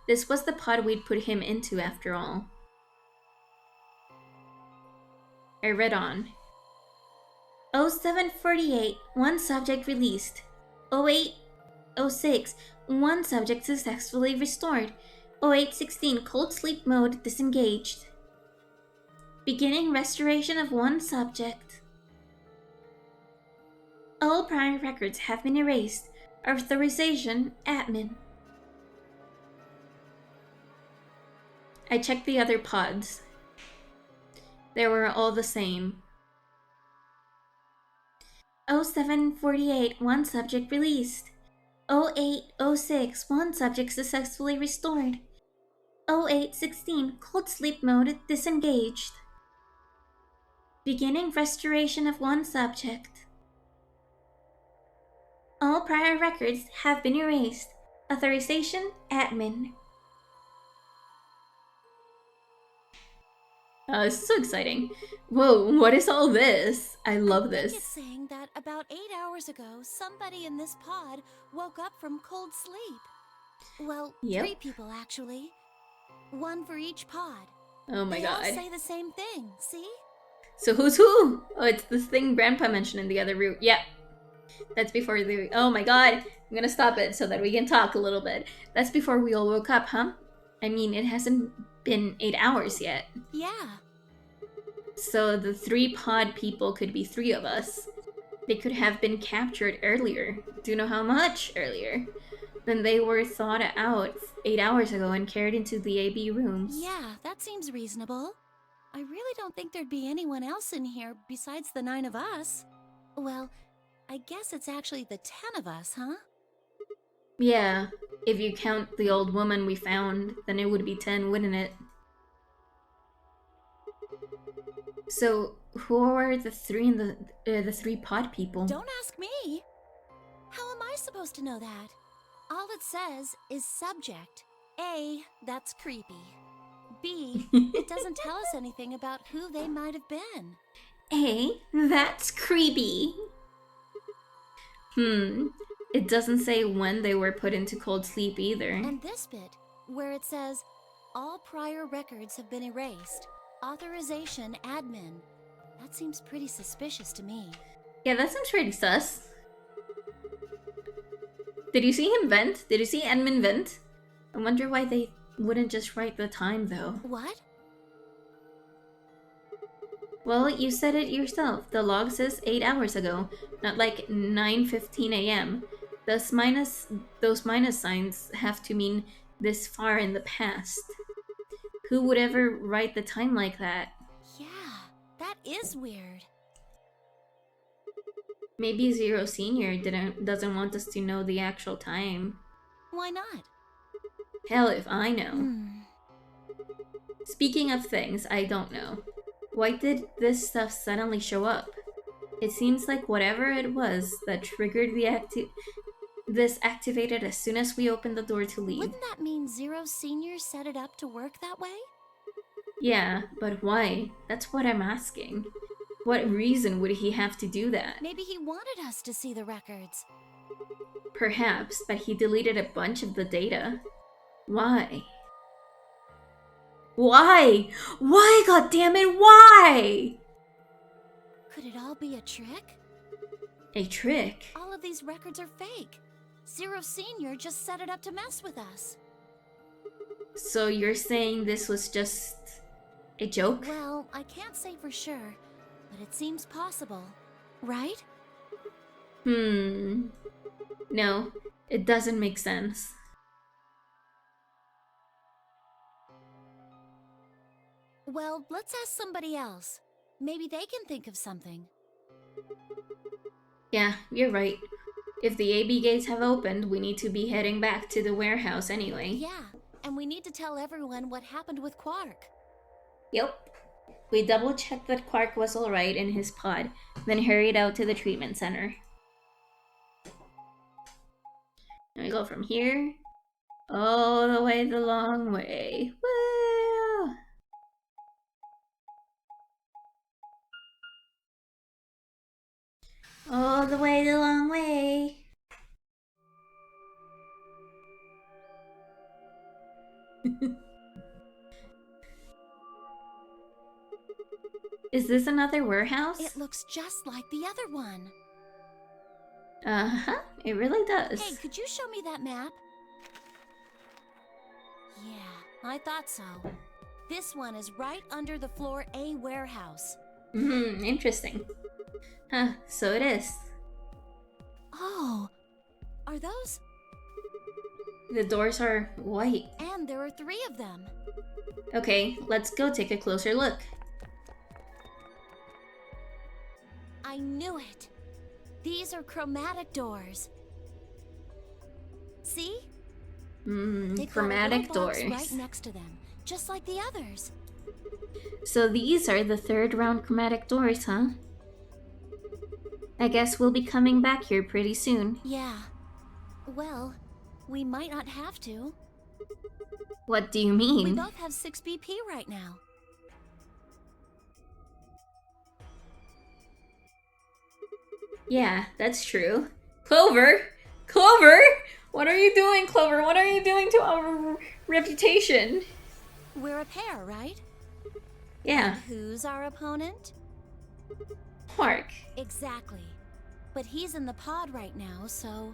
This was the pod we'd put him into after all. I read on. 0748, one subject released. 0806, one subject successfully restored. 0816, cold sleep mode disengaged. Beginning restoration of one subject. All prior records have been erased. Authorization, admin. I checked the other pods. They were all the same. 0748, one subject released. 0806, one subject successfully restored. 0816, cold sleep mode disengaged. Beginning restoration of one subject. All prior records have been erased. Authorization, admin. This is so exciting. Whoa, what is all this? I love this. It's saying that about 8 hours ago, somebody in this pod woke up from cold sleep. Well, Yep. 3 people actually. 1 for each pod. Oh my they god. all say the same thing, see? So who's who? Oh, it's this thing Grandpa mentioned in the other room. Yep. That's before the... Oh my god. I'm gonna stop it so that we can talk a little bit. That's before we all woke up, huh? I mean, it hasn't been 8 hours yet. Yeah. So the 3 pod people could be 3 of us. They could have been captured earlier. Do you know how much earlier? Then they were thawed out 8 hours ago and carried into the AB rooms. Yeah, that seems reasonable. I really don't think there'd be anyone else in here besides the 9 of us. Well, I guess it's actually the 10 of us, huh? Yeah, if you count the old woman we found, then it would be 10, wouldn't it? So, who are the 3 in the 3 pod people? Don't ask me. How am I supposed to know that? All it says is subject. A, that's creepy. B, it doesn't tell us anything about who they might have been. A, that's creepy. It doesn't say when they were put into cold sleep either. And this bit, where it says, all prior records have been erased. Authorization, admin. That seems pretty suspicious to me. Yeah, that seems pretty sus. Did you see him vent? Did you see admin vent? I wonder why they wouldn't just write the time, though. What? Well, you said it yourself. The log says 8 hours ago, not like 9:15 a.m. Those minus signs have to mean this far in the past. Who would ever write the time like that? Yeah, that is weird. Maybe Zero Senior doesn't want us to know the actual time. Why not? Hell if I know. Speaking of things I don't know, why did this stuff suddenly show up? It seems like whatever it was that triggered this activated as soon as we opened the door to leave. Wouldn't that mean Zero Senior set it up to work that way? Yeah, but why? That's what I'm asking. What reason would he have to do that? Maybe he wanted us to see the records. Perhaps, but he deleted a bunch of the data. Why? Why? Why, goddammit, why? Could it all be a trick? A trick? All of these records are fake. Zero Senior just set it up to mess with us. So you're saying this was just a joke? Well, I can't say for sure, but it seems possible, right? No, it doesn't make sense. Well, let's ask somebody else. Maybe they can think of something. Yeah, you're right. If the AB gates have opened, we need to be heading back to the warehouse anyway. Yeah, and we need to tell everyone what happened with Quark. Yep. We double-checked that Quark was alright in his pod, then hurried out to the treatment center. And we go from here all the way the long way. Woo! All the way the long way. Is this another warehouse? It looks just like the other one. Uh-huh, it really does. Hey, could you show me that map? Yeah, I thought so. This one is right under the floor A warehouse. Interesting. Huh, so it is. Oh, are those? The doors are white. And there are 3 of them. Okay, let's go take a closer look. I knew it. These are chromatic doors. See? They've Chromatic got a little box doors. right next to them, just like the others. So these are the 3rd round chromatic doors, huh? I guess we'll be coming back here pretty soon. Yeah. Well, we might not have to. What do you We mean? both have 6 BP right now. Yeah, that's true. Clover! Clover! What are you doing, Clover? What are you doing to our reputation? We're a pair, right? Yeah, Who's our opponent? Quark. Exactly. But he's in the pod right now, so...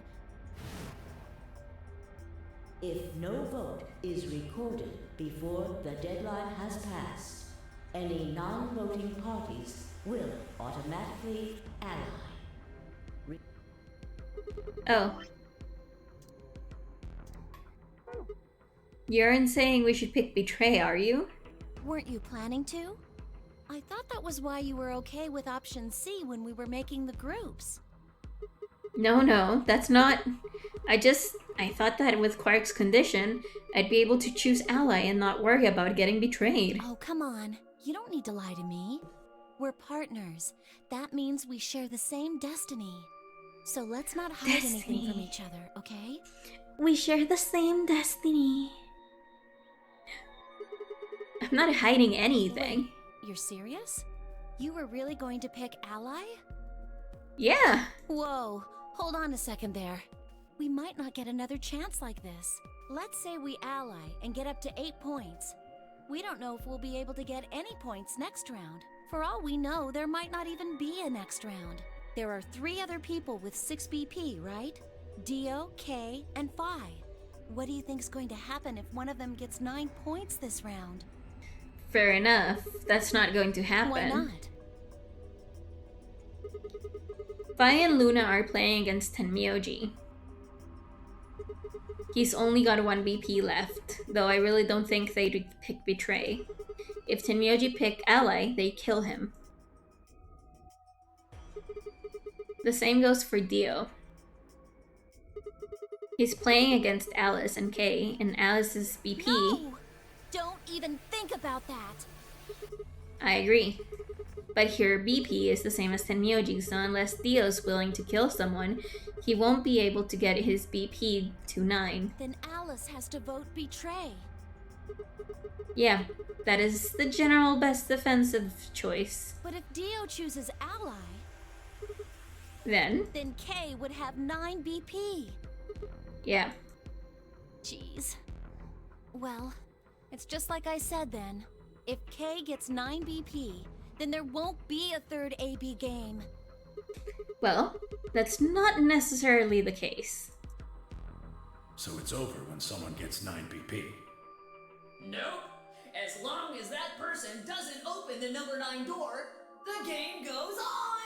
If no vote is recorded before the deadline has passed, any non-voting parties will automatically ally. Oh. You're saying we should pick Betray, are you? Weren't you planning to? I thought that was why you were okay with option C when we were making the groups. No, that's not... I thought that with Quark's condition, I'd be able to choose Ally and not worry about getting betrayed. Oh, come on. You don't need to lie to me. We're partners. That means we share the same destiny. So let's not hide anything from each other, okay? We share the same destiny. I'm not hiding anything. Wait, you're serious? You were really going to pick Ally? Yeah. Whoa, hold on a second there. We might not get another chance like this. Let's say we ally and get up to 8 points. We don't know if we'll be able to get any points next round. For all we know, there might not even be a next round. There are 3 other people with 6 BP, right? Dio, Kay, and Phi. What do you think's going to happen if one of them gets 9 points this round? Fair enough. That's not going to happen. Why not? Phi and Luna are playing against Tenmyoji. He's only got 1 BP left, though I really don't think they'd pick Betray. If Tenmyoji pick Ally, they kill him. The same goes for Dio. He's playing against Alice and Kay, and Alice's BP... No! Don't even think about that! I agree. But here BP is the same as Tenmyoji, so unless Dio's willing to kill someone, he won't be able to get his BP to 9. Then Alice has to vote Betray. Yeah, that is the general best defensive choice. But if Dio chooses Ally, Then Kay would have 9 BP. yeah. Jeez. Well, it's just like I said then. If Kay gets 9 BP, then there won't be a third AB game. Well, that's not necessarily the case. So it's over when someone gets 9 BP. Nope. As long as that person doesn't open the number 9 door, the game goes on!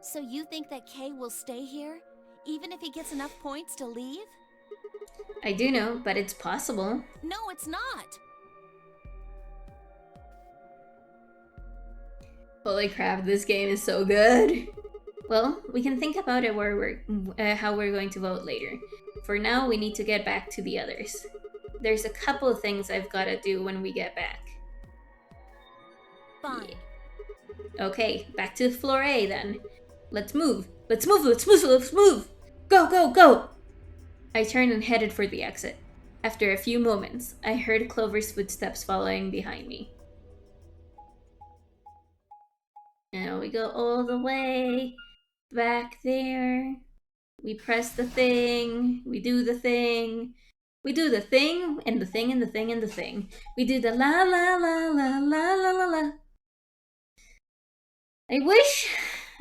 So you think that Kay will stay here, even if he gets enough points to leave? I do know, but it's possible. No, it's not! Holy crap, this game is so good. Well, we can think about it how we're going to vote later. For now, we need to get back to the others. There's a couple of things I've got to do when we get back. Fine. Yeah. Okay, back to floor A then. Let's move. Let's move, let's move, let's move! Go, go, go! I turned and headed for the exit. After a few moments, I heard Clover's footsteps following behind me. And we go all the way back there. We press the thing. We do the thing. We do the thing and the thing and the thing and the thing. We do the la la la la la la la la.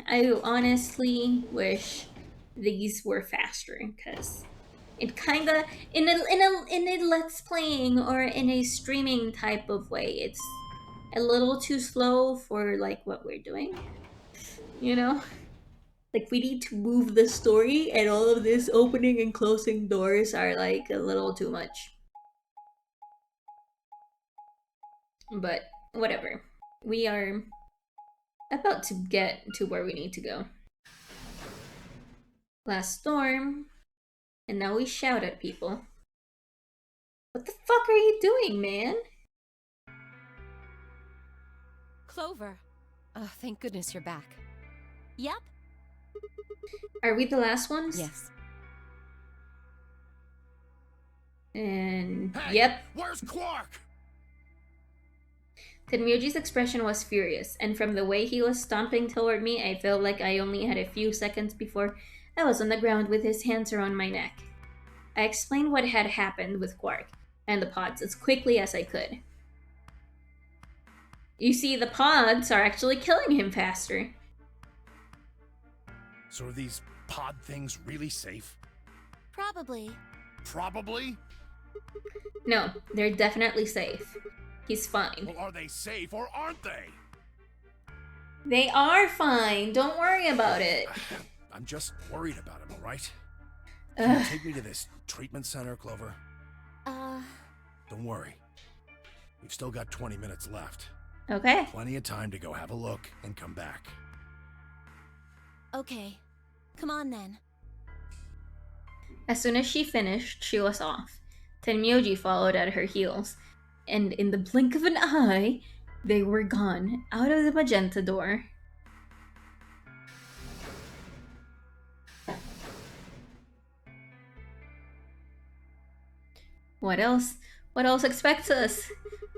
I honestly wish these were faster, because it kinda in a let's playing or in a streaming type of way, it's a little too slow for like what we're doing. You know? Like, we need to move the story, and all of this opening and closing doors are like a little too much. But whatever. We are about to get to where we need to go. Last storm, and now we shout at people. What the fuck are you doing, man? Clover. Oh, thank goodness you're back. Yep. Are we the last ones? Yes. And Hey, yep. Where's Quark? Tenmyoji's expression was furious, and from the way he was stomping toward me, I felt like I only had a few seconds before I was on the ground with his hands around my neck. I explained what had happened with Quark and the pods as quickly as I could. You see, the pods are actually killing him faster. So are these pod things really safe? Probably. Probably? No, they're definitely safe. He's fine. Well, are they safe or aren't they? They are fine. Don't worry about it. I'm just worried about him, alright? Can you take me to this treatment center, Clover? Don't worry. We've still got 20 minutes left. Okay. Plenty of time to go have a look and come back. Okay. Come on then. As soon as she finished, she was off. Tenmyoji followed at her heels, and in the blink of an eye, they were gone, out of the magenta door. What else? What else expects us?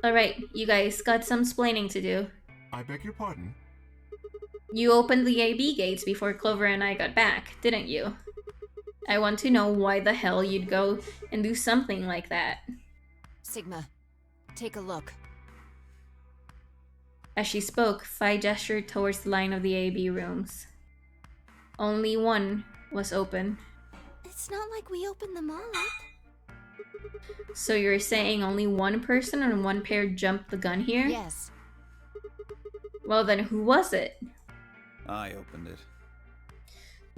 Alright, you guys got some splaining to do. I beg your pardon? You opened the AB gates before Clover and I got back, didn't you? I want to know why the hell you'd go and do something like that. Sigma, take a look. As she spoke, Phi gestured towards the line of the AB rooms. Only one was open. It's not like we opened them all up. So you're saying only one person and one pair jumped the gun here? Yes. Well then, who was it? I opened it.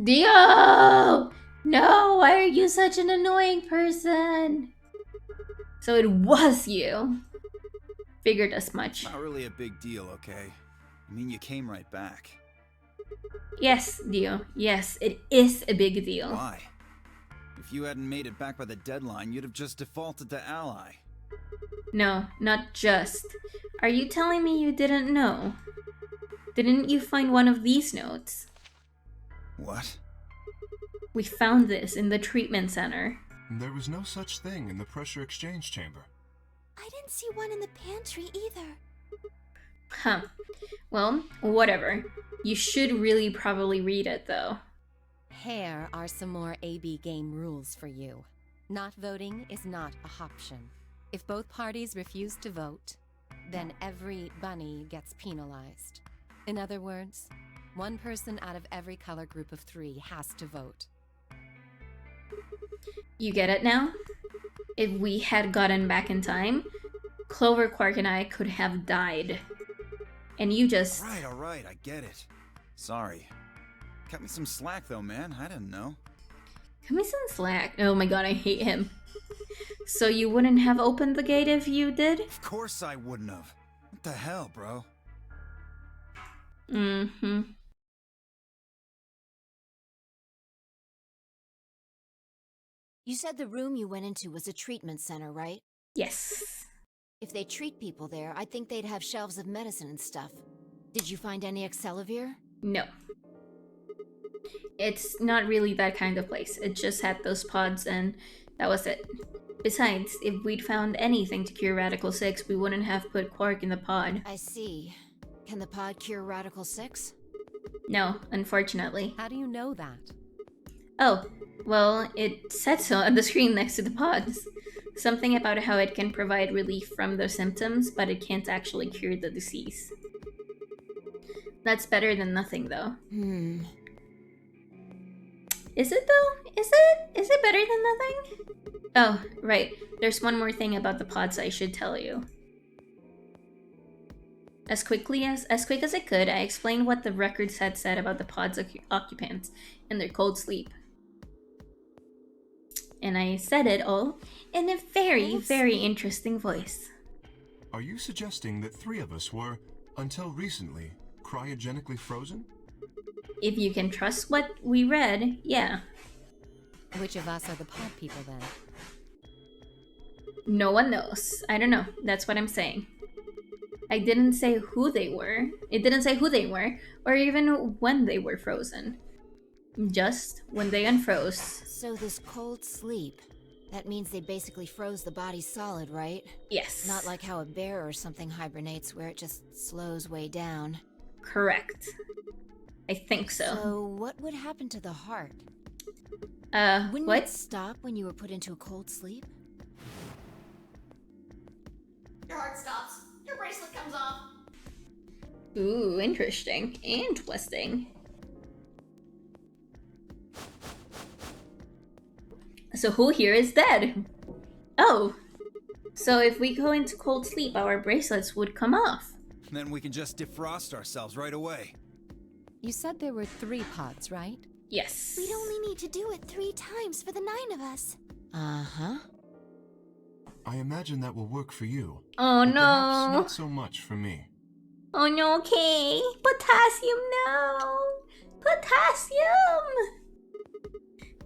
Dio! No, why are you such an annoying person? So it was you. Figured as much. Not really a big deal, okay? I mean, you came right back. Yes, Dio. Yes, it is a big deal. Why? If you hadn't made it back by the deadline, you'd have just defaulted to ally. No, not just. Are you telling me you didn't know? Didn't you find one of these notes? What? We found this in the treatment center. There was no such thing in the pressure exchange chamber. I didn't see one in the pantry either. Huh. Well, whatever. You should really probably read it, though. Here are some more AB game rules for you. Not voting is not a option. If both parties refuse to vote, then every bunny gets penalized. In other words, one person out of every color group of 3 has to vote. You get it now? If we had gotten back in time, Clover, Quark, and I could have died. And you just... Alright, I get it. Sorry. Cut me some slack though, man. I didn't know. Cut me some slack. Oh my god, I hate him. So you wouldn't have opened the gate if you did? Of course I wouldn't have. What the hell, bro? Mm-hmm. You said the room you went into was a treatment center, right? Yes. If they treat people there, I'd think they'd have shelves of medicine and stuff. Did you find any Accelavir? No. It's not really that kind of place. It just had those pods and that was it. Besides, if we'd found anything to cure Radical 6, we wouldn't have put Quark in the pod. I see. Can the pod cure Radical 6? No, unfortunately. How do you know that? Oh, well, it said so on the screen next to the pods. Something about how it can provide relief from the symptoms, but it can't actually cure the disease. That's better than nothing, though. Is it, though? Is it better than nothing? Oh, right. There's one more thing about the pods I should tell you. As quick as I could, I explained what the records had said about the pod's occupants and their cold sleep. And I said it all in a very, very interesting voice. Are you suggesting that 3 of us were, until recently, cryogenically frozen? If you can trust what we read, yeah. Which of us are the pod people then? No one knows. I don't know. That's what I'm saying. I didn't say who they were. It didn't say who they were, or even when they were frozen. Just when they unfroze. So this cold sleep, that means they basically froze the body solid, right? Yes. Not like how a bear or something hibernates where it just slows way down. Correct. I think so. So what would happen to the heart? Wouldn't what? it stop when you were put into a cold sleep? Your heart stops. Your bracelet comes off. Ooh, interesting. Interesting. So who here is dead? Oh. So if we go into cold sleep, our bracelets would come off. Then we can just defrost ourselves right away. You said there were 3 pods, right? Yes. We'd only need to do it 3 times for the 9 of us. Uh-huh. I imagine that will work for you. Oh but no. Perhaps not so much for me. Oh no, okay. Potassium, no. Potassium.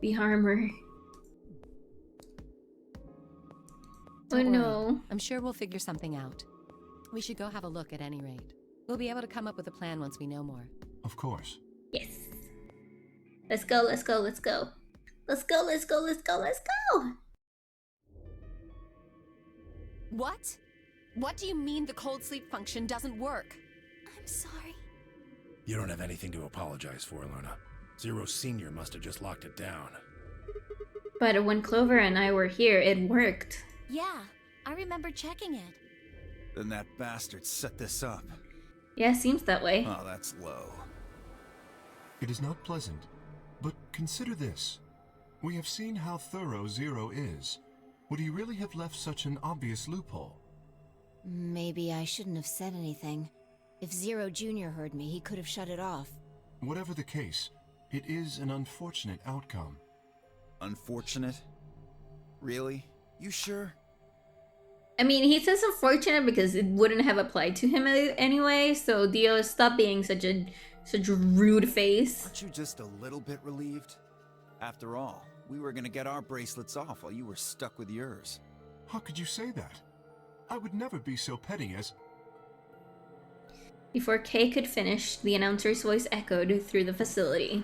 Be armor. Don't Oh worry. no. I'm sure we'll figure something out. We should go have a look at any rate. We'll be able to come up with a plan once we know more. Of course. Yes. Let's go, let's go, let's go. Let's go, let's go, let's go, let's go. What? What do you mean the cold sleep function doesn't work? I'm sorry. You don't have anything to apologize for, Luna. Zero Senior must have just locked it down. But when Clover and I were here, it worked. Yeah, I remember checking it. Then that bastard set this up. Yeah, seems that way. Oh, that's low. It is not pleasant, but consider this. We have seen how thorough Zero is. Would he really have left such an obvious loophole? Maybe I shouldn't have said anything. If Zero Jr. heard me, he could have shut it off. Whatever the case, it is an unfortunate outcome. Unfortunate? Really? You sure? I mean, he says unfortunate because it wouldn't have applied to him anyway, so Dio, stop being such a rude face. Aren't you just a little bit relieved? After all, we were gonna get our bracelets off while you were stuck with yours. How could you say that? I would never be so petty as... Before Kay could finish, the announcer's voice echoed through the facility.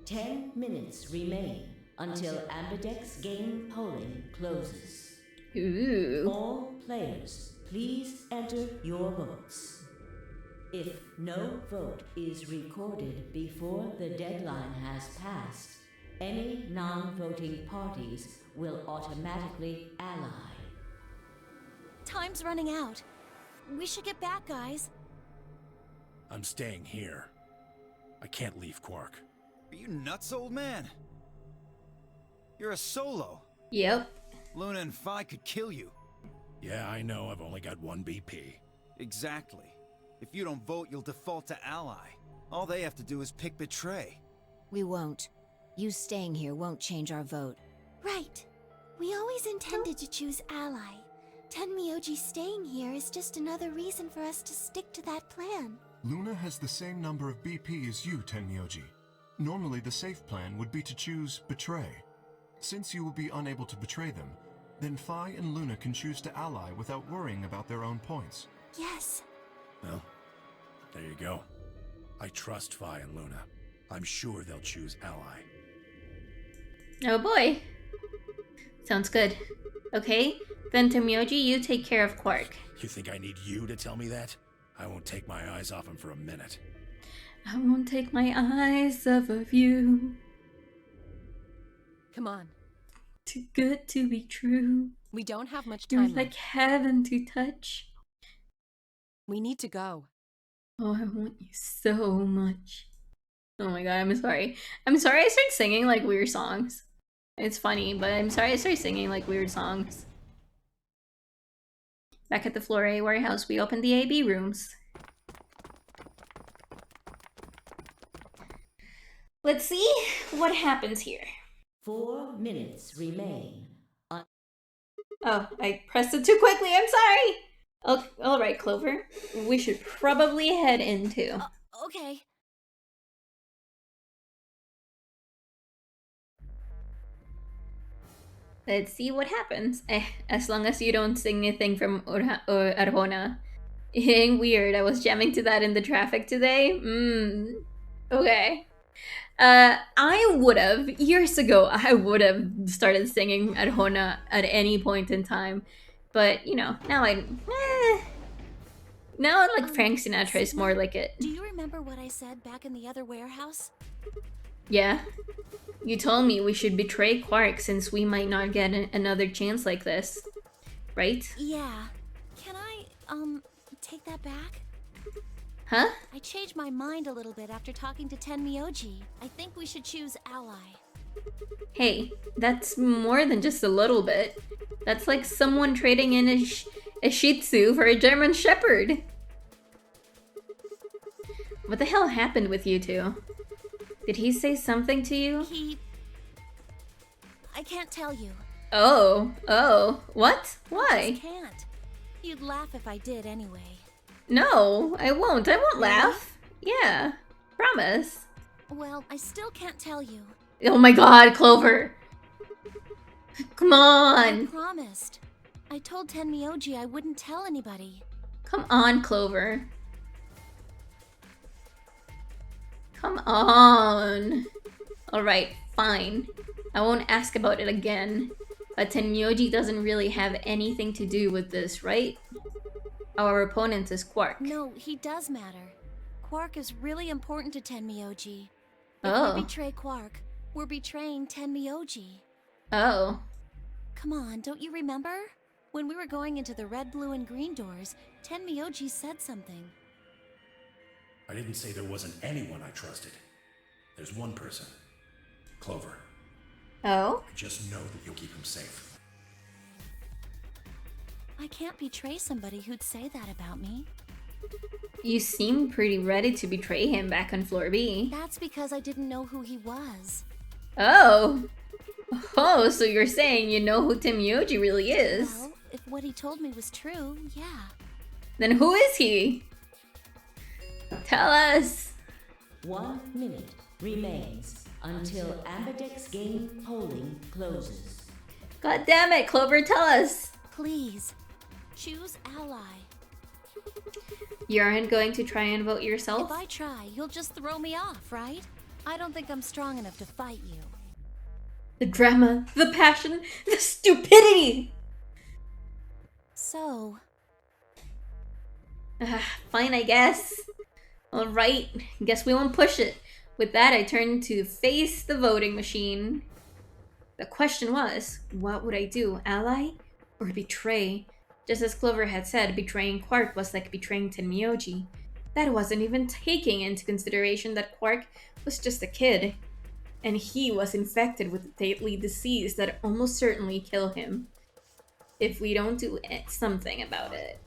10 minutes remain until Ambidex game polling closes. Ooh. All players, please enter your votes. If no vote is recorded before the deadline has passed, any non-voting parties will automatically ally. Time's running out. We should get back, guys. I'm staying here. I can't leave Quark. Are you nuts, old man? You're a solo. Yep. Luna and Phi could kill you. Yeah, I know. I've only got 1 BP. Exactly. If you don't vote, you'll default to ally. All they have to do is pick Betray. We won't. You staying here won't change our vote. Right. We always intended to choose ally. Tenmyoji staying here is just another reason for us to stick to that plan. Luna has the same number of BP as you, Tenmyoji. Normally, the safe plan would be to choose Betray. Since you will be unable to betray them, then Phi and Luna can choose to ally without worrying about their own points. Yes. Well, there you go. I trust Phi and Luna. I'm sure they'll choose ally. Oh boy. Sounds good. Okay, Then Tomoji, you take care of Quark. You think I need you to tell me that? I won't take my eyes off him for a minute. I won't take my eyes off of you. Come on. Too good to be true. We don't have much You're time like left. heaven to touch. We need to go. Oh, I want you so much. Oh my god, I'm sorry. I'm sorry I started singing like weird songs. It's funny, but I'm sorry I started singing like weird songs. Back at the Flore warehouse, we opened the AB rooms. Let's see what happens here. 4 minutes remain. Oh, I pressed it too quickly. I'm sorry. Oh, all right, Clover. We should probably head into. Okay. Let's see what happens. As long as you don't sing anything from Arjona. Weird. I was jamming to that in the traffic today. Okay. I would have, years ago, I would have started singing Arjona at any point in time. But, you know, now now like Frank Sinatra is more like it. Do you remember what I said back in the other warehouse? Yeah. You told me we should betray Quark since we might not get another chance like this. Right? Yeah. Can I, take that back? Huh? I changed my mind a little bit after talking to Tenmyoji. I think we should choose ally. Hey, that's more than just a little bit. That's like someone trading in a Shih Tzu for a German Shepherd. What the hell happened with you two? Did he say something to you? I can't tell you. Oh, what? I Why? just can't. You'd laugh if I did anyway. No, I won't laugh. Yeah, promise. Well, I still can't tell you. Oh my god, Clover. Come on. I promised. I told Tenmyoji I wouldn't tell anybody. Come on, Clover. Come on. Alright, fine. I won't ask about it again. But Tenmyoji doesn't really have anything to do with this, right? Our opponent is Quark. No, he does matter. Quark is really important to Tenmyoji. If Oh. we betray Quark, we're betraying Tenmyoji. Oh. Come on, don't you remember? When we were going into the red, blue, and green doors, Tenmyoji said something. I didn't say there wasn't anyone I trusted. There's one person. Clover. Oh? Just know that you'll keep him safe. I can't betray somebody who'd say that about me. You seem pretty ready to betray him back on floor B. That's because I didn't know who he was. Oh. Oh, so you're saying you know who Tenmyoji really is? Well, if what he told me was true, yeah. Then who is he? Tell us. 1 minute remains until Ambidex game polling closes. God damn it, Clover, tell us. Please, choose ally. You aren't going to try and vote yourself? If I try, you'll just throw me off, right? I don't think I'm strong enough to fight you. The drama, the passion, the stupidity! So... Fine, I guess. Alright, guess we won't push it. With that, I turned to face the voting machine. The question was, what would I do? Ally or betray? Just as Clover had said, betraying Quark was like betraying Tenmyoji. That wasn't even taking into consideration that Quark was just a kid. And he was infected with a deadly disease that almost certainly kill him. If we don't do something about it.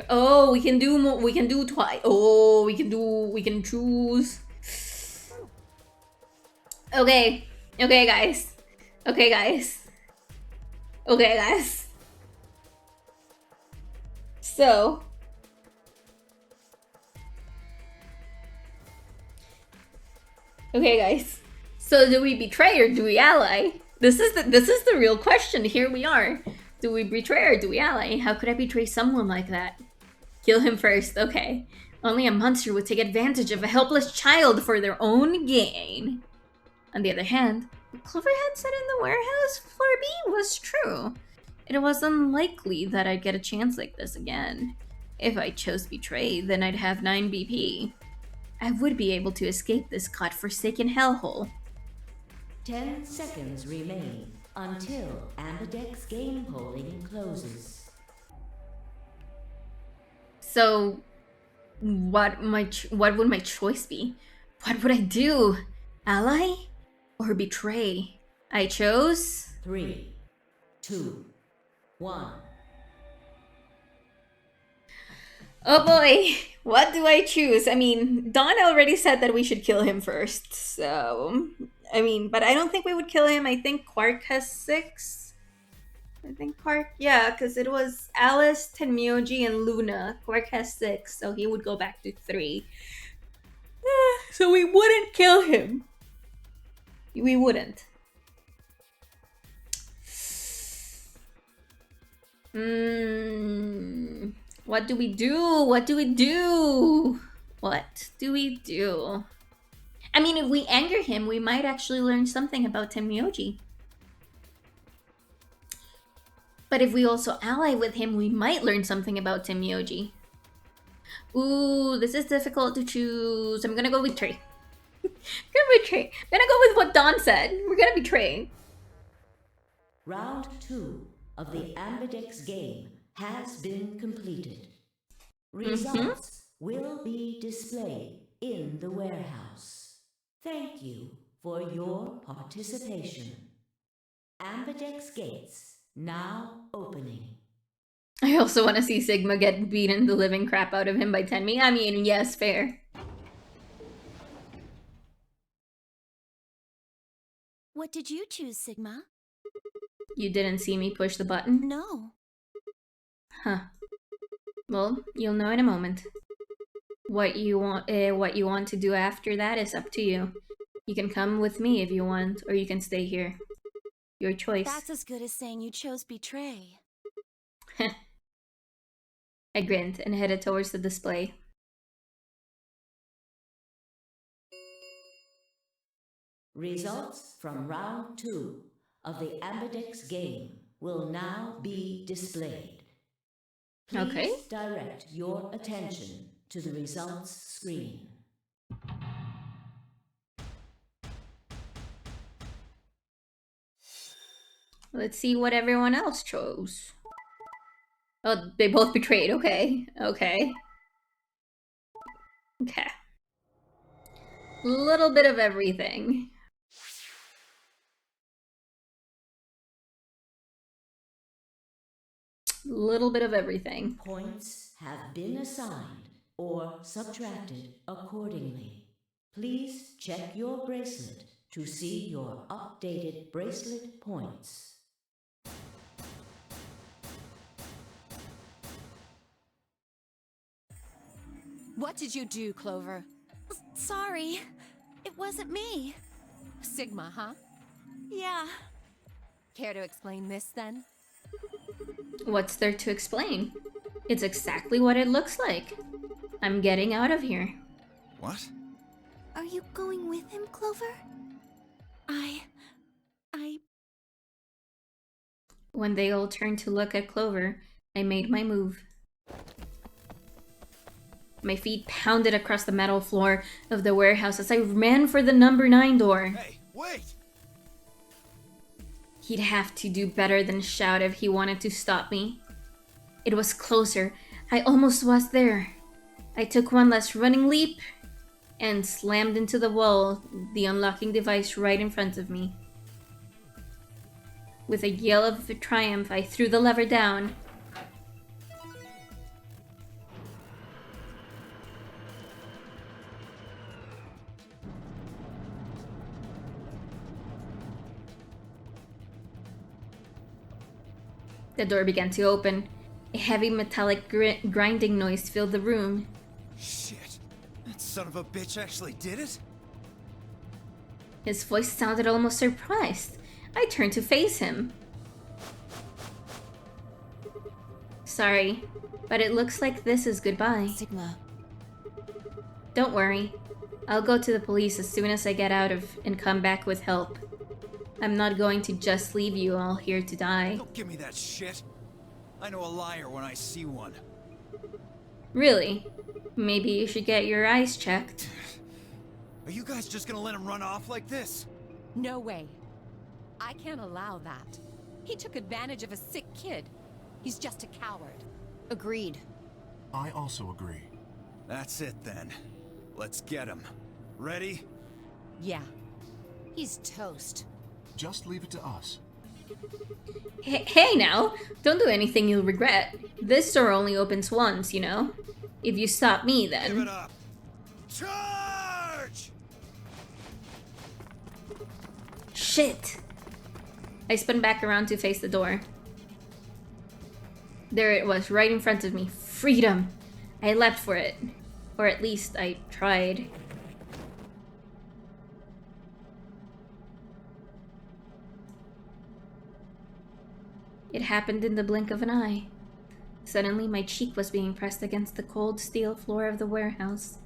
Oh, we can do twice. Oh, we can choose. Okay, guys. Okay, guys. So. Okay, guys. So do we betray or do we ally? This is the real question. Here we are. Do we betray or do we ally? How could I betray someone like that? Kill him first, okay. Only a monster would take advantage of a helpless child for their own gain. On the other hand, what Clover had said in the warehouse floor B was true. It was unlikely that I'd get a chance like this again. If I chose Betray, then I'd have 9 BP. I would be able to escape this godforsaken hellhole. 10 seconds remain until Ambidex's game polling closes. So, what would my choice be? What would I do? Ally or betray? I chose 3, 2, 1. Oh boy, what do I choose? I mean, Dawn already said that we should kill him first, so... I mean, but I don't think we would kill him. I think Quark has 6. I think Quark, yeah, because it was Alice, Tenmyoji, and Luna. Quark has 6, so he would go back to 3. So we wouldn't kill him. We wouldn't. What do we do? What do we do? What do we do? I mean, if we anger him, we might actually learn something about Tenmyoji. But if we also ally with him, we might learn something about Tenmyoji. Ooh, this is difficult to choose. I'm gonna go with Trey. I'm gonna go with what Dawn said. We're gonna betray. Round 2 of the Ambidex game has been completed. Results will be displayed in the warehouse. Thank you for your participation. Ambidex gates now opening. I also want to see Sigma get beaten the living crap out of him by Tenmi. I mean, yes, fair. What did you choose, Sigma? You didn't see me push the button? No. Huh. Well, you'll know in a moment. What you want to do after that is up to you. You can come with me if you want, or you can stay here. Your choice. That's as good as saying you chose Betray. I grinned and headed towards the display. Results from round 2 of the Ambidex game will now be displayed. Please direct your attention to the results screen. Let's see what everyone else chose. Oh, they both betrayed. Okay. Okay. Okay. Little bit of everything. Little bit of everything. Points have been assigned or subtracted accordingly. Please check your bracelet to see your updated bracelet points. What did you do, Clover? Sorry, it wasn't me. Sigma, huh? Yeah. Care to explain this, then? What's there to explain? It's exactly what it looks like. I'm getting out of here. What? Are you going with him, Clover? When they all turned to look at Clover, I made my move. My feet pounded across the metal floor of the warehouse as I ran for the number 9 door. Hey, wait! He'd have to do better than shout if he wanted to stop me. It was closer. I almost was there. I took one last running leap and slammed into the wall, the unlocking device right in front of me. With a yell of triumph, I threw the lever down. The door began to open. A heavy metallic grinding noise filled the room. Shit! That son of a bitch actually did it? His voice sounded almost surprised. I turned to face him. Sorry, but it looks like this is goodbye. Sigma. Don't worry. I'll go to the police as soon as I get out of and come back with help. I'm not going to just leave you all here to die. Don't give me that shit. I know a liar when I see one. Really? Maybe you should get your eyes checked. Are you guys just gonna let him run off like this? No way. I can't allow that. He took advantage of a sick kid. He's just a coward. Agreed. I also agree. That's it then. Let's get him. Ready? Yeah. He's toast. Just leave it to us. Hey now, don't do anything you'll regret. This door only opens once, you know? If you stop me, Give it then. up. Charge! Shit! I spun back around to face the door. There it was, right in front of me. Freedom! I leapt for it. Or at least I tried. It happened in the blink of an eye. Suddenly, my cheek was being pressed against the cold steel floor of the warehouse.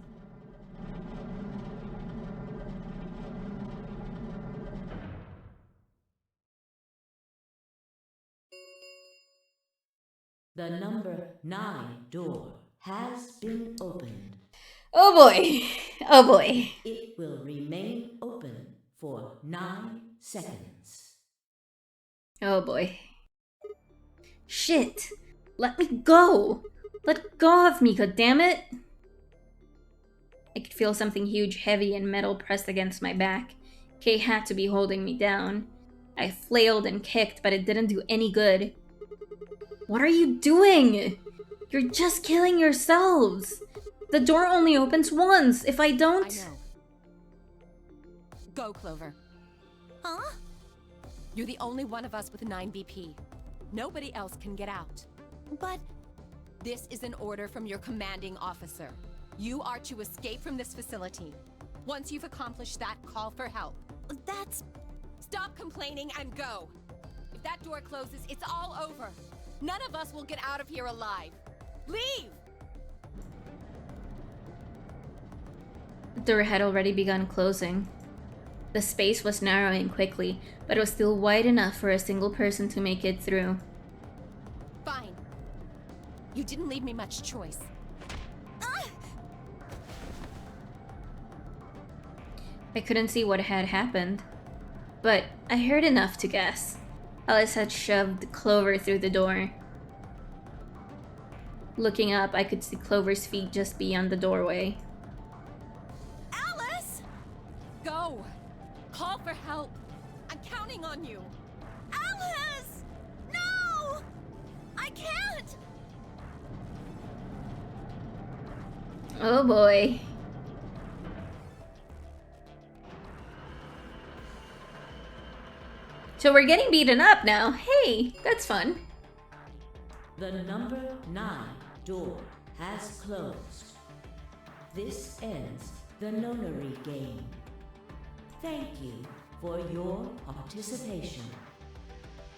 The number 9 door has been opened. Oh boy! Oh boy. It will remain open for 9 seconds. Oh boy. Shit! Let me go! Let go of me, goddammit! I could feel something huge, heavy, and metal pressed against my back. Kay had to be holding me down. I flailed and kicked, but it didn't do any good. What are you doing? You're just killing yourselves! The door only opens once! If I don't... I know. Go, Clover. Huh? You're the only one of us with 9 BP. Nobody else can get out. But This is an order from your commanding officer. You are to escape from this facility. Once you've accomplished that, call for help. that's... Stop complaining and go. If that door closes, it's all over. None of us will get out of here alive. Leave! The door had already begun closing. The space was narrowing quickly, but it was still wide enough for a single person to make it through. Fine. You didn't leave me much choice. I couldn't see what had happened, but I heard enough to guess. Alice had shoved Clover through the door. Looking up, I could see Clover's feet just beyond the doorway. Alice! Go! Call for help! I'm counting on you! Alice! No! I can't! Oh boy. So we're getting beaten up now. Hey, that's fun. The number 9 door has closed. This ends the nonary game. Thank you for your participation.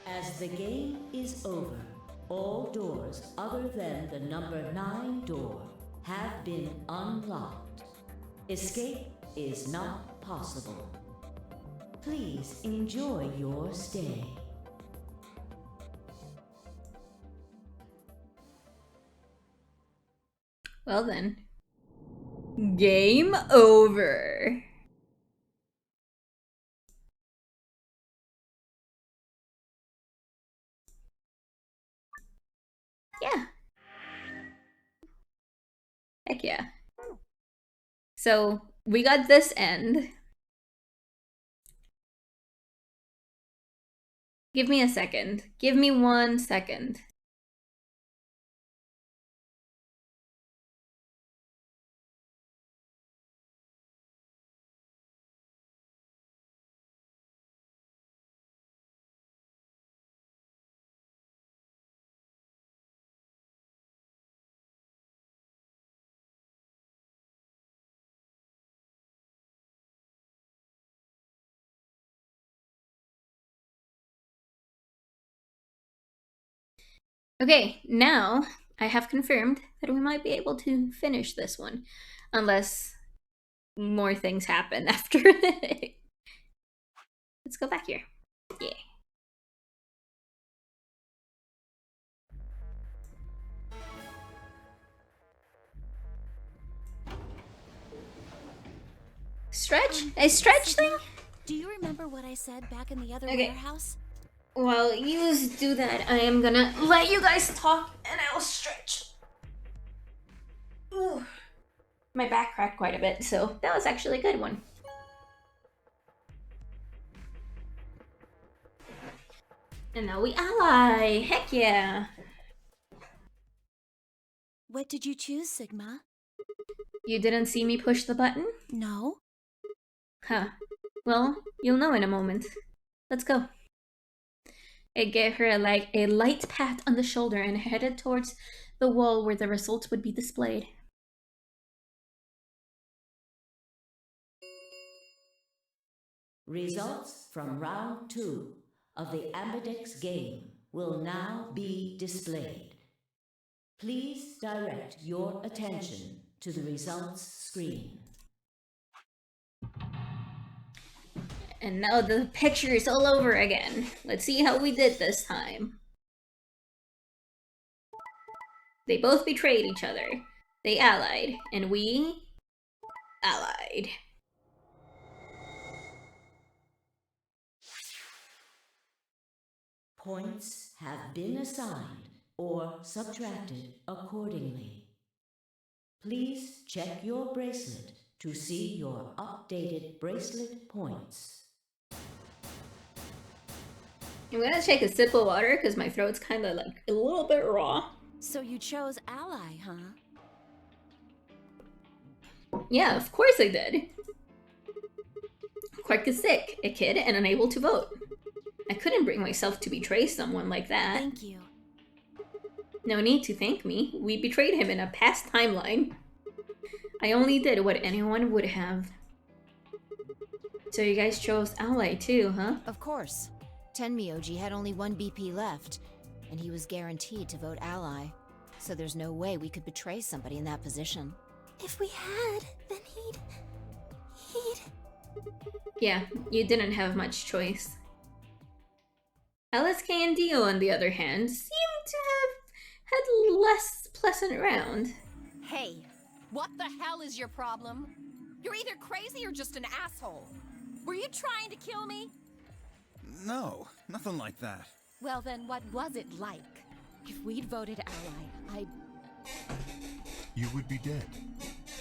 As the game is over, all doors other than the number 9 door have been unlocked. Escape is not possible. Please enjoy your stay. Well then. Game over. Yeah. Heck yeah. So, we got this end. Give me a second. Give me 1 second. Okay, now I have confirmed that we might be able to finish this one. Unless more things happen after. Let's go back here. Stretch? A stretch thing? Do you remember what I said back in the other Okay. warehouse? While you do that, I am gonna let you guys talk and I'll stretch. Ooh. My back cracked quite a bit, so that was actually a good one. And now we ally. Heck yeah. What did you choose, Sigma? You didn't see me push the button? No? Huh. Well, you'll know in a moment. Let's go. I gave her a light pat on the shoulder and headed towards the wall where the results would be displayed. Results from round 2 of the Ambidex game will now be displayed. Please direct your attention to the results screen. And now the picture is all over again. Let's see how we did this time. They both betrayed each other. They allied, and we allied. Points have been assigned or subtracted accordingly. Please check your bracelet to see your updated bracelet points. I'm gonna take a sip of water because my throat's kind of like a little bit raw. So you chose ally, huh? Yeah, of course I did. Quark is sick, a kid, and unable to vote. I couldn't bring myself to betray someone like that. Thank you. No need to thank me. We betrayed him in a past timeline. I only did what anyone would have. So you guys chose ally too, huh? Of course. Tenmyoji had only one BP left, and he was guaranteed to vote ally. So there's no way we could betray somebody in that position. If we had, then he'd... Yeah, you didn't have much choice. LSK and Dio, on the other hand, seem to have had less pleasant round. Hey, what the hell is your problem? You're either crazy or just an asshole. Were you trying to kill me? No, nothing like that. Well then, what was it like? If we'd voted ally, I'd... You would be dead.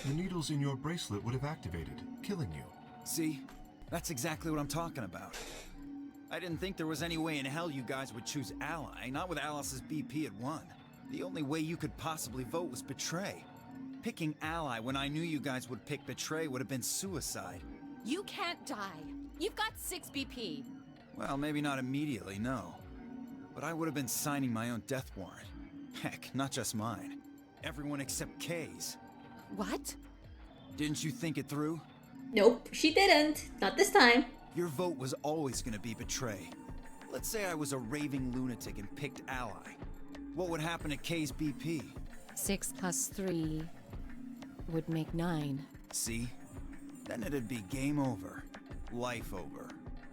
The needles in your bracelet would have activated, killing you. See? That's exactly what I'm talking about. I didn't think there was any way in hell you guys would choose ally, not with Alice's BP at 1. The only way you could possibly vote was betray. Picking ally when I knew you guys would pick betray would have been suicide. You can't die. You've got 6 BP. Well, maybe not immediately, no. But I would have been signing my own death warrant. Heck, not just mine. Everyone except Kay's. What? Didn't you think it through? Nope, she didn't. Not this time. Your vote was always gonna be betray. Let's say I was a raving lunatic and picked ally. What would happen to Kay's BP? 6 plus 3 would make 9. See? Then it'd be game over. Life over.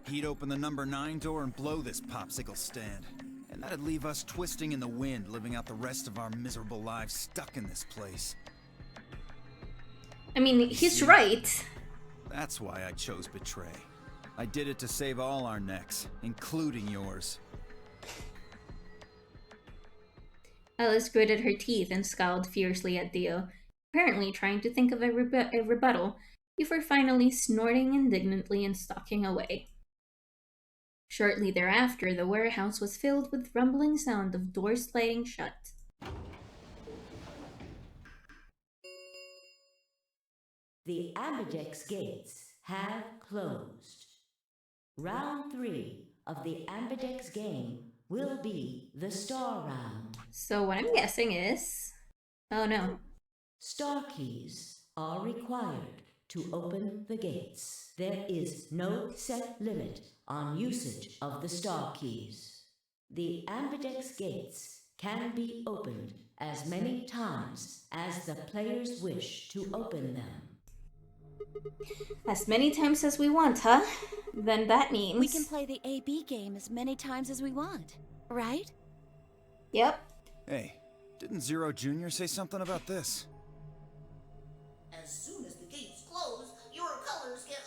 He'd open the number 9 door and blow this popsicle stand. And that'd leave us twisting in the wind, living out the rest of our miserable lives stuck in this place. I mean, he's right. That's why I chose betray. I did it to save all our necks, including yours. Alice gritted her teeth and scowled fiercely at Dio, apparently trying to think of a rebuttal, before finally snorting indignantly and stalking away. Shortly thereafter, the warehouse was filled with rumbling sound of doors sliding shut. The Ambidex gates have closed. Round 3 of the Ambidex game will be the star round. So what I'm guessing is... Oh no. Star keys are required to open the gates. There is no set limit on usage of the star keys. The Ambidex gates can be opened as many times as the players wish to open them. As many times as we want, huh? Then that means... We can play the AB game as many times as we want, right? Yep. Hey, didn't Zero Jr. say something about this? As soon as the gates close, your colors get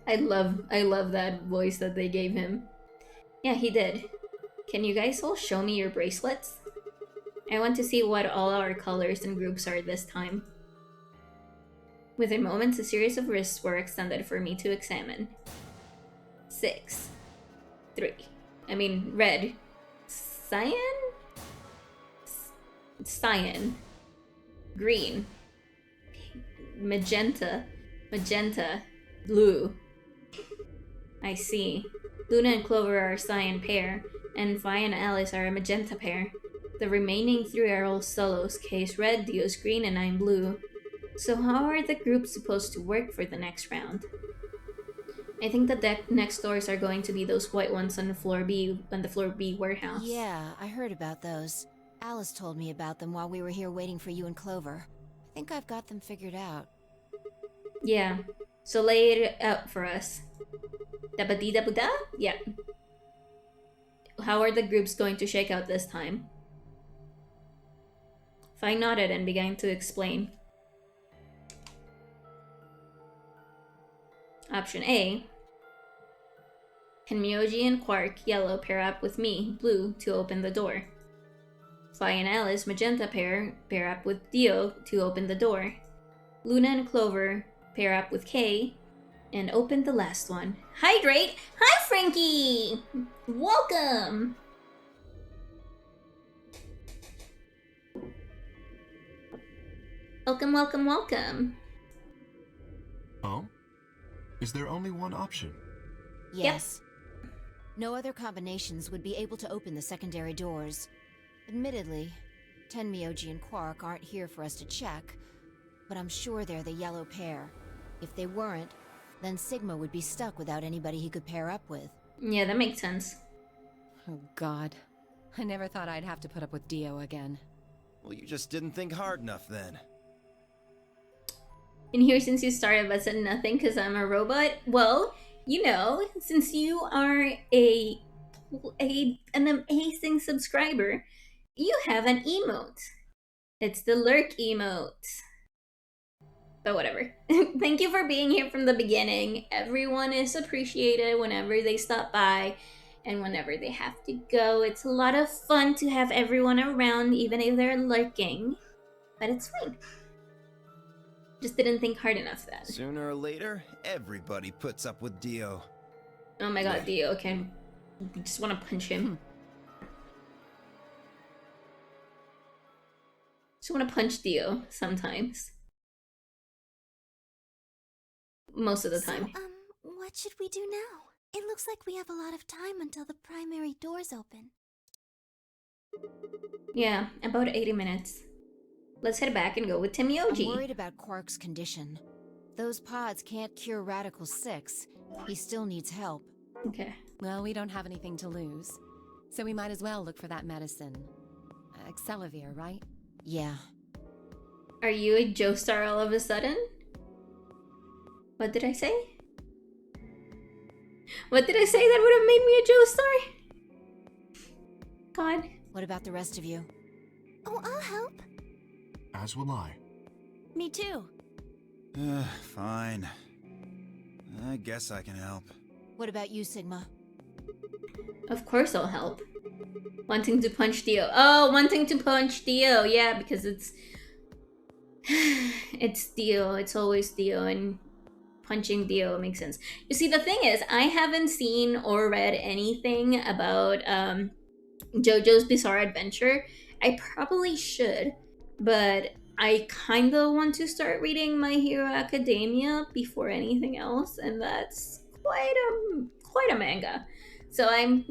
I love that voice that they gave him. Yeah, he did. Can you guys all show me your bracelets? I want to see what all our colors and groups are this time. Within moments, a series of wrists were extended for me to examine. 6, 3. Red. Cyan? Cyan. Green. Magenta. Magenta. Blue. I see. Luna and Clover are a cyan pair, and Vi and Alice are a magenta pair. The remaining 3 are all solos. Kay's red, Dio's green, and I'm blue. So how are the groups supposed to work for the next round? I think the next doors are going to be those white ones on the floor B warehouse. Yeah, I heard about those. Alice told me about them while we were here waiting for you and Clover. I think I've got them figured out. Yeah, so lay it out for us. Da-ba-dee-da-ba-da? Yeah. How are the groups going to shake out this time? Fi nodded and began to explain. Option A. Can Myoji and Quark, yellow, pair up with me, blue, to open the door? Fi and Alice, magenta, pair up with Dio to open the door. Luna and Clover pair up with Kay and open the last one. Hydrate! Hi, Frankie! Welcome! Welcome, welcome, welcome. Oh? Is there only one option? Yes. Yep. No other combinations would be able to open the secondary doors. Admittedly, Tenmyoji and Quark aren't here for us to check, but I'm sure they're the yellow pair. If they weren't, then Sigma would be stuck without anybody he could pair up with. Yeah, that makes sense. Oh god. I never thought I'd have to put up with Dio again. Well, you just didn't think hard enough then. In here since you started but said nothing because I'm a robot? Well, you know, since you are an amazing subscriber, you have an emote. It's the lurk emote. But whatever. Thank you for being here from the beginning. Everyone is appreciated whenever they stop by and whenever they have to go. It's a lot of fun to have everyone around, even if they're lurking. But it's fine. Just didn't think hard enough then. Sooner or later, everybody puts up with Dio. Oh my god, Dio, okay. I just want to punch him. Just want to punch Dio sometimes. Most of the time. So, what should we do now? It looks like we have a lot of time until the primary doors open. Yeah, about 80 minutes. Let's head back and go with Tenmyoji. I'm worried about Quark's condition. Those pods can't cure Radical 6. He still needs help. Okay. Well, we don't have anything to lose, so we might as well look for that medicine. Excelavir, right? Yeah. Are you a Joestar all of a sudden? What did I say? What did I say that would have made me a Joestar? God. What about the rest of you? Oh, I'll help. As will I. Me too. Fine. I guess I can help. What about you, Sigma? Of course I'll help. Wanting to punch Dio. Oh, wanting to punch Dio. Yeah, because it's... it's Dio. It's always Dio, and punching Dio makes sense. You see, the thing is, I haven't seen or read anything about JoJo's Bizarre Adventure. I probably should, but I kind of want to start reading My Hero Academia before anything else, and that's quite a manga. So I'm,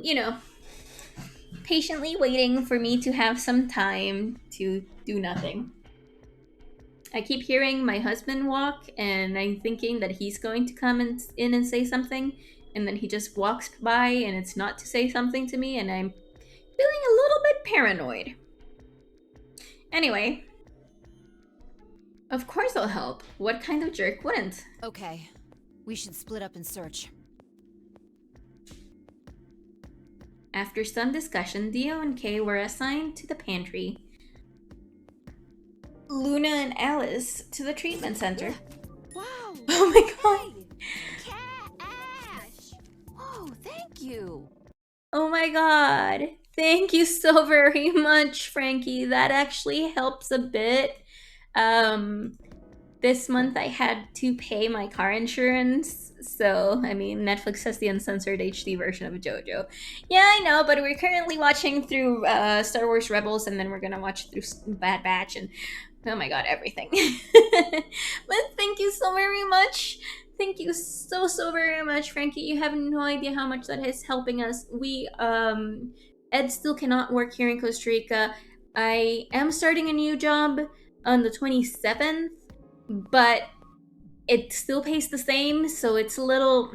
patiently waiting for me to have some time to do nothing. I keep hearing my husband walk, and I'm thinking that he's going to come in and say something, and then he just walks by, and it's not to say something to me, and I'm feeling a little bit paranoid. Anyway, of course I'll help. What kind of jerk wouldn't? Okay, we should split up and search. After some discussion, Dio and Kay were assigned to the pantry. Luna and Alice to the treatment center. Wow! Oh my god! Hey, you. Oh my god. Thank you so very much, Frankie. That actually helps a bit. This month I had to pay my car insurance. So, I mean, Netflix has the uncensored HD version of JoJo. Yeah, I know, but we're currently watching through Star Wars Rebels, and then we're gonna watch through Bad Batch, and oh my god, everything. But thank you so very much. Thank you so very much, Frankie. You have no idea how much that is helping us. Ed still cannot work here in Costa Rica. I am starting a new job on the 27th, but it still pays the same, so it's a little,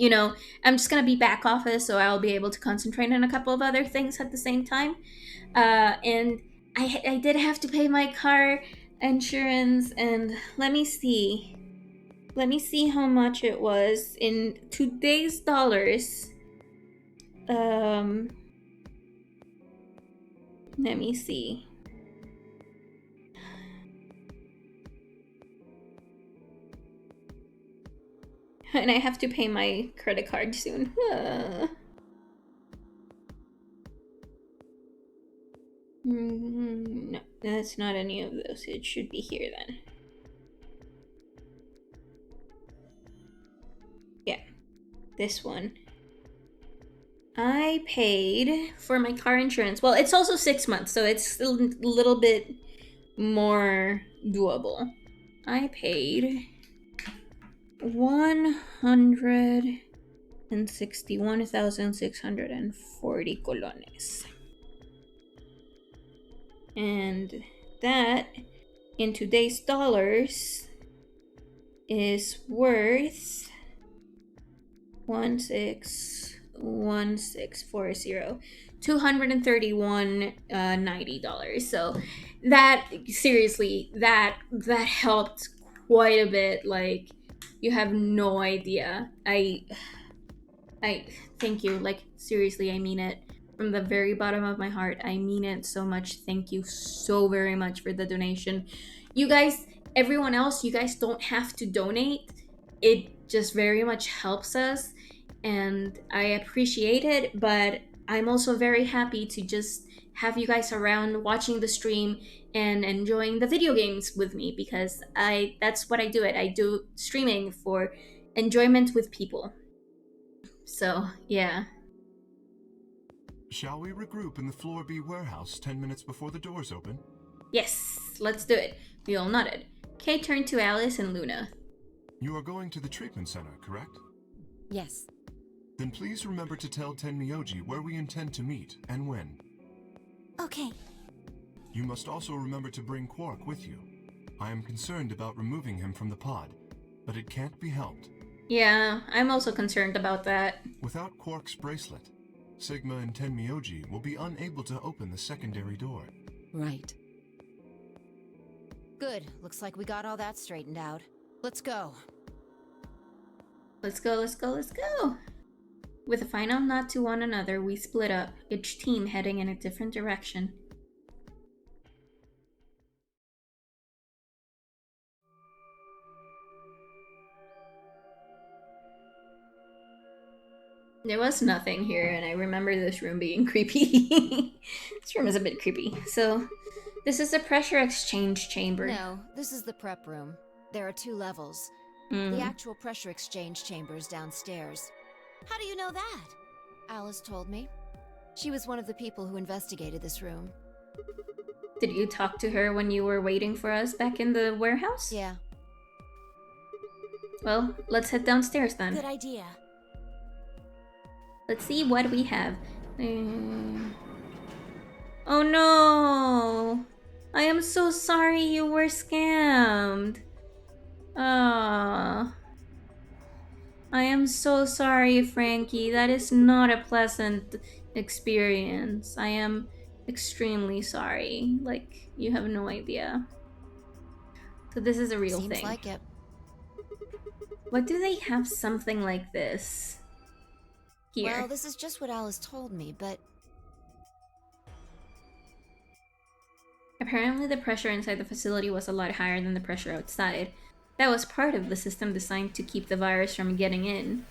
I'm just gonna be back office, so I'll be able to concentrate on a couple of other things at the same time. And I did have to pay my car insurance, and let me see how much it was in today's dollars. Let me see. And I have to pay my credit card soon. No, that's not any of those. It should be here then. Yeah, this one. I paid for my car insurance. Well, it's also 6 months, so it's a little bit more doable. I paid 161,640 colones. And that, in today's dollars, is worth 1640 $231.90. So that, seriously, that helped quite a bit. Like, you have no idea. I thank you. Like, seriously, I mean it from the very bottom of my heart. I mean it so much. Thank you so very much for the donation. You guys, everyone else, you guys don't have to donate. It just very much helps us, and I appreciate it, but I'm also very happy to just have you guys around watching the stream and enjoying the video games with me, because that's what I do. I do streaming for enjoyment with people. So, yeah. Shall we regroup in the Floor B warehouse 10 minutes before the doors open? Yes, let's do it. We all nodded. Kay turned to Alice and Luna. You are going to the treatment center, correct? Yes. Then please remember to tell Tenmyoji where we intend to meet and when. Okay. You must also remember to bring Quark with you. I am concerned about removing him from the pod, but it can't be helped. Yeah, I'm also concerned about that. Without Quark's bracelet, Sigma and Tenmyoji will be unable to open the secondary door. Right. Good. Looks like we got all that straightened out. Let's go. Let's go, let's go, let's go! With a final nod to one another, we split up, each team heading in a different direction. There was nothing here, and I remember this room being creepy. This room is a bit creepy. So, this is a pressure exchange chamber. No, this is the prep room. There are 2 levels. The actual pressure exchange chamber is downstairs. How do you know that? Alice told me. She was one of the people who investigated this room. Did you talk to her when you were waiting for us back in the warehouse? Yeah. Well, let's head downstairs then. Good idea. Let's see what we have. Oh no! I am so sorry you were scammed. I am so sorry, Frankie. That is not a pleasant experience. I am extremely sorry. Like, you have no idea. So this is a real thing. Seems like it. Why do they have something like this here? Well, this is just what Alice told me, but... Apparently the pressure inside the facility was a lot higher than the pressure outside. That was part of the system designed to keep the virus from getting in.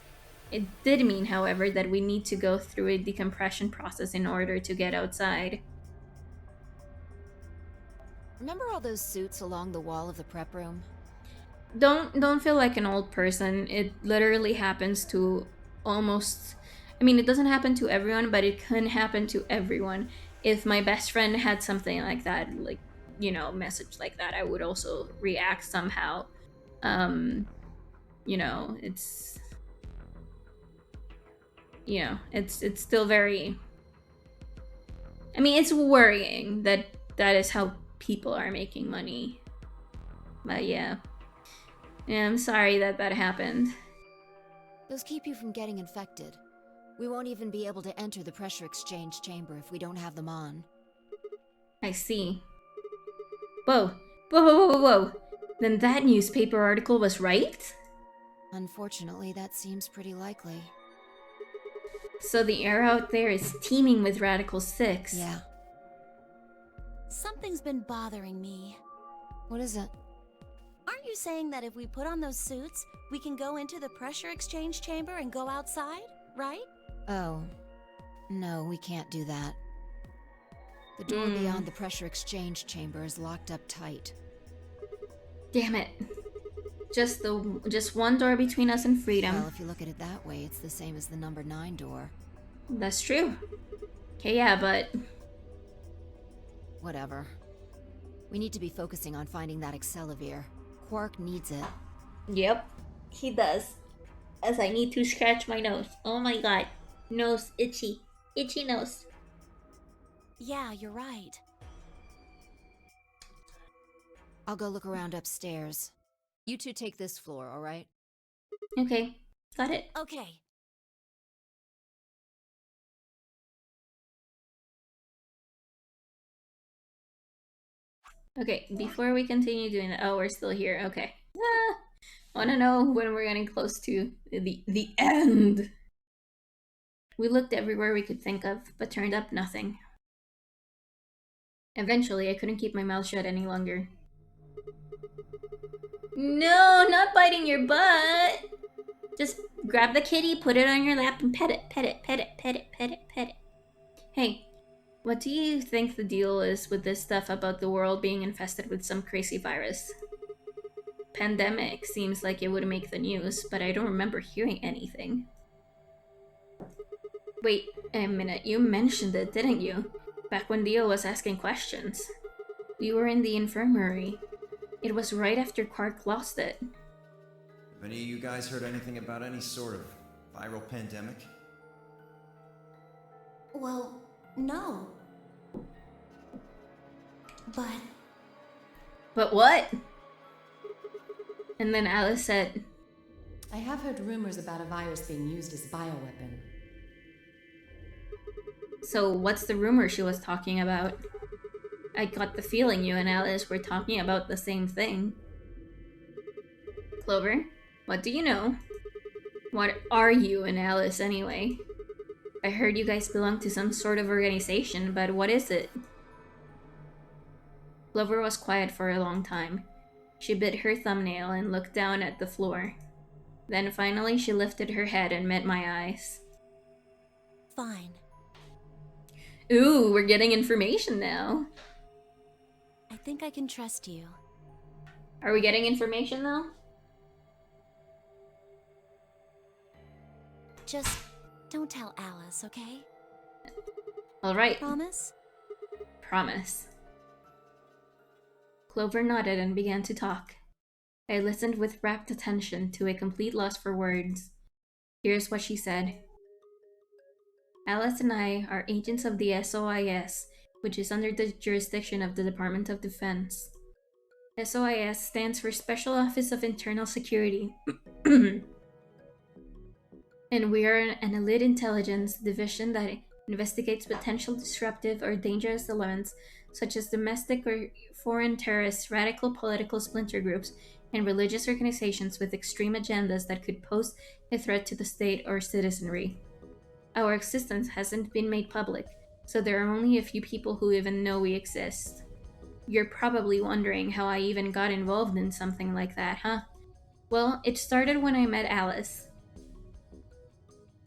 It did mean, however, that we need to go through a decompression process in order to get outside. Remember all those suits along the wall of the prep room? Don't feel like an old person. It literally happens to almost, I mean, it doesn't happen to everyone, but it can happen to everyone. If my best friend had something like that, like, you know, message like that, I would also react somehow. You know, it's, you know, it's still very, I mean, it's worrying that that is how people are making money. But yeah. Yeah, I'm sorry that that happened. Those keep you from getting infected. We won't even be able to enter the pressure exchange chamber if we don't have them on. I see. Whoa. Whoa, whoa, whoa, whoa. Then that newspaper article was right? Unfortunately, that seems pretty likely. So the air out there is teeming with Radical 6. Yeah. Something's been bothering me. What is it? Aren't you saying that if we put on those suits, we can go into the pressure exchange chamber and go outside, right? Oh. No, we can't do that. The door beyond the pressure exchange chamber is locked up tight. Damn it. Just one door between us and freedom. Well, if you look at it that way, it's the same as the number 9 door. That's true. Okay, yeah, but... Whatever. We need to be focusing on finding that Accelavir. Quark needs it. Yep, he does. As I need to scratch my nose. Oh my god. Nose itchy. Itchy nose. Yeah, you're right. I'll go look around upstairs. You two take this floor, alright? Okay, got it. Okay. Okay, before we continue doing that, oh, we're still here. Okay. Wanna know when we're getting close to the end? We looked everywhere we could think of, but turned up nothing. Eventually, I couldn't keep my mouth shut any longer. No, not biting your butt! Just grab the kitty, put it on your lap, and pet it, pet it, pet it, pet it, pet it, pet it. Hey, what do you think the deal is with this stuff about the world being infested with some crazy virus? Pandemic seems like it would make the news, but I don't remember hearing anything. Wait a minute, you mentioned it, didn't you? Back when Dio was asking questions. We were in the infirmary. It was right after Quark lost it. Have any of you guys heard anything about any sort of viral pandemic? Well, no. But what? And then Alice said, I have heard rumors about a virus being used as a bioweapon. So what's the rumor she was talking about? I got the feeling you and Alice were talking about the same thing. Clover, what do you know? What are you and Alice anyway? I heard you guys belong to some sort of organization, but what is it? Clover was quiet for a long time. She bit her thumbnail and looked down at the floor. Then finally she lifted her head and met my eyes. Fine. Ooh, we're getting information now. I think I can trust you. Are we getting information though? Just don't tell Alice, okay? Alright. Promise? Promise. Clover nodded and began to talk. I listened with rapt attention to a complete loss for words. Here's what she said. Alice and I are agents of the SOIS, which is under the jurisdiction of the Department of Defense. SOIS stands for Special Office of Internal Security. And we are an elite intelligence division that investigates potential disruptive or dangerous elements such as domestic or foreign terrorists, radical political splinter groups, and religious organizations with extreme agendas that could pose a threat to the state or citizenry. Our existence hasn't been made public, so there are only a few people who even know we exist. You're probably wondering how I even got involved in something like that, huh? Well, it started when I met Alice.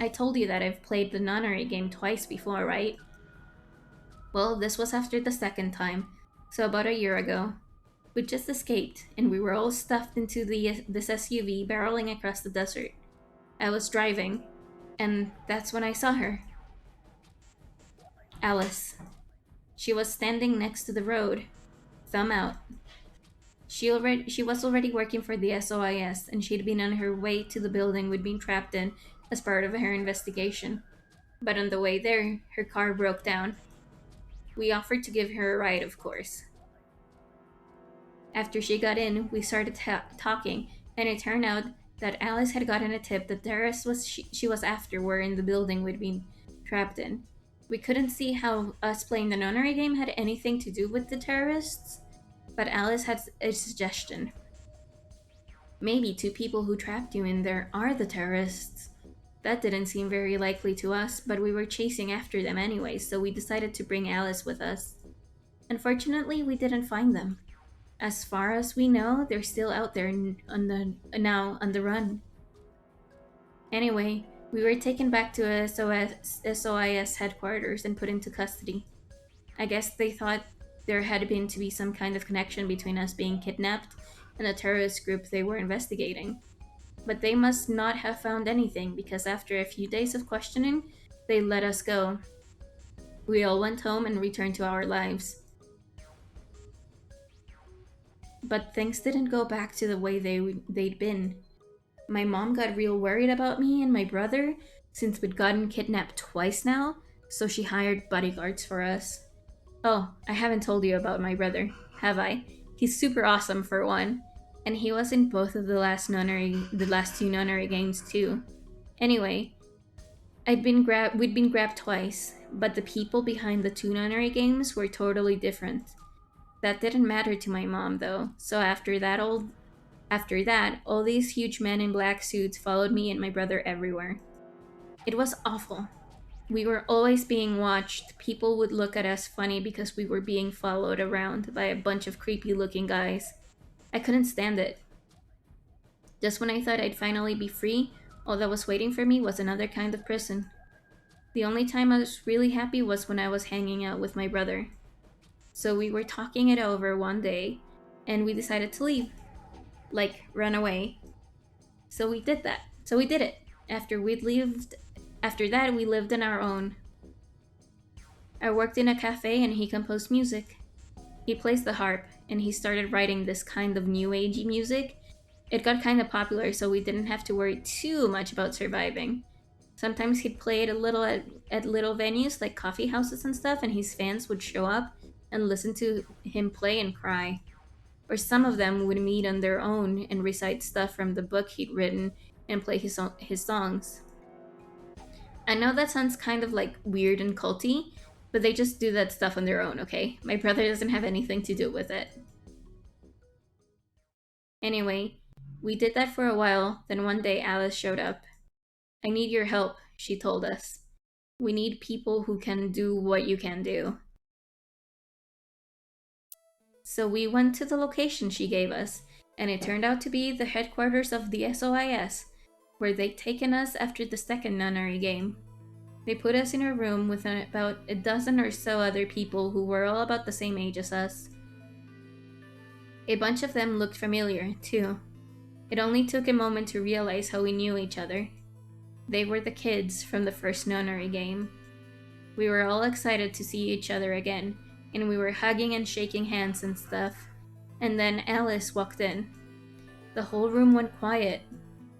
I told you that I've played the nunnery game twice before, right? Well, this was after the second time, so about a year ago. We just escaped, and we were all stuffed into this SUV barreling across the desert. I was driving, and that's when I saw her. Alice. She was standing next to the road, thumb out. She was already working for the SOIS, and she'd been on her way to the building we'd been trapped in as part of her investigation. But on the way there, her car broke down. We offered to give her a ride, of course. After she got in, we started talking, and it turned out that Alice had gotten a tip that the terrorists she was after were in the building we'd been trapped in. We couldn't see how us playing the nunnery game had anything to do with the terrorists, but Alice had a suggestion. Maybe 2 people who trapped you in there are the terrorists. That didn't seem very likely to us, but we were chasing after them anyway, so we decided to bring Alice with us. Unfortunately, we didn't find them. As far as we know, they're still out there on the run. Anyway, we were taken back to SOIS headquarters and put into custody. I guess they thought there had been to be some kind of connection between us being kidnapped and the terrorist group they were investigating. But they must not have found anything, because after a few days of questioning, they let us go. We all went home and returned to our lives. But things didn't go back to the way they'd been. My mom got real worried about me and my brother, since we'd gotten kidnapped twice now, so she hired bodyguards for us. Oh, I haven't told you about my brother, have I? He's super awesome for one, and he was in both of the last 2 nunnery games too. Anyway, we'd been grabbed twice, but the people behind the 2 nunnery games were totally different. That didn't matter to my mom though, so after that, all these huge men in black suits followed me and my brother everywhere. It was awful. We were always being watched. People would look at us funny because we were being followed around by a bunch of creepy looking guys. I couldn't stand it. Just when I thought I'd finally be free, all that was waiting for me was another kind of prison. The only time I was really happy was when I was hanging out with my brother. So we were talking it over one day, and we decided to leave. Like, run away. So we did that. So we did it. After that, we lived on our own. I worked in a cafe and he composed music. He plays the harp, and he started writing this kind of new agey music. It got kind of popular, so we didn't have to worry too much about surviving. Sometimes he'd play it a little at little venues like coffee houses and stuff, and his fans would show up and listen to him play and cry. Or some of them would meet on their own and recite stuff from the book he'd written and play his songs. I know that sounds kind of like weird and culty, but they just do that stuff on their own, okay? My brother doesn't have anything to do with it. Anyway, we did that for a while, then one day Alice showed up. I need your help, she told us. We need people who can do what you can do. So we went to the location she gave us, and it turned out to be the headquarters of the SOIS, where they'd taken us after the second nunnery game. They put us in a room with about a dozen or so other people who were all about the same age as us. A bunch of them looked familiar, too. It only took a moment to realize how we knew each other. They were the kids from the first nunnery game. We were all excited to see each other again, and we were hugging and shaking hands and stuff. And then Alice walked in. The whole room went quiet.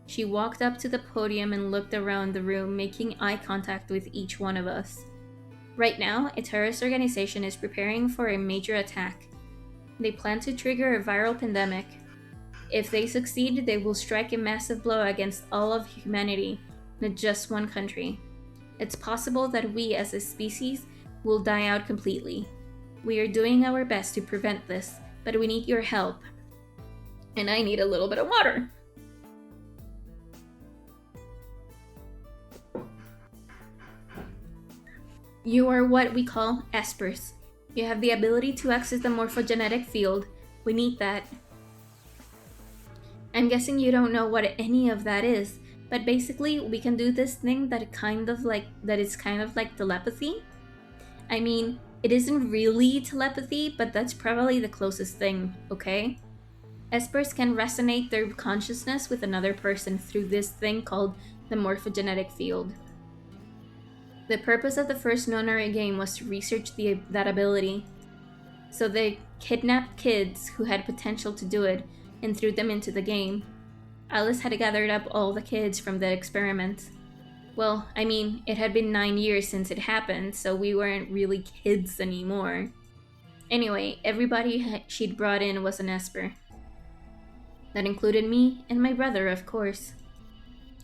She walked up to the podium and looked around the room, making eye contact with each one of us. Right now, a terrorist organization is preparing for a major attack. They plan to trigger a viral pandemic. If they succeed, they will strike a massive blow against all of humanity, not just one country. It's possible that we as a species will die out completely. We are doing our best to prevent this, but we need your help. And I need a little bit of water. You are what we call espers. You have the ability to access the morphogenetic field. We need that. I'm guessing you don't know what any of that is, But basically, we can do this thing that is kind of like telepathy. I mean, it isn't really telepathy, but that's probably the closest thing, okay? Espers can resonate their consciousness with another person through this thing called the morphogenetic field. The purpose of the first nonary game was to research that ability. So they kidnapped kids who had potential to do it and threw them into the game. Alice had gathered up all the kids from that experiment. Well, I mean, it had been 9 years since it happened, so we weren't really kids anymore. Anyway, everybody she'd brought in was an Esper. That included me and my brother, of course.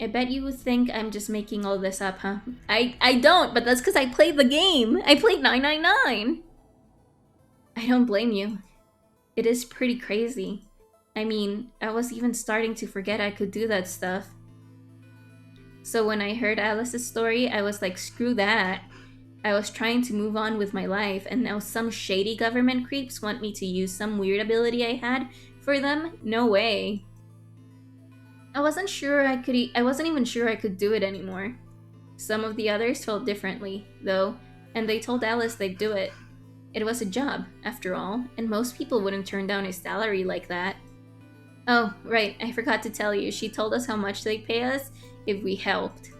I bet you think I'm just making all this up, huh? I don't, but that's because I played the game. I played 999. I don't blame you. It is pretty crazy. I mean, I was even starting to forget I could do that stuff. So when I heard Alice's story, I was like, screw that. I was trying to move on with my life, and now some shady government creeps want me to use some weird ability I had for them? No way. I wasn't even sure I could do it anymore. Some of the others felt differently, though, and they told Alice they'd do it. It was a job, after all, and most people wouldn't turn down a salary like that. Oh, right, I forgot to tell you, she told us how much they'd pay us if we helped.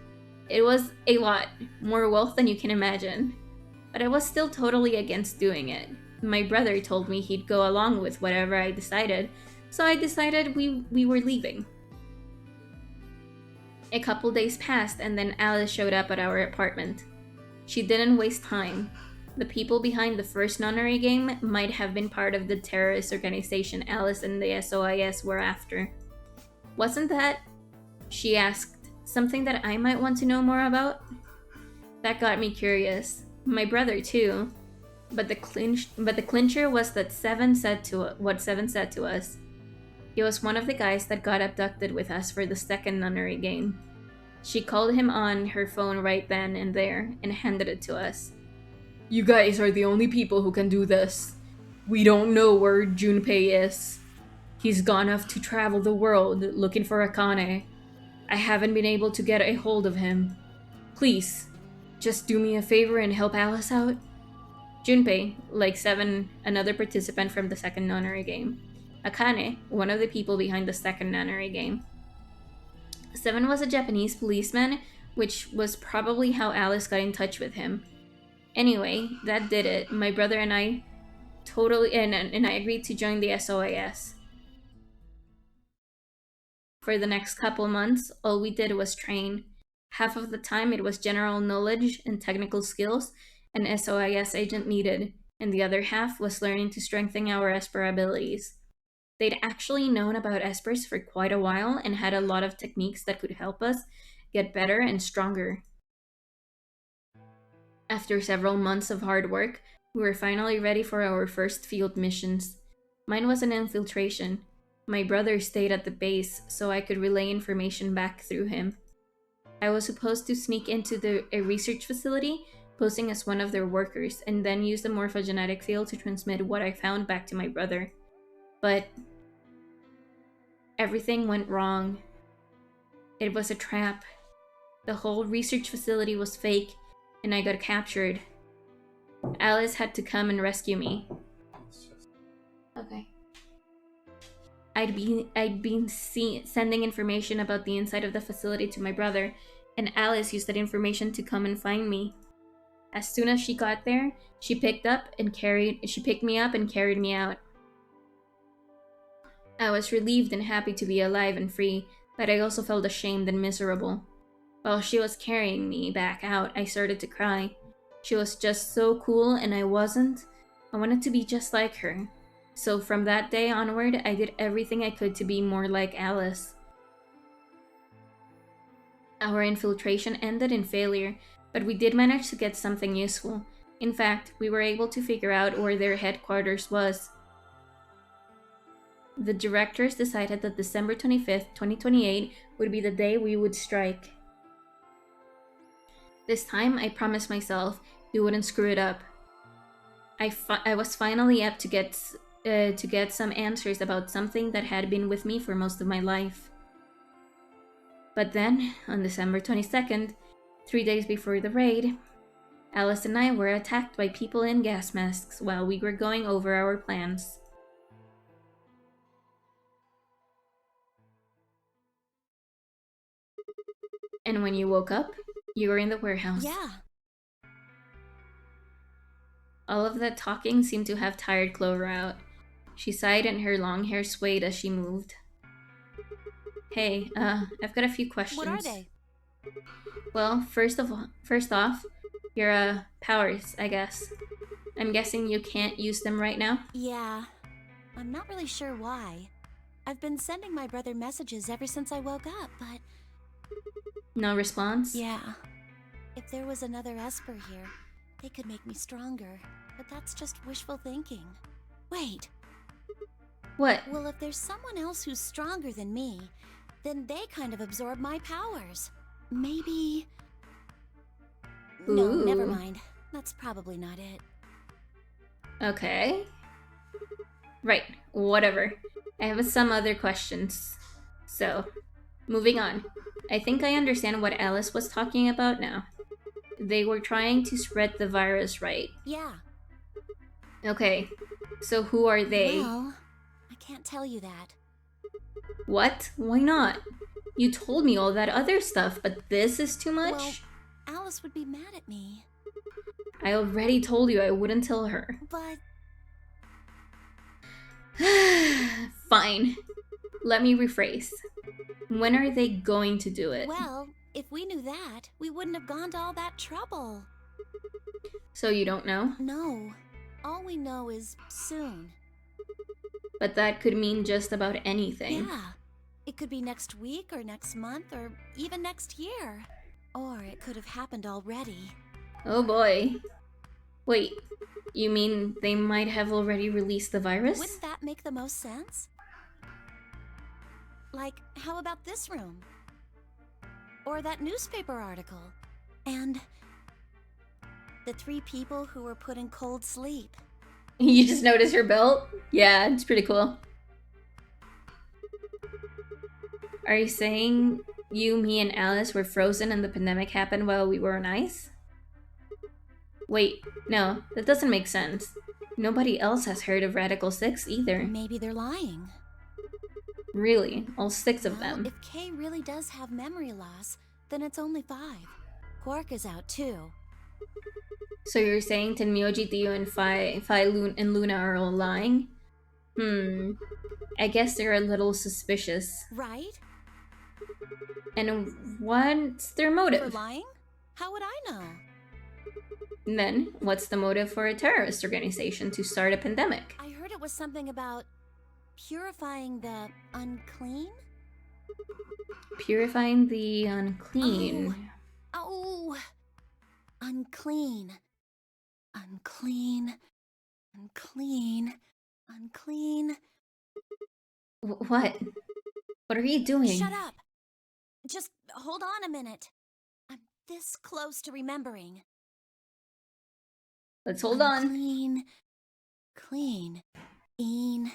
It was a lot, more wealth than you can imagine. But I was still totally against doing it. My brother told me he'd go along with whatever I decided, so I decided we were leaving. A couple days passed, and then Alice showed up at our apartment. She didn't waste time. The people behind the first nunnery game might have been part of the terrorist organization Alice and the SOIS were after. Wasn't that, she asked, something that I might want to know more about? That got me curious. My brother too. But the clincher was that what Seven said to us. He was one of the guys that got abducted with us for the second nunnery game. She called him on her phone right then and there and handed it to us. You guys are the only people who can do this. We don't know where Junpei is. He's gone off to travel the world looking for Akane. I haven't been able to get a hold of him. Please, just do me a favor and help Alice out. Junpei, like Seven, another participant from the second nunnery game. Akane, one of the people behind the second nunnery game. Seven was a Japanese policeman, which was probably how Alice got in touch with him. Anyway, that did it. My brother and I and I agreed to join the SOIS. For the next couple months, all we did was train. Half of the time it was general knowledge and technical skills an SOIS agent needed, and the other half was learning to strengthen our Esper abilities. They'd actually known about Espers for quite a while and had a lot of techniques that could help us get better and stronger. After several months of hard work, we were finally ready for our first field missions. Mine was an infiltration. My brother stayed at the base, so I could relay information back through him. I was supposed to sneak into a research facility, posing as one of their workers, and then use the morphogenetic field to transmit what I found back to my brother. But everything went wrong. It was a trap. The whole research facility was fake, and I got captured. Alice had to come and rescue me. Okay. I'd been sending information about the inside of the facility to my brother, and Alice used that information to come and find me. As soon as she got there, she picked me up and carried me out. I was relieved and happy to be alive and free, but I also felt ashamed and miserable. While she was carrying me back out, I started to cry. She was just so cool and I wasn't. I wanted to be just like her. So from that day onward, I did everything I could to be more like Alice. Our infiltration ended in failure, but we did manage to get something useful. In fact, we were able to figure out where their headquarters was. The directors decided that December 25th, 2028 would be the day we would strike. This time, I promised myself we wouldn't screw it up. I was finally up to get some answers about something that had been with me for most of my life. But then, on December 22nd, 3 days before the raid, Alice and I were attacked by people in gas masks while we were going over our plans. And when you woke up, you were in the warehouse. Yeah. All of that talking seemed to have tired Clover out. She sighed and her long hair swayed as she moved. Hey, I've got a few questions. What are they? Well, first off, your powers, I guess. I'm guessing you can't use them right now? Yeah. I'm not really sure why. I've been sending my brother messages ever since I woke up, but... No response? Yeah. If there was another Esper here, they could make me stronger. But that's just wishful thinking. Wait. What? Well, if there's someone else who's stronger than me, then they kind of absorb my powers. Maybe... No, Ooh. never mind. That's probably not it. Okay. Right, whatever. I have some other questions. So, moving on. I think I understand what Alice was talking about now. They were trying to spread the virus, right? Yeah. Okay, so who are they? Well, I can't tell you that. What? Why not? You told me all that other stuff, but this is too much? Well, Alice would be mad at me. I already told you I wouldn't tell her. But... Fine. Let me rephrase. When are they going to do it? Well, if we knew that, we wouldn't have gone to all that trouble. So you don't know? No. All we know is soon. But that could mean just about anything. Yeah. It could be next week or next month or even next year. Or it could have happened already. Oh boy. Wait, you mean they might have already released the virus? Wouldn't that make the most sense? Like, how about this room? Or that newspaper article? And the 3 people who were put in cold sleep. You just notice her belt? Yeah, it's pretty cool. Are you saying you, me, and Alice were frozen and the pandemic happened while we were on ice? Wait, no, that doesn't make sense. Nobody else has heard of Radical 6 either. Maybe they're lying. Really? All 6 of them? If Kay really does have memory loss, then it's only 5. Quark is out too. So you're saying Tenmyoji, Dio, and and Luna are all lying? I guess they're a little suspicious. Right? And what's their motive? For lying? How would I know? Then, what's the motive for a terrorist organization to start a pandemic? I heard it was something about purifying the unclean? Purifying the unclean. Oh! Unclean. Unclean. Unclean. Unclean. What? What are you doing? Shut up! Just hold on a minute. I'm this close to remembering. Let's hold on. Clean. Clean. Een.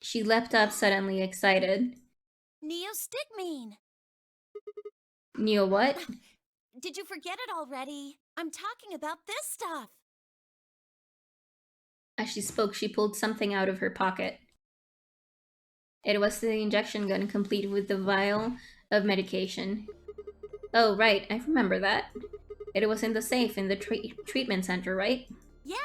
She leapt up suddenly, excited. Neostigmine! Neo what? Did you forget it already? I'm talking about this stuff! As she spoke, she pulled something out of her pocket. It was the injection gun, complete with the vial of medication. Oh, right, I remember that. It was in the safe in the treatment center, right? Yeah!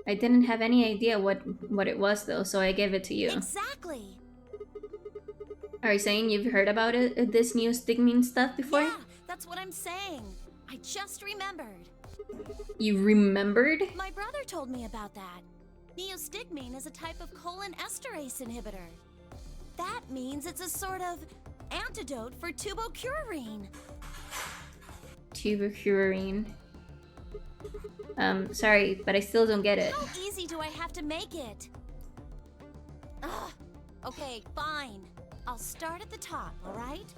I didn't have any idea what it was, though, so I gave it to you. Exactly! Are you saying you've heard about it, this new stigmine stuff before? Yeah, that's what I'm saying. I just remembered. You remembered? My brother told me about that. Neostigmine is a type of colon esterase inhibitor. That means it's a sort of antidote for tubocurarine. Tubocurarine. Sorry, but I still don't get it. How easy do I have to make it? Ugh. Okay, fine. I'll start at the top, alright?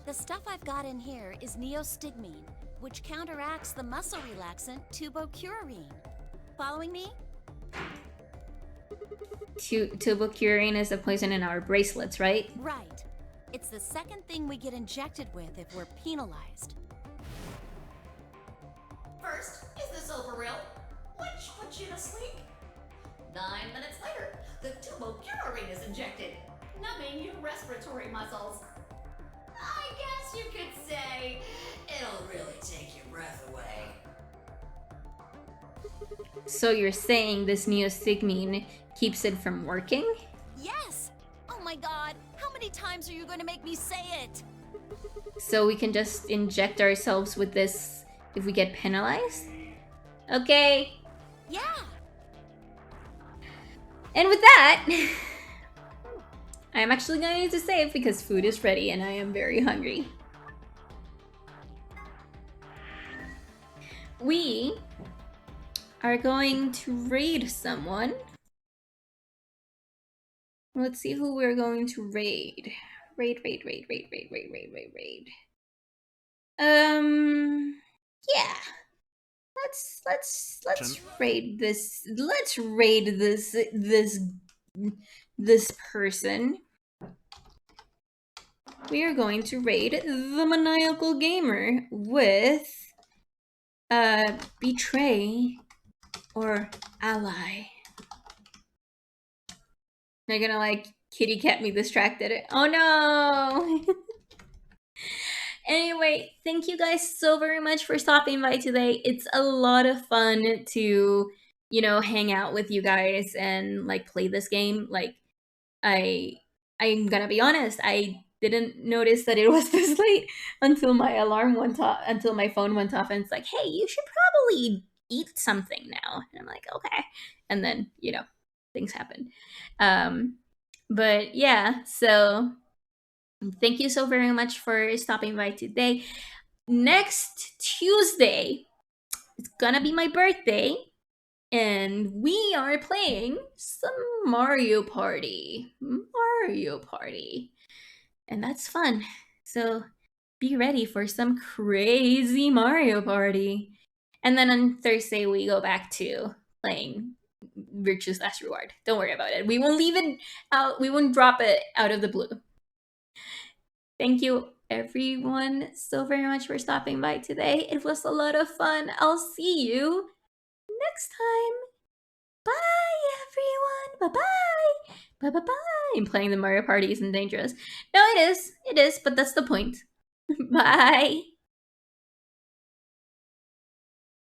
The stuff I've got in here is neostigmine, which counteracts the muscle relaxant tubocurarine. Following me? Tubocurin is the poison in our bracelets, right? Right. It's the second thing we get injected with if we're penalized. First, is this over real? Which puts you to sleep. 9 minutes later, the tubocurin is injected, numbing your respiratory muscles. I guess you could say it'll really take your breath away. So you're saying this neostigmine keeps it from working? Yes! Oh my god, how many times are you going to make me say it? So we can just inject ourselves with this if we get penalized? Okay. Yeah! And with that, I'm actually going to save because food is ready and I am very hungry. We are going to raid someone. Let's see who we're going to raid. Raid. Yeah. Let's raid this. Let's raid this person. We are going to raid the Maniacal Gamer with Betray or Ally. They're gonna like kitty cat me distracted. Oh no! Anyway, thank you guys so very much for stopping by today. It's a lot of fun to, you know, hang out with you guys and like play this game. Like, I'm gonna be honest, I didn't notice that it was this late until my alarm went off, until my phone went off, and it's like, hey, you should probably eat something now. And I'm like, okay. And then, you know, things happen. But yeah, so thank you so very much for stopping by today. Next Tuesday, it's gonna be my birthday, and we are playing some Mario Party. And that's fun. So be ready for some crazy Mario Party. And then on Thursday, we go back to playing Virtue's Last Reward. Don't worry about it. We won't leave it out. We won't drop it out of the blue. Thank you, everyone, so very much for stopping by today. It was a lot of fun. I'll see you next time. Bye, everyone. Bye-bye. Bye-bye-bye. I'm playing the Mario Party isn't dangerous. No, it is. It is, but that's the point. Bye.